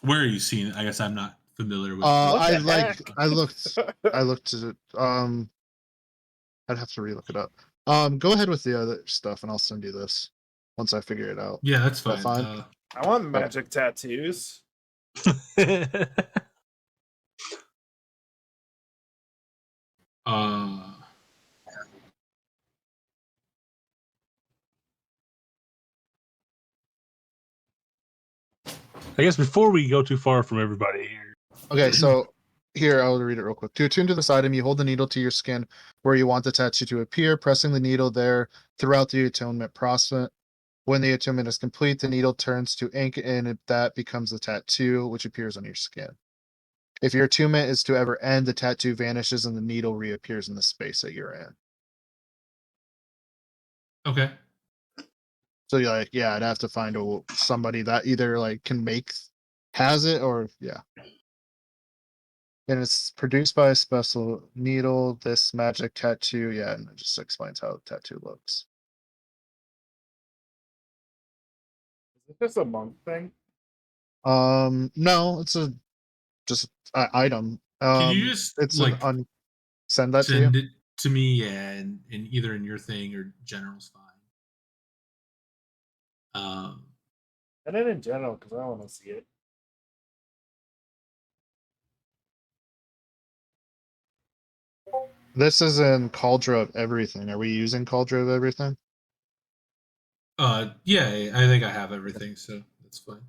Where are you seeing it? I guess I'm not familiar with. What I the like. heck? I looked at it. I'd have to relook it up. Go ahead with the other stuff, and I'll send you this once I figure it out. Yeah, that's Is that fine. fine? I want magic tattoos. Uh, I guess before we go too far from everybody here. Okay, so here, I'll read it real quick. To attune to this item, you hold the needle to your skin where you want the tattoo to appear, pressing the needle there throughout the attunement process. When the attunement is complete, the needle turns to ink, and that becomes the tattoo, which appears on your skin. If your attunement is to ever end, the tattoo vanishes and the needle reappears in the space that you're in. okay. So you're like, yeah, I'd have to find somebody that either like has it, or yeah. And it's produced by a special needle. This magic tattoo, yeah, and it just explains how the tattoo looks. Is it just a monk thing? No, it's just an item. Can you just It's like send that to you. send it to me? Yeah, and either in your thing or general's fine. And then in general, because I want to see it. This is in Cauldron of Everything. Are we using Cauldron of Everything? Yeah, I think I have everything, so that's fine.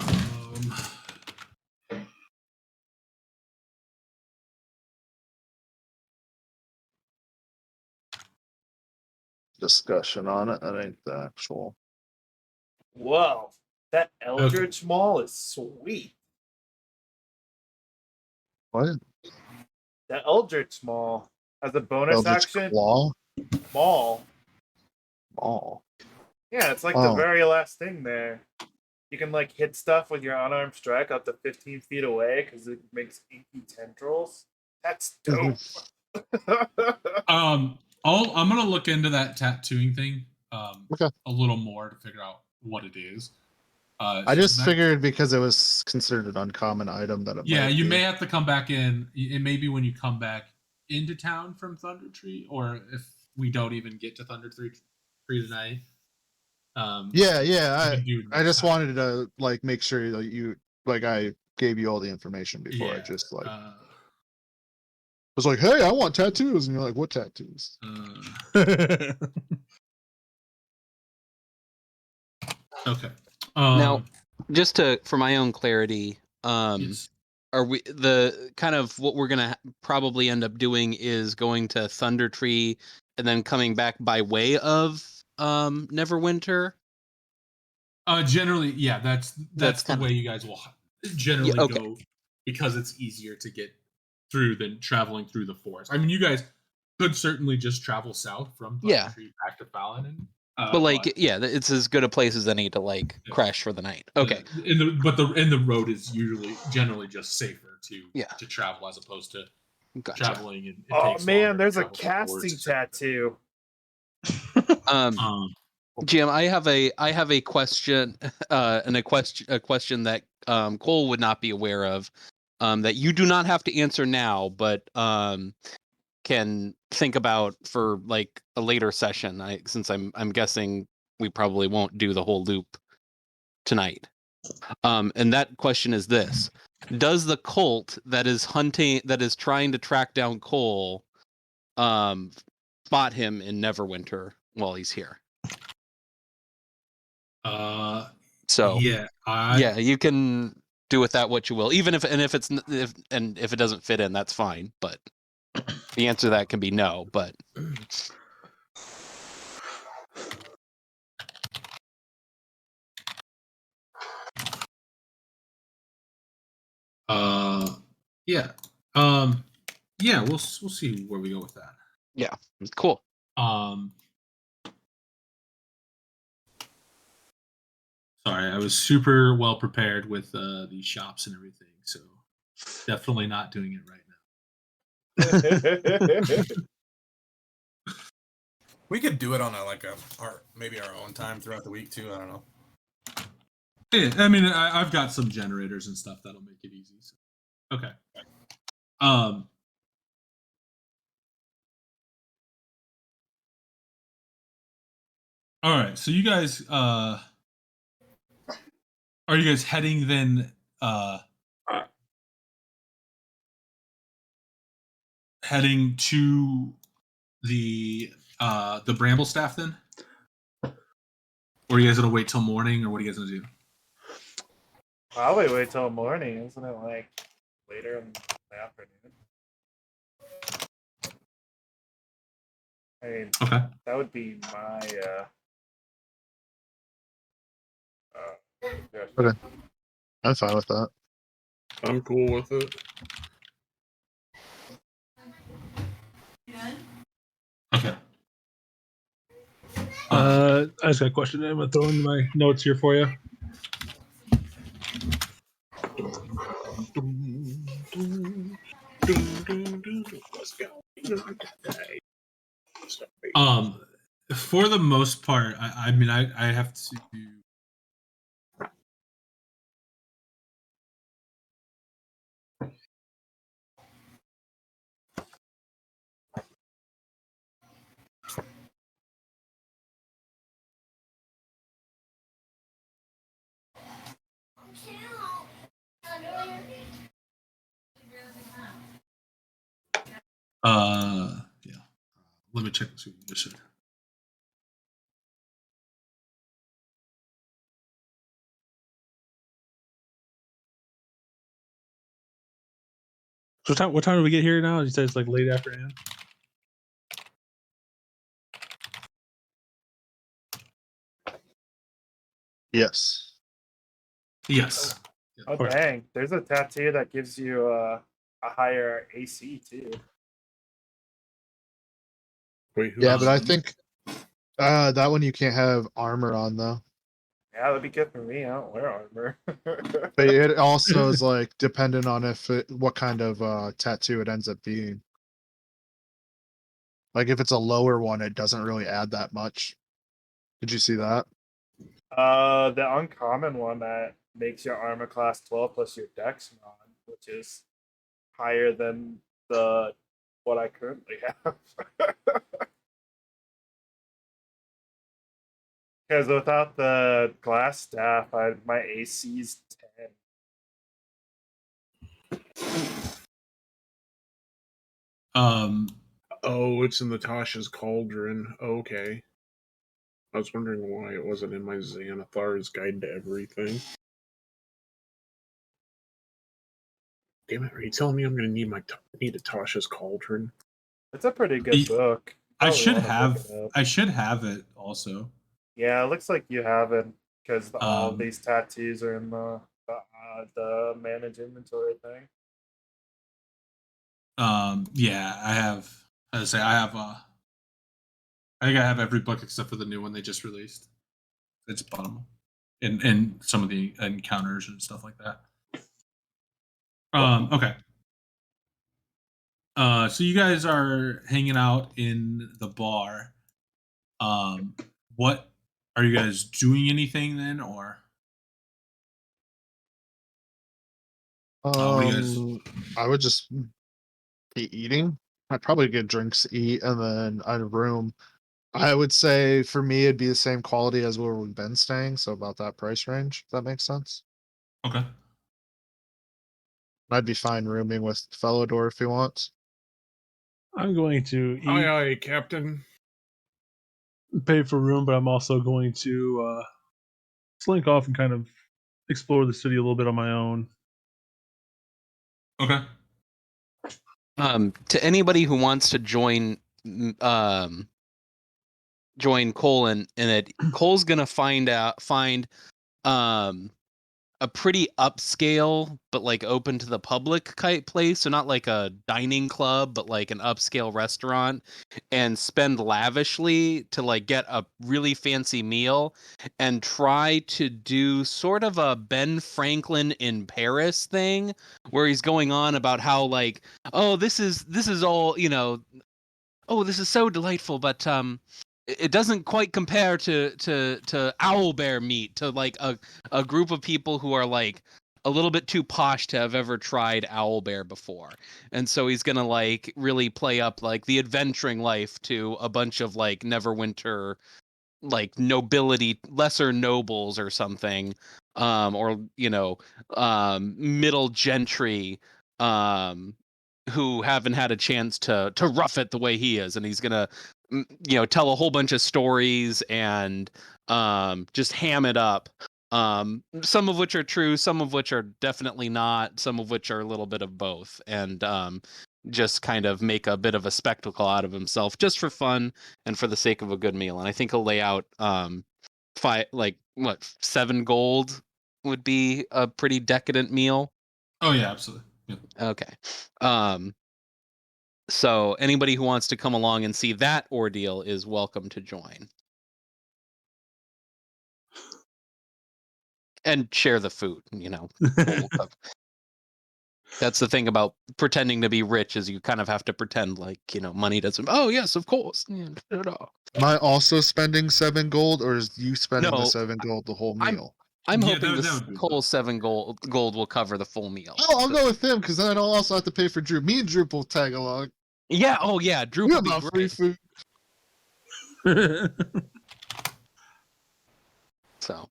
Um, Discussion on it. That ain't the actual. Whoa, that Okay. Eldritch Maul is sweet. What? The Eldritch Maul as a bonus Eldritch action Claw? Maul. Oh. Yeah, it's like the Oh. very last thing there. You can like hit stuff with your unarmed strike up to 15 feet away because it makes inky tendrils. That's dope. I'm gonna look into that tattooing thing Okay. a little more to figure out what it is. I just that- figured because it was considered an uncommon item that it Yeah, might you be. may have to come back in. It may be when you come back into town from Thunder Tree, or if we don't even get to Thunder Tree tonight. Yeah. we can do it I next just time. wanted to like make sure that you like I gave you all the information before I Yeah, just like was like, hey, I want tattoos, and you're like, what tattoos? Okay. Now, just for my own clarity, yes. are we the kind of what we're gonna probably end up doing is going to Thunder Tree and then coming back by way of Neverwinter? Generally, yeah, that's the kinda- way you guys will generally okay. go because it's easier to get through than traveling through the forest. I mean, you guys could certainly just travel south from Thunder Yeah. Tree back to Fallon, and But like, yeah, it's as good a place as any to like crash for the night. Okay. the road is generally just safer to travel as opposed to Gotcha. traveling. And it Oh takes man, longer to there's a travel through the forest, casting etc. tattoo. Jim, I have a question, and a question that Cole would not be aware of, that you do not have to answer now, but can think about for like a later session. Since I'm guessing we probably won't do the whole loop tonight. And that question is this: does the cult that is trying to track down Cole, spot him in Neverwinter while he's here? So yeah, you can do with that what you will. Even if it doesn't fit in, that's fine. But the answer to that can be no. But yeah, yeah, we'll see where we go with that. Yeah, cool. Sorry, I was super well prepared with these shops and everything, so definitely not doing it right now. We could do it on maybe our own time throughout the week too. I don't know. Yeah, I mean, I've got some generators and stuff that'll make it easy. So. Okay. All right. So you guys, are you guys heading then? Heading to the Bramble Staff then? Or are you guys gonna wait till morning, or what are you guys gonna do? Probably wait till morning, isn't it? Like later in the afternoon. I mean, Okay. that would be my. Okay. I'm fine with that. I'm cool with it. Okay. I just got a question. I'm gonna throw in my notes here for you. Let's go. For the most part, I mean, I have to. Yeah. Let me check this. Yes, sir. So what time do we get here now? You said it's like late afternoon. Yes. Yes. Oh Okay. dang! There's a tattoo that gives you a higher AC too. Wait, who? Yeah, but I Um, think that one you can't have armor on though. Yeah, that'd be good for me. I don't wear armor. But it also is like dependent on what kind of tattoo it ends up being. Like if it's a lower one, it doesn't really add that much. Did you see that? The uncommon one that makes your armor class 12 plus your dex mod, which is higher than the what I currently have. Because without the glass staff, my AC's 10. Oh, it's in Natasha's cauldron. Okay. I was wondering why it wasn't in my Xanathar's Guide to Everything. Damn it, are you telling me I'm gonna need need a Tasha's cauldron? It's a pretty good book. I Probably should wanna pick have. it up. I should have it also. Yeah, it looks like you haven't, because all of Um, these tattoos are in the manage inventory thing. Yeah, I have. As I say, I have. I think I have every book except for the new one they just released. It's bottom, and some of the encounters and stuff like that. Okay. So you guys are hanging out in the bar. What are you guys doing? Anything then, or what do you guys? I would just be eating. I'd probably get drinks to eat and then I'd room. I would say for me it'd be the same quality as where we've been staying, so about that price range. If that makes sense. Okay. I'd be fine rooming with Felodor if he wants. I'm going to eat, Aye, aye, Captain. pay for room, but I'm also going to slink off and kind of explore the city a little bit on my own. Okay. To anybody who wants to join join Cole in it, Cole's gonna find a pretty upscale but like open to the public type place, so not like a dining club but like an upscale restaurant, and spend lavishly to like get a really fancy meal and try to do sort of a Ben Franklin in Paris thing where he's going on about how like, oh, this is all, oh, this is so delightful, but it doesn't quite compare to owl bear meat, to like a group of people who are like a little bit too posh to have ever tried owl bear before. And so he's gonna like really play up like the adventuring life to a bunch of like Neverwinter like nobility, lesser nobles or something, or middle gentry, um who haven't had a chance to rough it the way he is, and he's gonna tell a whole bunch of stories and just ham it up, some of which are true, some of which are definitely not, some of which are a little bit of both, and just kind of make a bit of a spectacle out of himself just for fun and for the sake of a good meal. And I think he'll lay out 7 gold would be a pretty decadent meal. Oh yeah, absolutely. Yeah. Okay. So anybody who wants to come along and see that ordeal is welcome to join. And share the food, We'll cook. That's the thing about pretending to be rich, is you kind of have to pretend like, money doesn't. Oh yes, of course. Am I also spending 7 gold, or is you spending the No, 7 gold the whole I'm- meal? I'm Yeah, hoping that this would be whole good. 7 gold will cover the full meal. Oh, I'll go with him because then I don't also have to pay for Drew. Me and Drew will tag along. Yeah. Oh yeah. Drew We will be have free great. food. So,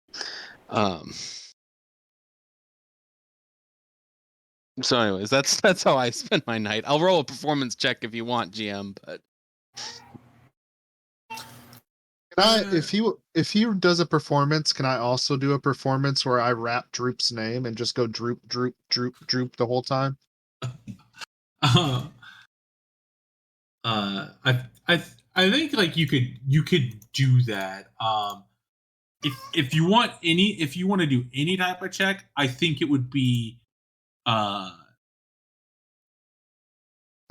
So, anyways, that's how I spend my night. I'll roll a performance check if you want, GM. But If he does a performance, can I also do a performance where I rap Droop's name and just go droop, droop, droop, droop the whole time? I think like you could do that. If you want to do any type of check, I think it would be I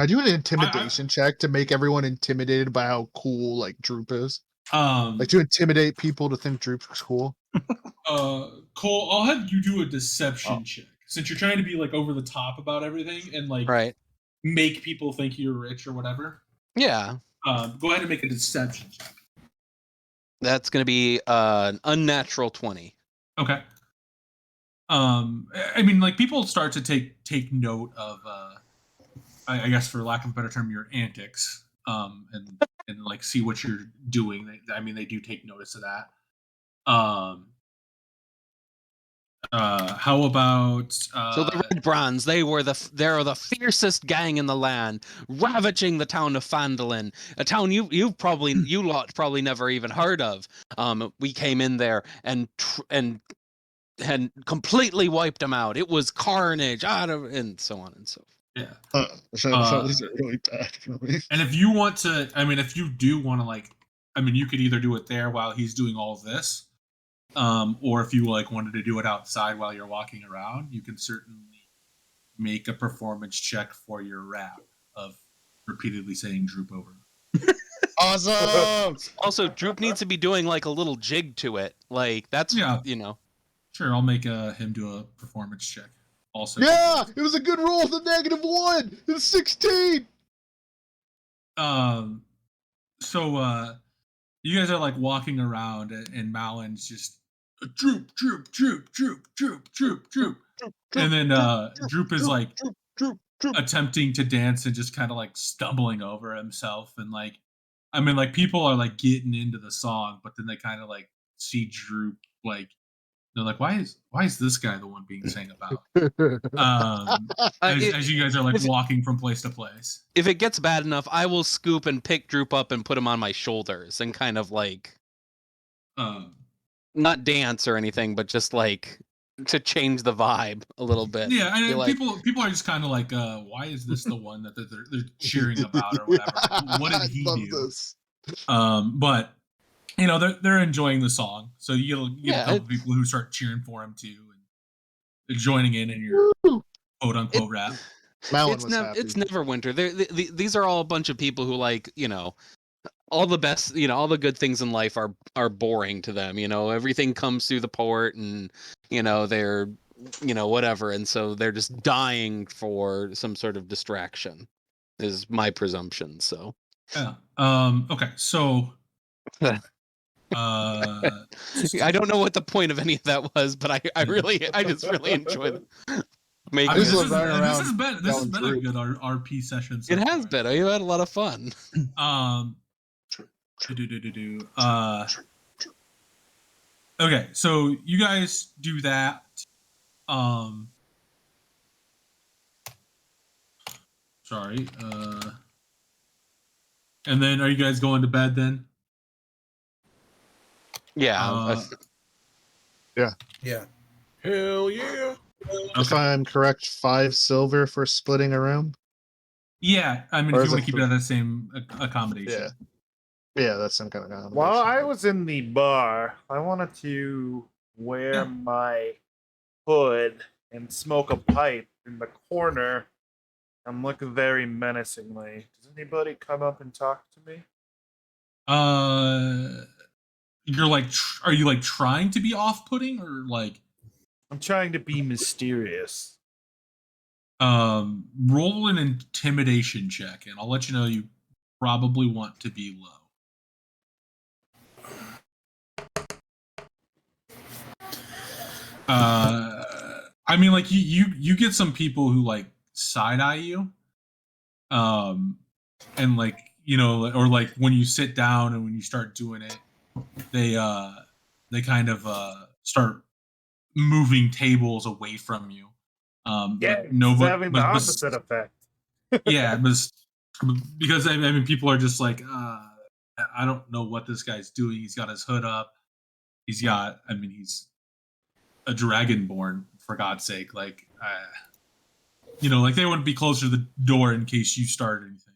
do an intimidation check to make everyone intimidated by how cool like Droop is. Like to intimidate people to think Droop is cool. Cole, I'll have you do a deception check since you're trying to be like over the top about everything and like right. make people think you're rich or whatever. Yeah. Go ahead and make a deception check. That's going to be an unnatural 20. Okay. I mean, like people start to take note of, I guess for lack of a better term, your antics, and like see what you're doing. I mean, they do take notice of that. How about So the Red Brands, they're the fiercest gang in the land, ravaging the town of Phandalin, a town you lot probably never even heard of. We came in there and completely wiped them out. It was carnage, and so on and so forth. Yeah. That was really bad for me. And if you want to, I mean, if you do want to, like, I mean, you could either do it there while he's doing all of this, or if you like wanted to do it outside while you're walking around, you can certainly make a performance check for your rap of repeatedly saying "Droop over." Awesome. Also, Droop needs to be doing like a little jig to it. Like that's Sure, I'll make him do a performance check. Also, yeah, it was a good roll. The -1. It's 16. So you guys are like walking around, and Malin's just droop, droop, droop, droop, droop, droop, droop, and then Droop is like attempting to dance and just kind of like stumbling over himself, and like, I mean, like people are like getting into the song, but then they kind of like see Droop like. They're like, why is this guy the one being sang about? As you guys are like walking from place to place. If it gets bad enough, I will scoop and pick Droop up and put him on my shoulders and kind of like, not dance or anything, but just like to change the vibe a little bit. Yeah, and like, people are just kind of like, why is this the one that they're cheering about or whatever? Like, what did he do? This. But. You know, they're enjoying the song, so you get a couple people who start cheering for him too, and joining in your quote unquote rap. It's Neverwinter. These are all a bunch of people who like, all the best, all the good things in life are boring to them. Everything comes through the port, and they're whatever, and so they're just dying for some sort of distraction. Is my presumption. So yeah. Okay. So. I don't know what the point of any of that was, but I just really enjoyed it. This has been a good RP session. So it has been. You had a lot of fun. Okay, so you guys do that. Sorry. And then are you guys going to bed then? Yeah. Yeah. Hell yeah. If I'm correct, 5 silver for splitting a room. Yeah, I mean, if you want to keep it at the same accommodation. Yeah, that's some kind of accommodation. While I was in the bar, I wanted to wear my hood and smoke a pipe in the corner and look very menacingly. Does anybody come up and talk to me? You're like, are you like trying to be off-putting or like? I'm trying to be mysterious. Roll an intimidation check, and I'll let you know you probably want to be low. I mean, like you get some people who like side eye you, and like or like when you sit down and when you start doing it, they kind of start moving tables away from you, Yeah, but it's nobody, having the opposite effect. yeah, because I mean, people are just like, I don't know what this guy's doing. He's got his hood up. He's a dragonborn, for God's sake. Like, like they wouldn't be closer to the door in case you started anything.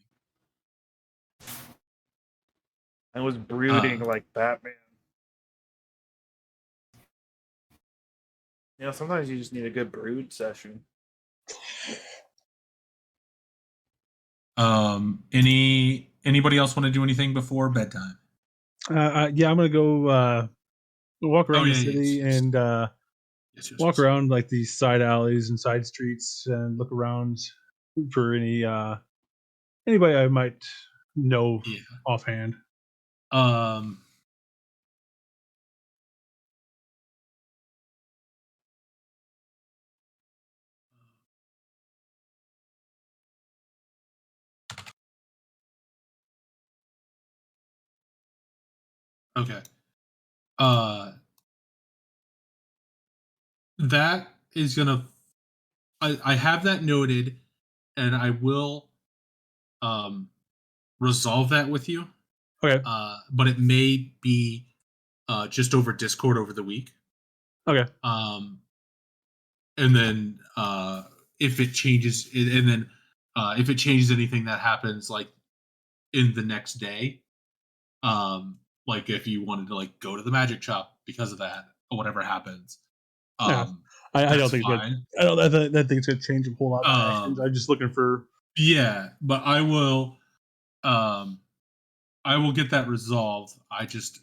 I was brooding like Batman. Sometimes you just need a good brood session. Anybody else want to do anything before bedtime? Yeah, I'm gonna go walk around the city yes. and Yes, walk yes. around like these side alleys and side streets and look around for anybody I might know Yeah. offhand. Okay. That is gonna. I have that noted, and I will resolve that with you. Okay. But it may be just over Discord over the week. Okay. And then if it changes, and then if it changes anything that happens like in the next day, like if you wanted to like go to the magic shop because of that or whatever happens, I don't that's think fine. I don't think it's gonna change a whole lot of my actions. I'm just looking for. Yeah, but I will get that resolved. I just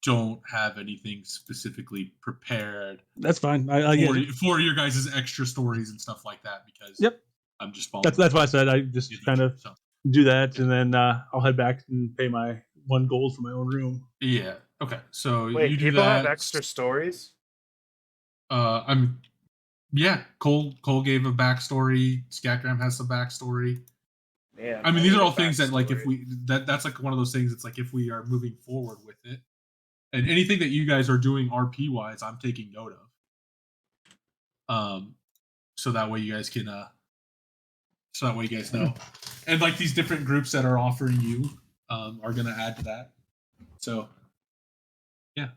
don't have anything specifically prepared. That's fine. I get it. For your guys' extra stories and stuff like that because Yep. I'm just following. That's why I said I just kind of do that, and then I'll head back and pay my 1 gold for my own room. Yeah. Okay. So Wait, you do people that. have extra stories? Yeah. Cole gave a backstory. Scatgram has some backstory. Man, I mean, these are all things that like if we that's like one of those things. It's like if we are moving forward with it, and anything that you guys are doing RP wise, I'm taking note of. So that way you guys can know, and like these different groups that are offering you are going to add to that. So yeah.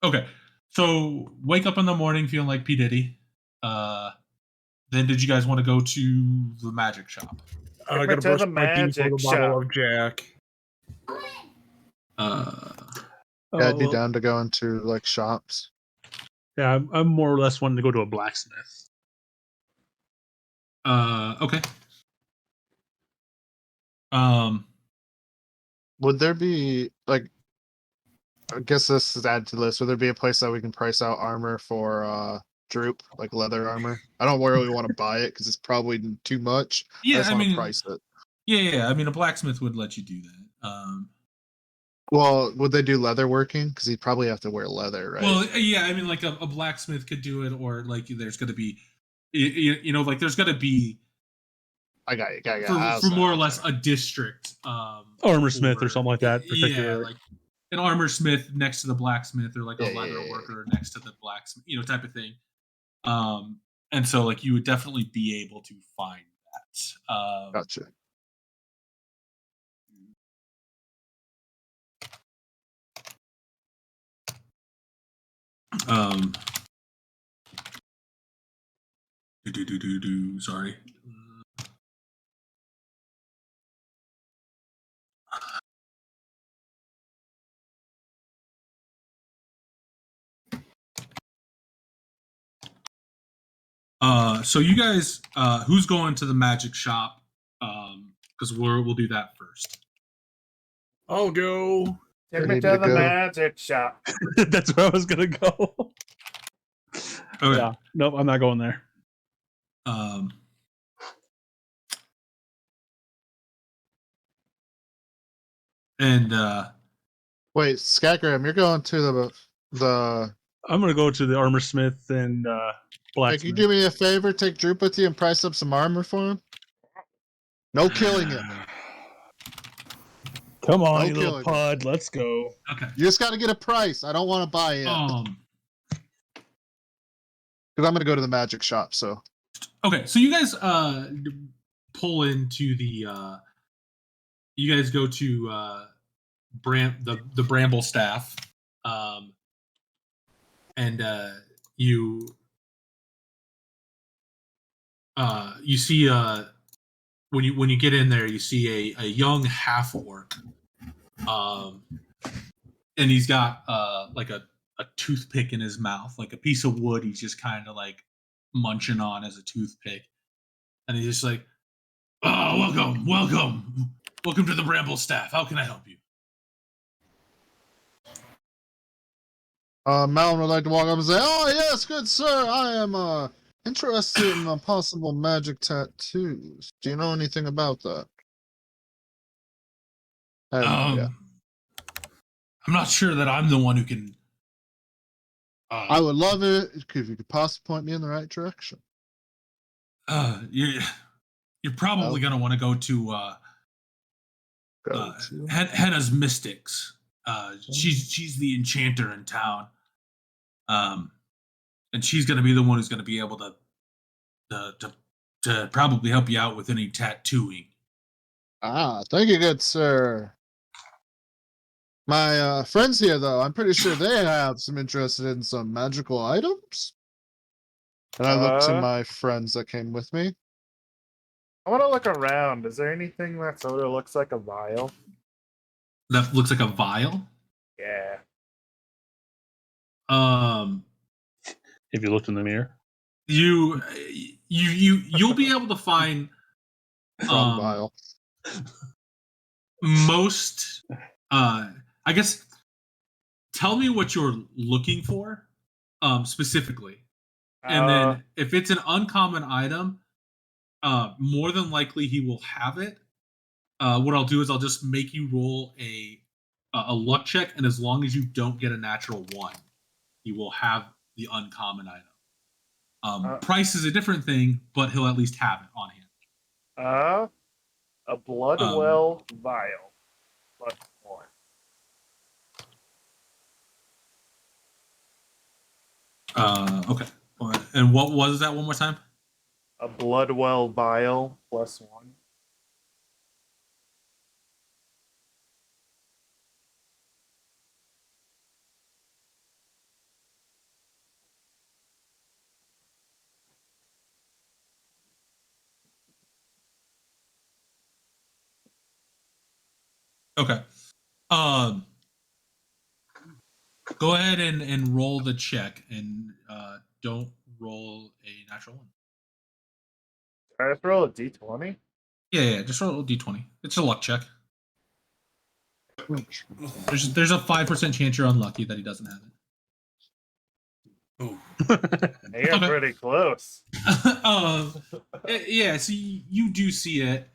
Okay. So wake up in the morning feeling like P Diddy. Then did you guys want to go to the magic shop? I gotta brush my teeth with a bottle of Jack. Yeah, I'd be down to go into like shops. Yeah, I'm more or less wanting to go to a blacksmith. Okay. Would there be like? I guess this is added to the list. Would there be a place that we can price out armor for Droop, like leather armor? I don't really want to buy it because it's probably too much. Yeah, I just want to price it. Yeah. I mean, a blacksmith would let you do that. Well, would they do leather working? Because he'd probably have to wear leather, right? Well, yeah. I mean, like a blacksmith could do it, or like there's going to be, like there's going to be. I got you. For more or less a district. Armor smith or something like that. Yeah, like an armor smith next to the blacksmith, or like a leather worker next to the blacksmith, type of thing. And so like you would definitely be able to find that. Gotcha. Sorry. So you guys, who's going to the magic shop? Because we'll do that first. I'll go. Take me to the magic shop. That's where I was gonna go. Okay. Yeah. Nope, I'm not going there. Wait, Scatgram, you're going to the. I'm gonna go to the armor smith and blacksmith. Can you do me a favor? Take Droop with you and price up some armor for him. No killing him. Come on, you little pud. Let's go. Okay. You just got to get a price. I don't want to buy it. Because I'm gonna go to the magic shop. So Okay, so you guys pull into the you guys go to the Bramble Staff, and you see when you get in there, you see a young half orc, and he's got like a toothpick in his mouth, like a piece of wood. He's just kind of like munching on as a toothpick, and he's just like, "Oh, welcome to the Bramble Staff. How can I help you?" Malin would like to walk up and say, "Oh yes, good sir. I am interested in possible magic tattoos. Do you know anything about that?" Yeah. I'm not sure that I'm the one who can. I would love it if you could possibly point me in the right direction. You're probably gonna want to go to Henna's Mystics. She's the enchanter in town, and she's gonna be the one who's gonna be able to probably help you out with any tattooing. Thank you, good sir. My friends here, though, I'm pretty sure they have some interest in some magical items. And I look to my friends that came with me. I want to look around. Is there anything that sort of looks like a vial? That looks like a vial. Yeah. If you looked in the mirror, you'll be able to find vial. Most I guess tell me what you're looking for specifically, and then if it's an uncommon item, more than likely he will have it. What I'll do is I'll just make you roll a luck check, and as long as you don't get a natural 1, he will have the uncommon item. Price is a different thing, but he'll at least have it on hand. A Bloodwell vial. +1. Okay. And what was that one more time? A Bloodwell vial +1. Okay. Go ahead and roll the check, and don't roll a natural 1. All right, let's roll a d20. Yeah, just roll a d20. It's a luck check. There's a 5% chance you're unlucky that he doesn't have it. Ooh. You're pretty close. Yeah, so you do see it.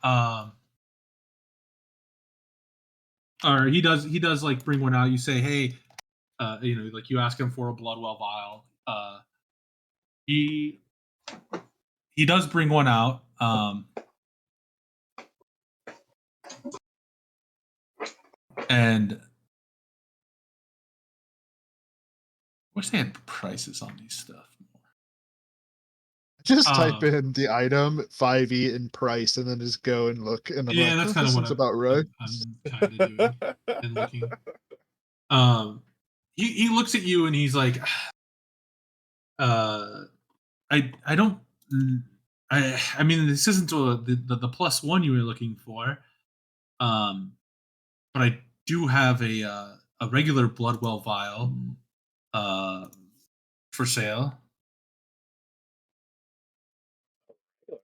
Or he does like bring one out. You say, hey, like you ask him for a Bloodwell vial. He does bring one out. And I wish they had prices on these stuff more. Just type in the item 5e in price and then just go and look. And I'm yeah, that's kind of what about right. I'm kind of doing and looking. He looks at you and he's like, I don't. I mean, this isn't the +1 you were looking for. But I do have a regular Bloodwell vial for sale.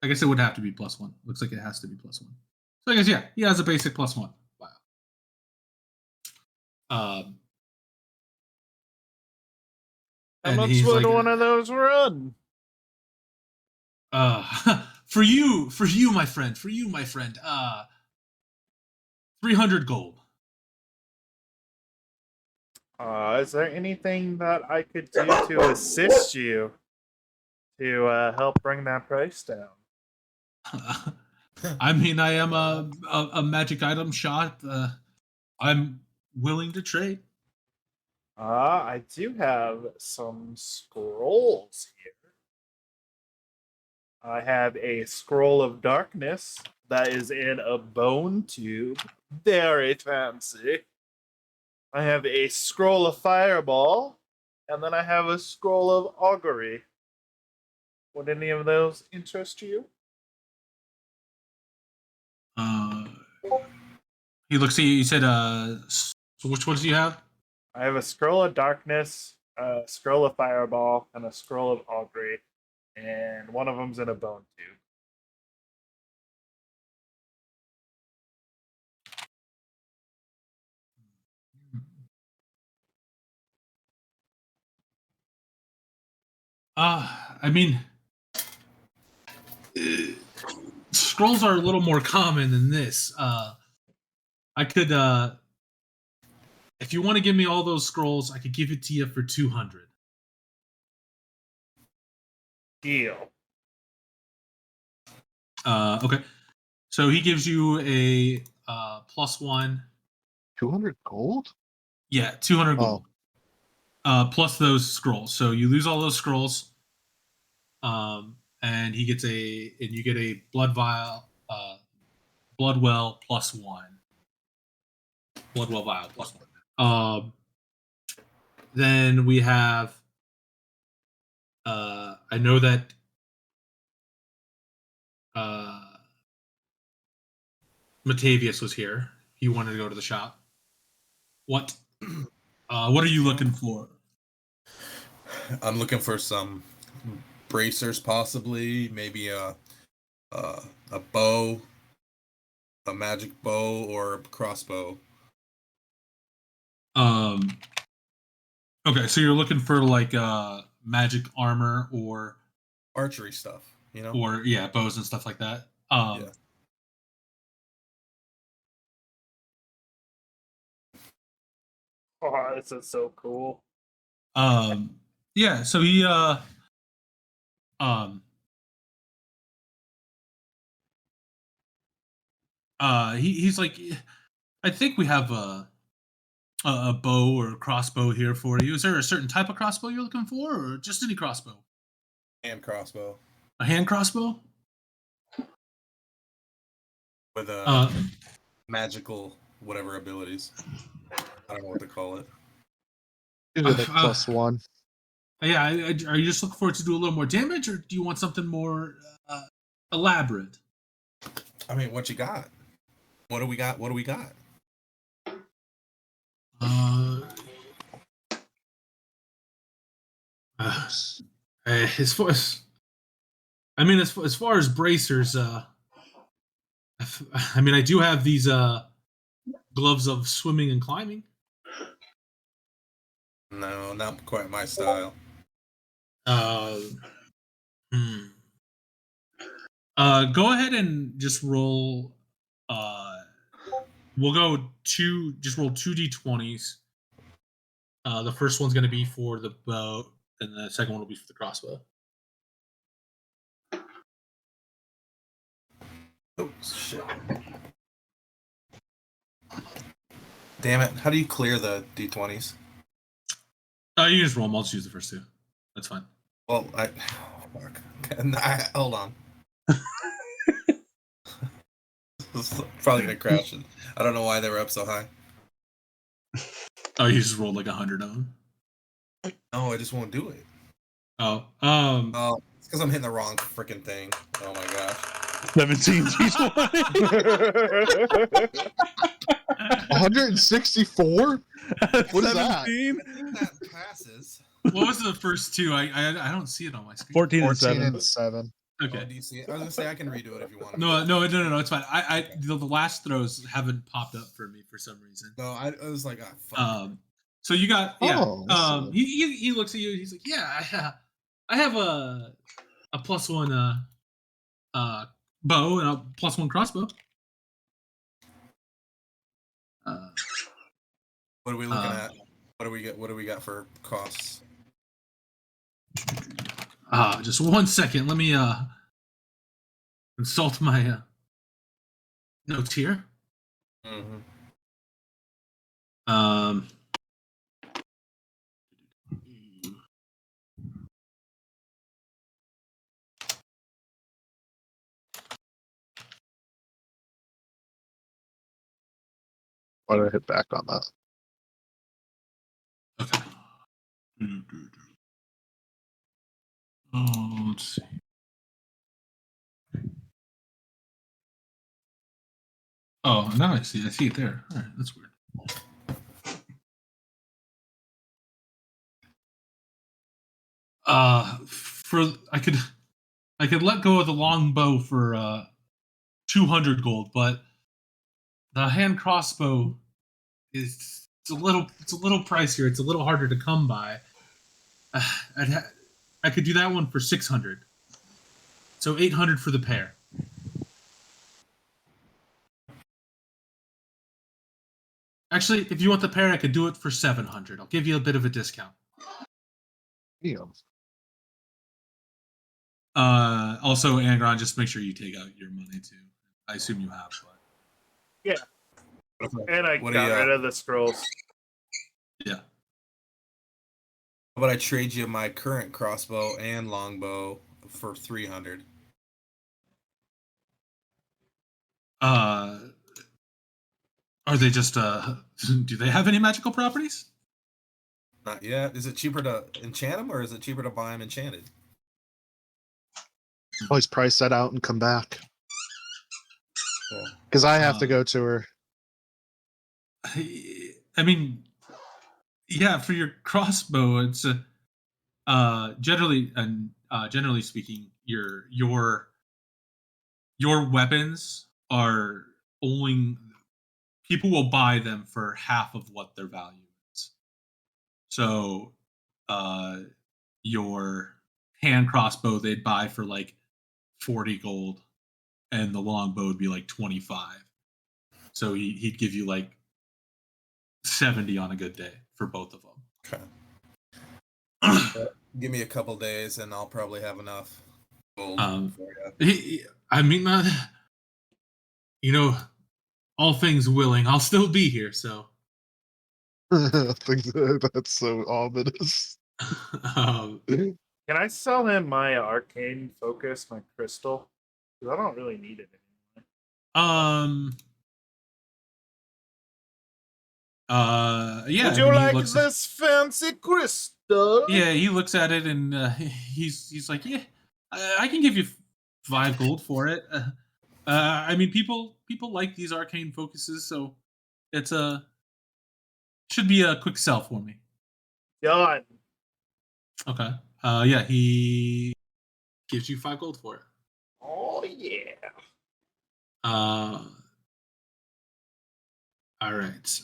I guess it would have to be +1. Looks like it has to be +1. So I guess, yeah, he has a basic +1 vial. How much would like, one of those run? For you, my friend. 300 gold. Is there anything that I could do to assist you to help bring that price down? I mean, I am a magic item shop. I'm willing to trade. I do have some scrolls here. I have a scroll of darkness that is in a bone tube. Very fancy. I have a scroll of fireball, and then I have a scroll of augury. Would any of those interest you? He looks at you. You said, so which ones do you have? I have a scroll of darkness, a scroll of fireball, and a scroll of augury, and one of them's in a bone tube. I mean, scrolls are a little more common than this. I could, if you want to give me all those scrolls, I could give it to you for 200. Deal. Okay. So he gives you a +1. 200 gold? Yeah, 200 gold. Plus those scrolls. So you lose all those scrolls. And he gets and you get a blood vial, blood well +1. Blood well vial +1. Then we have, I know that Matavius was here. He wanted to go to the shop. What are you looking for? I'm looking for some bracers, possibly. Maybe a bow, a magic bow, or a crossbow. Okay, so you're looking for like magic armor or archery stuff, you know? Or bows and stuff like that. Yeah. Oh, this is so cool. Yeah, so he he's like, I think we have a bow or a crossbow here for you. Is there a certain type of crossbow you're looking for, or just any crossbow? Hand crossbow. A hand crossbow? With a magical whatever abilities. I don't know what to call it. Usually like +1. Yeah, are you just looking for it to do a little more damage, or do you want something more elaborate? I mean, what you got? What do we got? What do we got? As far as, I mean, as far as bracers, I mean, I do have these gloves of swimming and climbing. No, not quite my style. Go ahead and just roll. We'll go just roll 2d20s. The first one's going to be for the bow, and the second one will be for the crossbow. Oh, shit. Damn it. How do you clear the d20s? You just roll them. I'll just use the first two. That's fine. Well, fuck. Hold on. This is probably going to crash it. I don't know why they were up so high. Oh, you just rolled like 100 of them? No, I just won't do it. Oh, it's because I'm hitting the wrong freaking thing. Oh my gosh. 17 d20. 164? What is that? That passes. What was the first two? I don't see it on my screen. 14 and 14 7. and 7. Okay. Oh, do you see it? I was gonna say I can redo it if you want. No, it's fine. The last throws haven't popped up for me for some reason. No, I was like, fuck. So you got he looks at you. He's like, I have a +1 bow and a +1 crossbow. What are we looking at? What do we got for costs? Just 1 second. Let me consult my notes here. Mm-hmm. Why did I hit back on that? Okay. Oh, let's see. Oh, now I see. I see it there. All right, that's weird. For I could let go of the longbow for 200 gold, but the hand crossbow it's a little pricier. It's a little harder to come by. I could do that one for 600. So 800 for the pair. Actually, if you want the pair, I could do it for 700. I'll give you a bit of a discount. Damn. Also, Angron, just make sure you take out your money too. I assume you have. But... Yeah. And I What got do you, rid of the scrolls. Yeah. How about I trade you my current crossbow and longbow for 300? Are they just do they have any magical properties? Not yet. Is it cheaper to enchant them or is it cheaper to buy them enchanted? Always price that out and come back. Yeah. Because I have to go to her. I mean, yeah, for your crossbow, it's generally speaking, your weapons are only people will buy them for half of what their value is. So, your hand crossbow they'd buy for like 40 gold, and the longbow would be like 25. So he'd give you like 70 on a good day for both of them. Okay. Give me a couple days and I'll probably have enough gold for you. I mean, all things willing, I'll still be here. So I think that's so ominous. Can I sell him my arcane focus, my crystal? Because I don't really need it anymore. Yeah. Would you like this fancy crystal? Yeah, he looks at it and he's like, yeah, I can give you 5 gold for it. I mean, people like these arcane focuses, so it's should be a quick sell for me. Done. Okay. Yeah, he gives you 5 gold for it. Oh yeah. All right.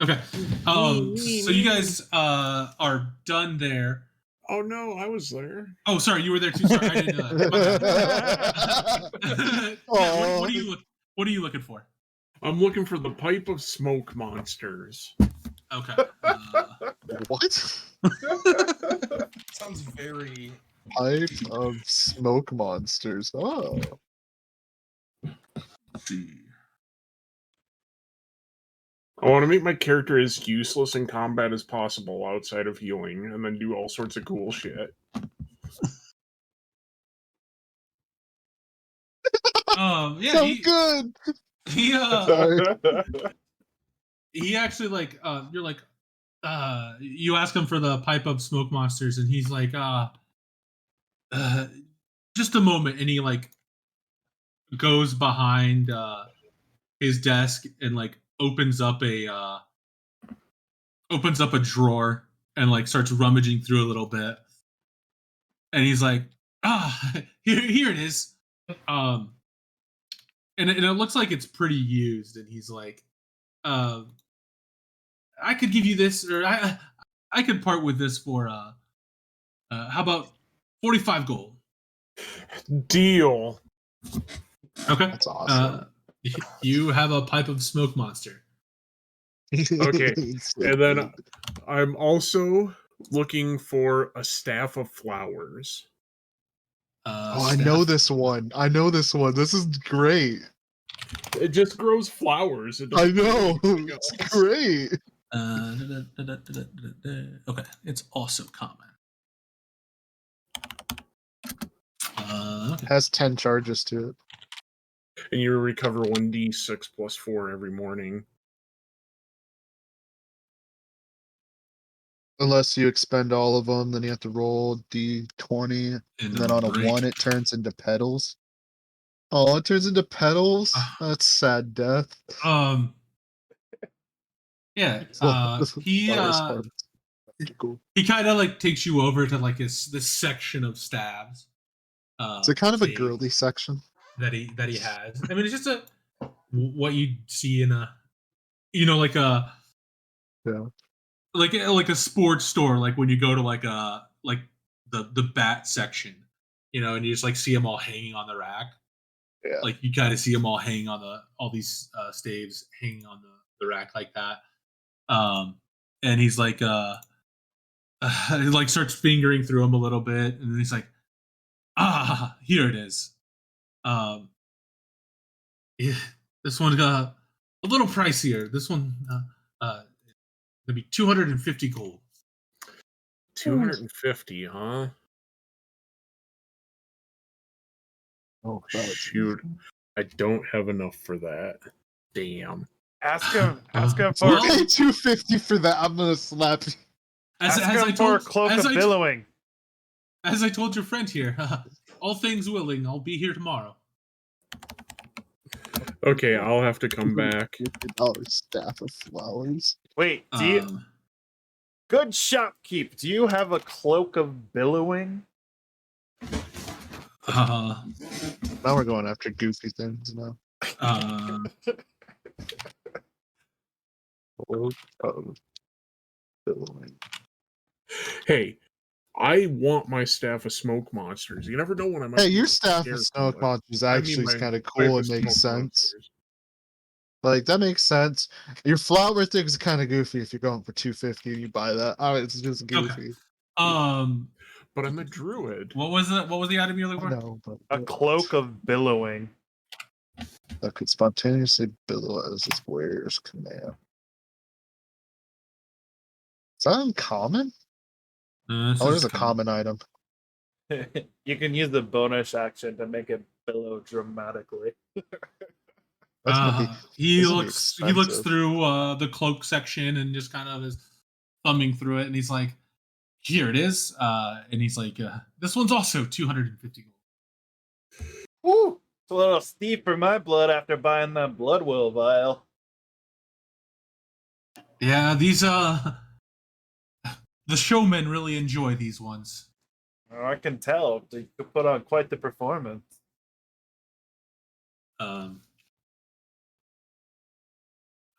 Okay. So you guys are done there. Oh no, I was there. Oh, sorry, you were there too. Sorry, I didn't know that. Yeah, what are you looking for? I'm looking for the pipe of smoke monsters. Okay. What? Sounds very Pipe of smoke monsters. Oh. Let's see. I want to make my character as useless in combat as possible outside of healing, and then do all sorts of cool shit. Yeah, So good. He actually like you're like you ask him for the pipe of smoke monsters and he's like just a moment, and he like goes behind his desk and like opens up a drawer and like starts rummaging through a little bit, and he's like, here it is. And it looks like it's pretty used, and he's like, I could give you this, or I could part with this for how about 45 gold? Deal. Okay. That's awesome. You have a pipe of smoke monster. Okay. And then I'm also looking for a staff of flowers. I know this one. This is great. It just grows flowers. I know. It's great. Okay, it's also common. Okay. Has 10 charges to it. And you recover 1d6 plus 4 every morning. Unless you expend all of them, then you have to roll d20, and then on a break. 1 it turns into petals. Oh, it turns into petals? That's sad death. Yeah. Virus part. Cool. He kind of like takes you over to like this section of stabs. It's a kind of a say, girly section. that he has. I mean, it's just what you see in a, you know, like a Yeah. like a sports store, like when you go to like the bat section, you know, and you just like see them all hanging on the rack. Yeah. Like you kind of see them all hanging on all these staves hanging on the rack like that. And he's like he like starts fingering through them a little bit, and then he's like, here it is. Yeah, this one got a little pricier. This one gonna be 250 gold. 250, huh? Oh, shoot. I don't have enough for that. Damn. Ask him for 250 for that. I'm gonna slap you. Ask him for a cloak of billowing. As I told your friend here, all things willing, I'll be here tomorrow. Okay, I'll have to come back. Staff of flowers. Wait, do you? Good shopkeep. Do you have a cloak of billowing? Now we're going after goofy things now. Cloak of billowing. Hey, I want my staff of smoke monsters. You never know when I might. Hey, your staff of smoke monsters actually is kind of cool and makes sense. Monsters. Like that makes sense. Your flower thing is kind of goofy if you're going for 250 and you buy that. Oh, it's just goofy. Okay. But I'm a druid. What was it? What was the item you're looking for? No, but a cloak of billowing. That could spontaneously billow as its wearer's command. Is that uncommon? Oh, it is a common item. You can use the bonus action to make it billow dramatically. He looks through the cloak section and just kind of is thumbing through it, and he's like, "Here it is," and he's like, "This one's also 250 gold." Woo! It's a little steep for my blood after buying that blood will vial. Yeah, these the showmen really enjoy these ones. Oh, I can tell. You could put on quite the performance. All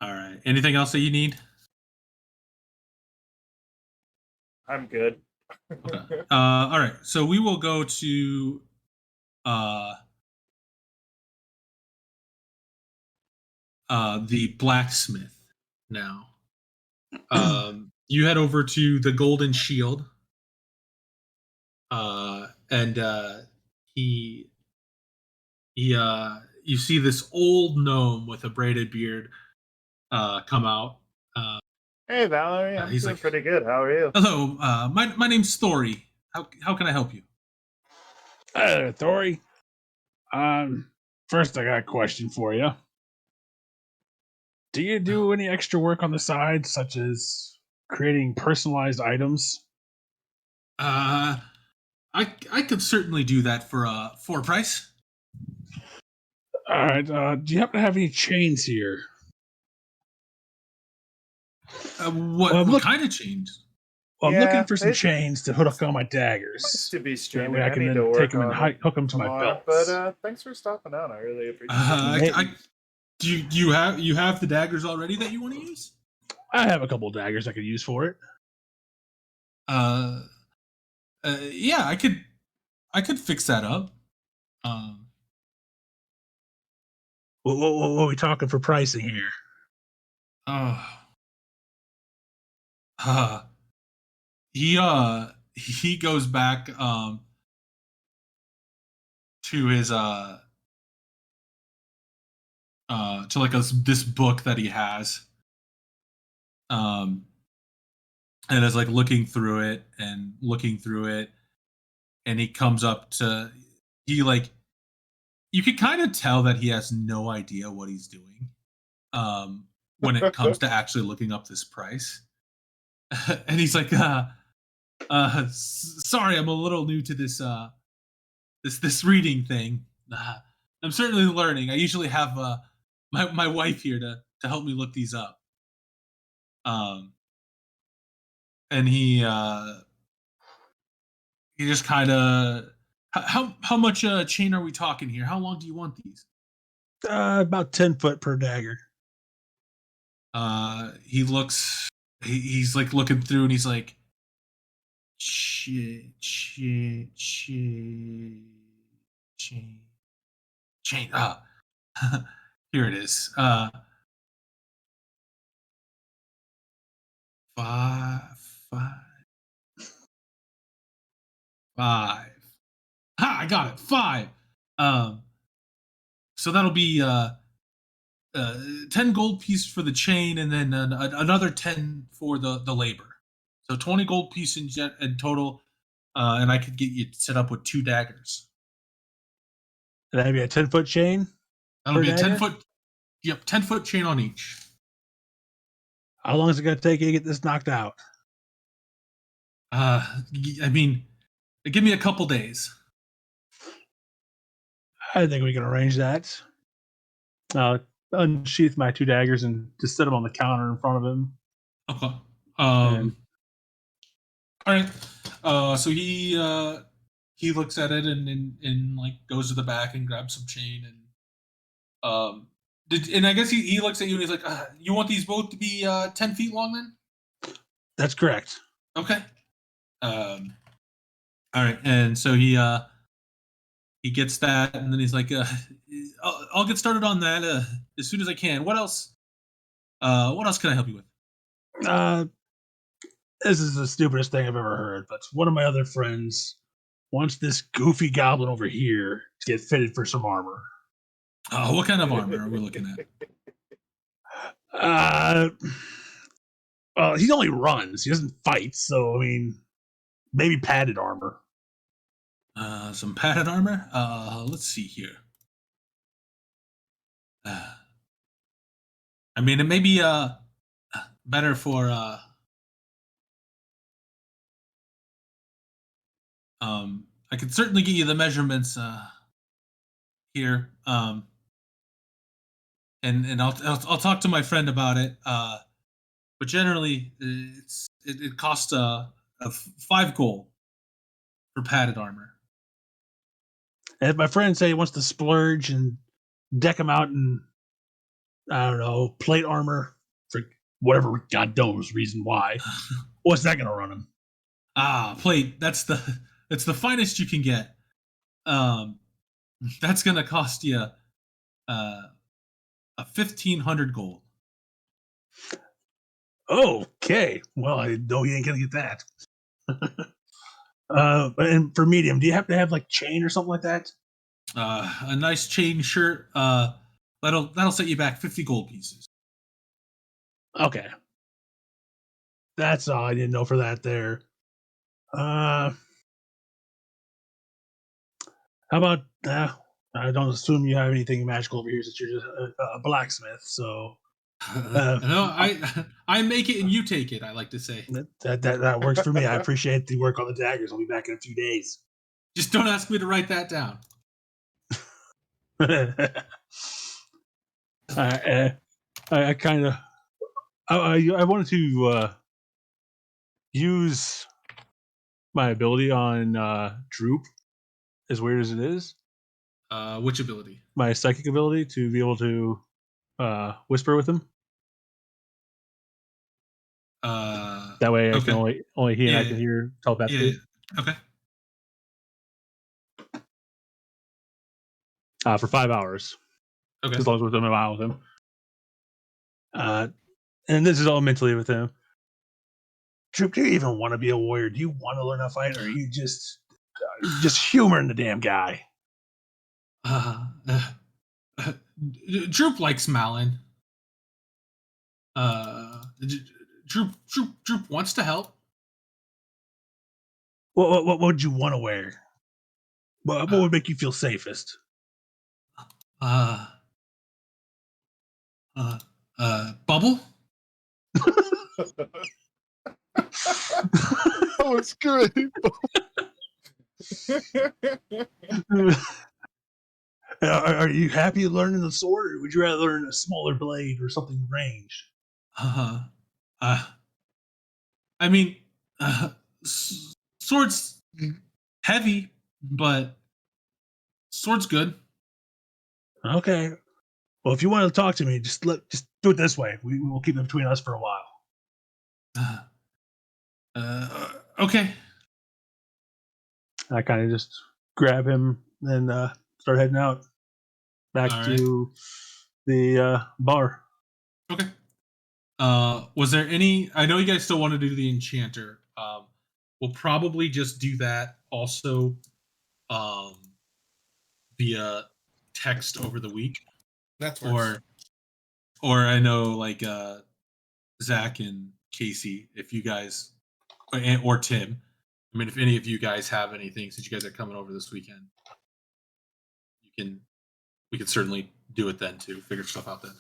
right. Anything else that you need? I'm good. Okay. All right. So we will go to the blacksmith now. You head over to the Golden Shield, and you see this old gnome with a braided beard come out. Hey, Valerie, I'm doing pretty good. How are you? Hello, my name's Thory. How can I help you? Thory. First I got a question for you. Do you do any extra work on the side, such as creating personalized items? I could certainly do that for a price. All right. Do you happen to have any chains here? What kind of chains? Well, I'm looking for some chains to hook on my daggers. To be streaming, that way I can then take them and hook them to my belt. But thanks for stopping out. I really appreciate it. Do you have the daggers already that you want to use? I have a couple daggers I could use for it. Yeah, I could fix that up. What are we talking for pricing here? He goes back to his to like this book that he has, and is like looking through it, and he comes up to, he like, you could kind of tell that he has no idea what he's doing when it comes to actually looking up this price. And he's like, sorry, I'm a little new to this this reading thing. I'm certainly learning. I usually have my wife here to help me look these up. And he just kind of how much chain are we talking here? How long do you want these? About 10 foot per dagger. He looks. He's like looking through, and he's like, chain. Ah, here it is. Five. Ha! I got it. 5. So that'll be 10 gold pieces for the chain, and then another 10 for the labor. So 20 gold pieces in total, and I could get you set up with 2 daggers. That'd be a 10-foot chain. That'll be a dagger? 10-foot. Yep, 10-foot chain on each. How long is it going to take you to get this knocked out? I mean, give me a couple days. I think we can arrange that. I'll unsheath my 2 daggers and just set them on the counter in front of him. Okay. And- All right. So he looks at it and like goes to the back and grabs some chain and and I guess he looks at you and he's like, you want these both to be 10 feet long then? That's correct. Okay. All right. And so he gets that, and then he's like, I'll get started on that as soon as I can. What else? What else can I help you with? This is the stupidest thing I've ever heard, but one of my other friends wants this goofy goblin over here to get fitted for some armor. What kind of armor are we looking at? Well, he only runs. He doesn't fight, so I mean, maybe padded armor. Some padded armor. Let's see here. I mean, it may be better for I could certainly get you the measurements here. And I'll talk to my friend about it. But generally, it costs 5 gold for padded armor. And my friend say he wants to splurge and deck him out in, I don't know, plate armor for whatever God knows reason why. What's that going to run him? Plate. That's the finest you can get. That's gonna cost you a 1,500 gold. Okay. Well, I know he ain't going to get that. And for medium, do you have to have like chain or something like that? A nice chain shirt. That'll set you back 50 gold pieces. Okay. That's all I didn't know for that there. How about I don't assume you have anything magical over here since you're just a blacksmith, so No, I make it and you take it. I like to say. that works for me. I appreciate the work on the daggers. I'll be back in a few days. Just don't ask me to write that down. I kind of I wanted to use my ability on Droop, as weird as it is. Which ability? My psychic ability to be able to whisper with him. That way, I okay. can only he and I can hear telepathically. Yeah. Okay. For 5 hours. Okay. As long as we're within a mile with him. And this is all mentally with him. Troop, do you even want to be a warrior? Do you want to learn how to fight, or are you just humoring the damn guy? Droop likes Malin. Droop wants to help. What would you want to wear? What would make you feel safest? Bubble? That was great. Are you happy learning the sword, or would you rather learn a smaller blade or something ranged? Uh, uh, I mean, sword's heavy, but sword's good. Okay. Well, if you want to talk to me, just do it this way. We will keep it between us for a while. Okay. I kind of just grab him and start heading out back All right. to the bar. Okay. Was there any? I know you guys still want to do the enchanter. We'll probably just do that also, via text over the week, That's worse. or I know like Zach and Casey, if you guys, or Tim. I mean, if any of you guys have anything, since you guys are coming over this weekend, we can certainly do it then too. Figure stuff out then,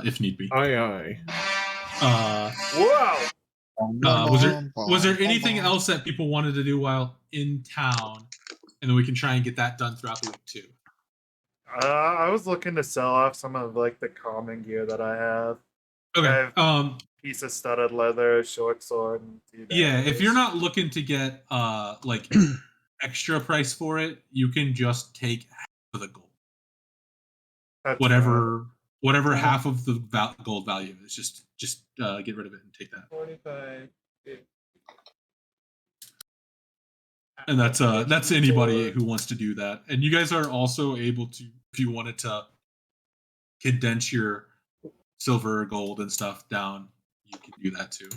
if need be. Aye. Wow. Was there anything else that people wanted to do while in town, and then we can try and get that done throughout the week too? I was looking to sell off some of like the common gear that I have. I Okay. have piece of studded leather, short sword, and yeah, if you're not looking to get like extra price for it, you can just take half of the gold. That's Whatever half of the gold value is, just get rid of it and take that. 45. And that's anybody who wants to do that. And you guys are also able to, if you wanted to condense your silver or gold and stuff down, you can do that too.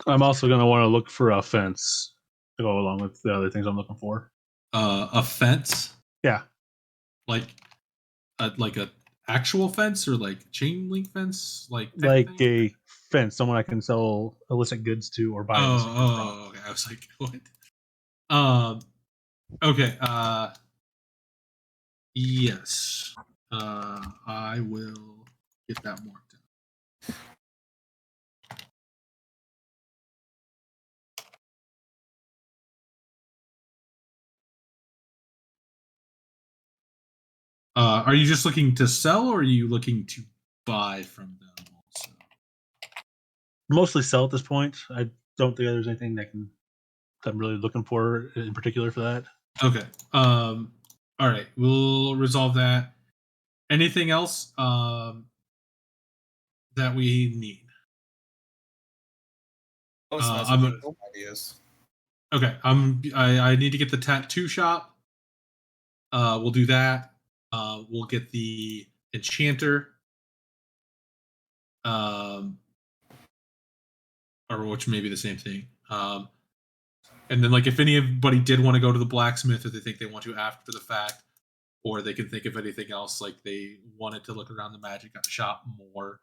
I'm also going to want to look for a fence to go along with the other things I'm looking for. A fence? Yeah. Like a actual fence, or like chain link fence, like a fence, someone I can sell illicit goods to or buy illicit goods from. Okay. I was like, what? Okay. Yes. I will get that marked down. Are you just looking to sell, or are you looking to buy from them also? Mostly sell at this point. I don't think there's anything that I'm really looking for in particular for that. Okay. All right. We'll resolve that. Anything else that we need? Ideas. Okay. I need to get the tattoo shop. We'll do that. We'll get the enchanter. Or which may be the same thing. And then, like, if anybody did want to go to the blacksmith, if they think they want to after the fact, or they can think of anything else, like they wanted to look around the magic shop more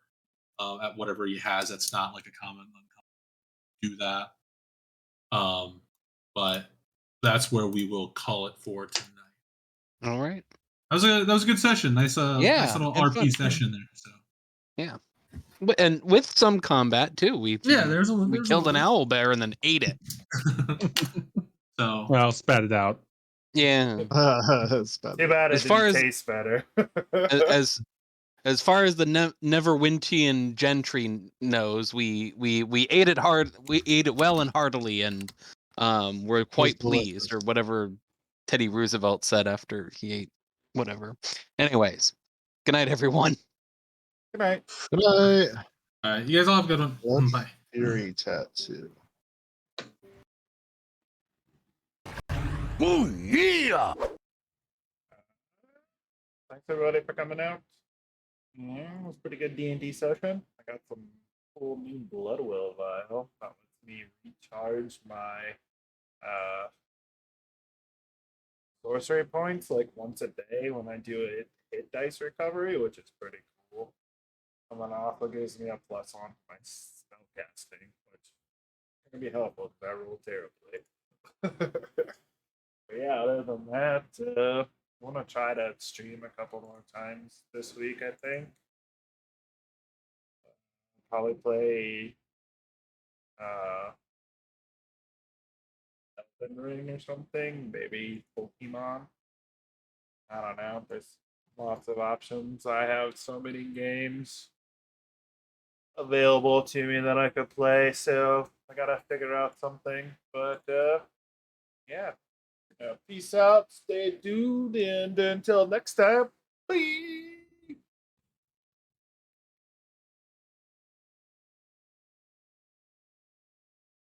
at whatever he has that's not like a common, do that. But that's where we will call it for tonight. All right. That was a good session. Nice nice little RP fun. session there. So yeah. And with some combat too. We killed an owl bear and then ate it. So well, spat it out. Yeah. Too bad it didn't taste better. as far as the Neverwintian gentry knows, we ate it hard. We ate it well and heartily, and we're quite pleased, or whatever Teddy Roosevelt said after he ate whatever. Anyways, good night, everyone. Good night. Good night. All right, you guys all have a good one. Bye. Fury tattoo. Oh yeah! Thanks everybody for coming out. Yeah, it was a pretty good D&D session. I got some cool new blood will vial that lets me recharge my sorcery points like once a day when I do a hit dice recovery, which is pretty cool. And then also gives me a plus on my spell casting, which is gonna be helpful because I roll terribly. But yeah, other than that, want to try to stream a couple more times this week, I think. Probably play Elden Ring or something, maybe Pokemon. I don't know. There's lots of options. I have so many games available to me that I could play, so I gotta figure out something. But yeah. Peace out, stay tuned, and until next time, bye.